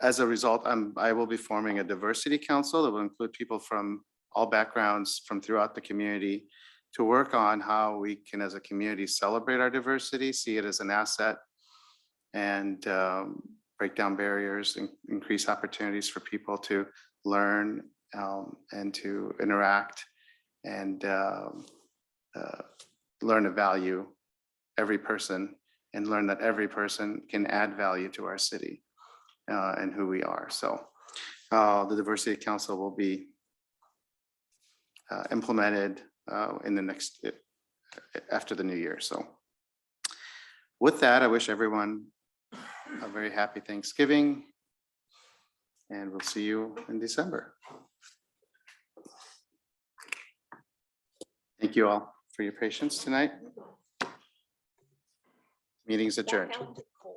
as a result, I will be forming a diversity council that will include people from all backgrounds from throughout the community to work on how we can, as a community, celebrate our diversity, see it as an asset, and break down barriers and increase opportunities for people to learn and to interact and learn to value every person, and learn that every person can add value to our city and who we are. So the Diversity Council will be implemented in the next, after the new year. So with that, I wish everyone a very happy Thanksgiving, and we'll see you in December. Thank you all for your patience tonight. Meeting's adjourned. Back out to court.